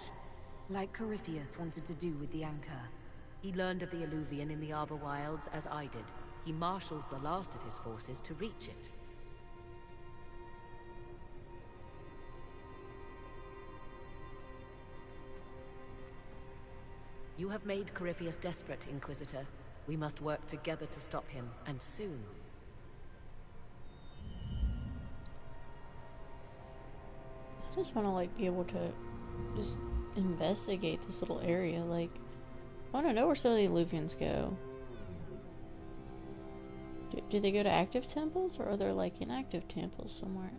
like Corypheus wanted to do with the Anchor. He learned of the Illuvian in the Arbor Wilds as I did. He marshals the last of his forces to reach it. You have made Corypheus desperate, Inquisitor. We must work together to stop him, and soon. I just want to, like, be able to just investigate this little area. Like, I want to know where some of the Illuvians go. Do they go to active temples, or are there, like, inactive temples somewhere?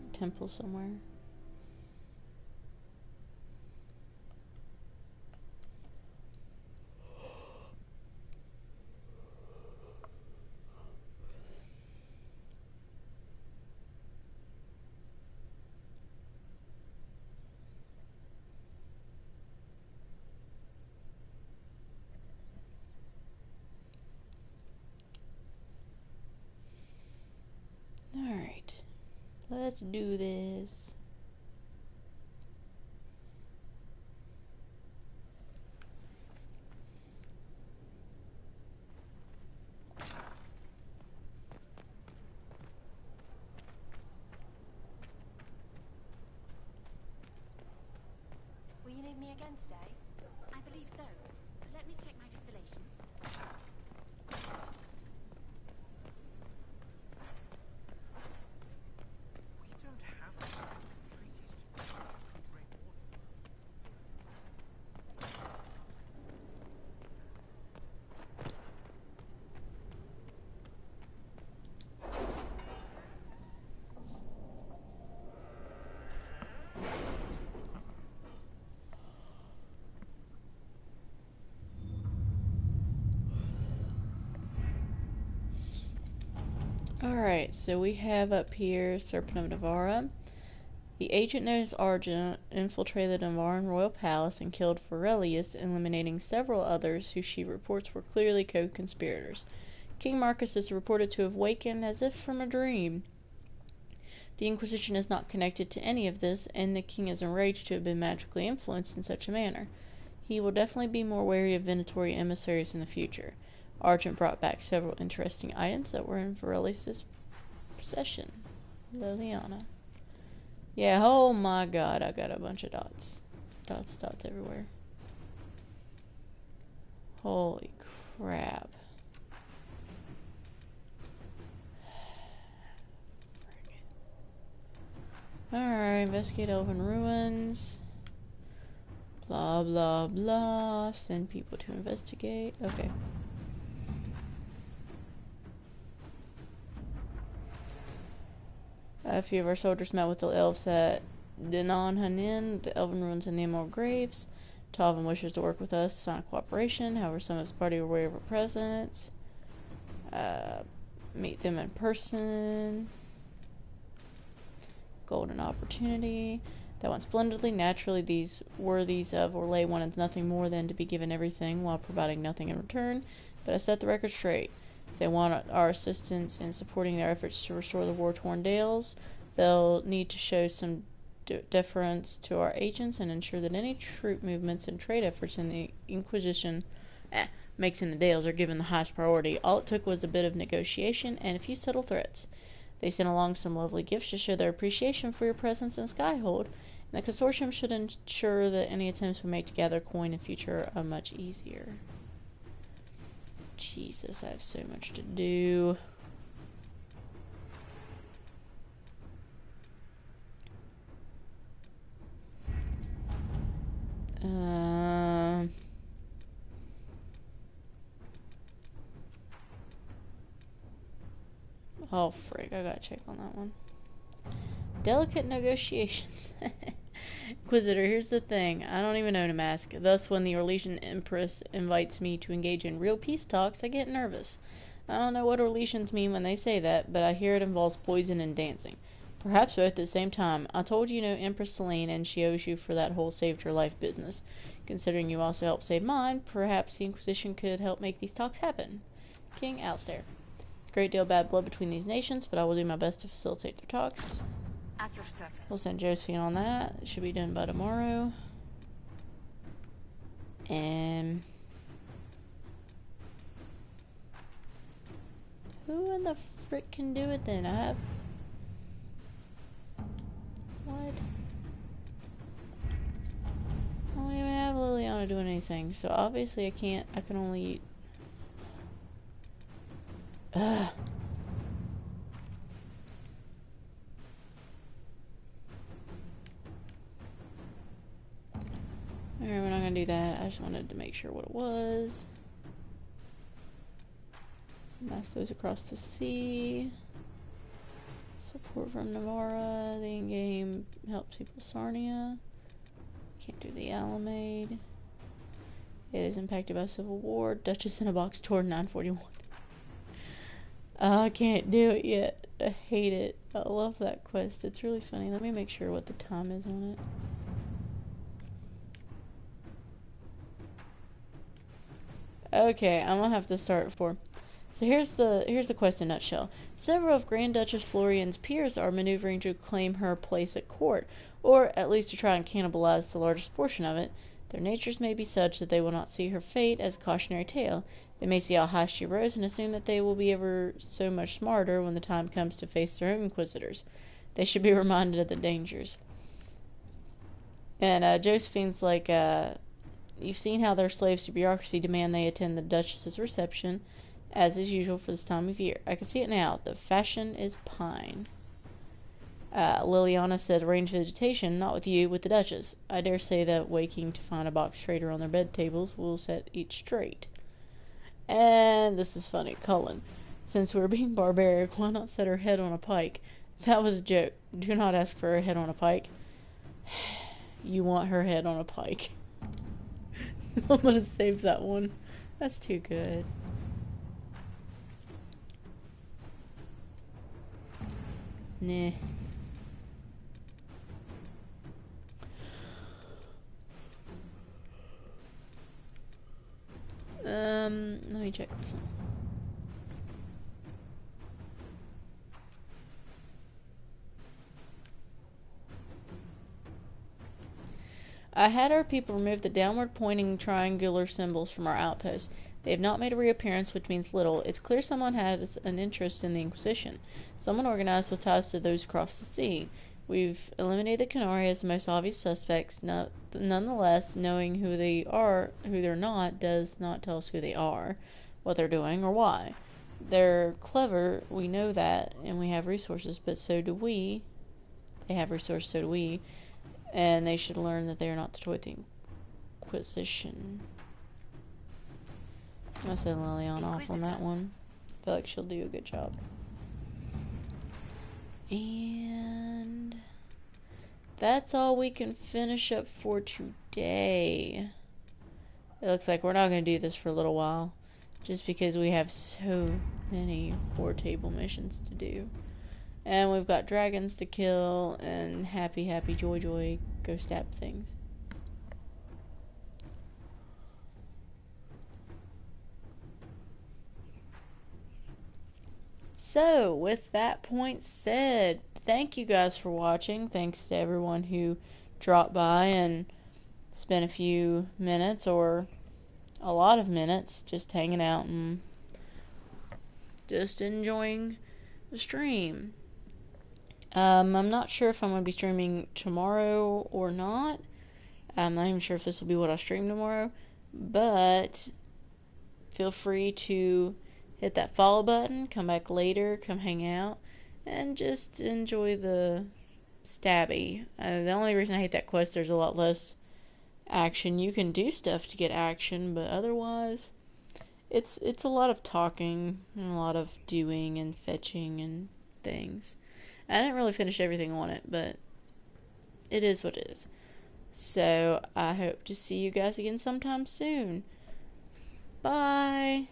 Let's do this. Will you need me again today? I believe so. Let me check my distillations. We don't have treaties to great water. Alright, so we have up here Serpent of Navarra. The agent known as Argent infiltrated the Navaran royal palace and killed Aurelius, eliminating several others who she reports were clearly co-conspirators. King Marcus is reported to have wakened as if from a dream. The Inquisition is not connected to any of this, and the king is enraged to have been magically influenced in such a manner. He will definitely be more wary of Venatori emissaries in the future. Argent brought back several interesting items that were in Aurelius' possession. Liliana. Yeah, oh my god, I got a bunch of dots. Dots everywhere. Holy crap. Alright, investigate elven ruins. Blah, blah, blah. Send people to investigate. Okay. A few of our soldiers met with the elves at Dinan Hanin, the elven ruins and the Emerald Graves. Talvin wishes to work with us, sign a cooperation. However, some of his party are aware of our presence. Meet them in person. Golden opportunity. That went splendidly. Naturally, these worthies of Orlais wanted nothing more than to be given everything while providing nothing in return. But I set the record straight. If they want our assistance in supporting their efforts to restore the war-torn Dales, they'll need to show some deference to our agents and ensure that any troop movements and trade efforts in the Inquisition makes in the Dales are given the highest priority. All it took was a bit of negotiation and a few subtle threats. They sent along some lovely gifts to show their appreciation for your presence in Skyhold, and the consortium should ensure that any attempts we make to gather coin in future are much easier. Jesus, I have so much to do. Oh, frick, I gotta check on that one. Delicate negotiations. Inquisitor, here's the thing. I don't even own a mask. Thus, when the Orlesian Empress invites me to engage in real peace talks, I get nervous. I don't know what Orlesians mean when they say that, but I hear it involves poison and dancing. Perhaps both at the same time. I told you know Empress Selene, and she owes you for that whole saved-her-life business. Considering you also helped save mine, perhaps the Inquisition could help make these talks happen. King Alistair. Great deal of bad blood between these nations, but I will do my best to facilitate their talks. At your service. We'll send Josephine on that. It should be done by tomorrow. And who in the frick can do it then? I have... What? I don't even have Liliana doing anything, so obviously I can't. I can only... Ugh. Alright, we're not gonna do that. I just wanted to make sure what it was. Mass those across the sea. Support from Navarra. The in-game helps people Sarnia. Can't do the Alameda. It is impacted by civil war. Duchess in a box toward 941. I can't do it yet. I hate it. I love that quest. It's really funny. Let me make sure what the time is on it. Okay, I'm gonna have to start at 4. So here's the quest in a nutshell. Several of Grand Duchess Florian's peers are maneuvering to claim her place at court, or at least to try and cannibalize the largest portion of it. Their natures may be such that they will not see her fate as a cautionary tale. They may see how high she rose and assume that they will be ever so much smarter when the time comes to face their own inquisitors. They should be reminded of the dangers. And Josephine's like, you've seen how their slaves to bureaucracy demand they attend the Duchess's reception, as is usual for this time of year. I can see it now. The fashion is pine. Liliana said, arrange visitation, not with you, with the Duchess. I dare say that waking to find a box trader on their bed tables will set each straight. And this is funny. Cullen, since we're being barbaric, why not set her head on a pike? That was a joke. Do not ask for her head on a pike. You want her head on a pike. I'm gonna save that one. That's too good. Nah. Let me check this one. I had our people remove the downward pointing triangular symbols from our outposts. They have not made a reappearance, which means little. It's clear someone has an interest in the Inquisition. Someone organized with ties to those across the sea. We've eliminated the Canari as the most obvious suspects. Nonetheless, knowing who they are, who they're not, does not tell us who they are, what they're doing, or why. They're clever, we know that, and we have resources, but so do we. They have resources, so do we. And they should learn that they are not the toy of the Inquisition. I'm gonna send Liliana off on that one. I feel like she'll do a good job. And that's all we can finish up for today. It looks like we're not going to do this for a little while, just because we have so many war table missions to do. And we've got dragons to kill, and happy, joy, go stab things. So, with that point said, thank you guys for watching. Thanks to everyone who dropped by and spent a few minutes, or a lot of minutes, just hanging out and just enjoying the stream. I'm not sure if I'm going to be streaming tomorrow or not. I'm not even sure if this will be what I stream tomorrow, but feel free to hit that follow button, come back later, come hang out, and just enjoy the stabby. The only reason I hate that quest, there's a lot less action. You can do stuff to get action, but otherwise, it's a lot of talking, and a lot of doing, and fetching, and things. I didn't really finish everything on it, but it is what it is. So, I hope to see you guys again sometime soon. Bye!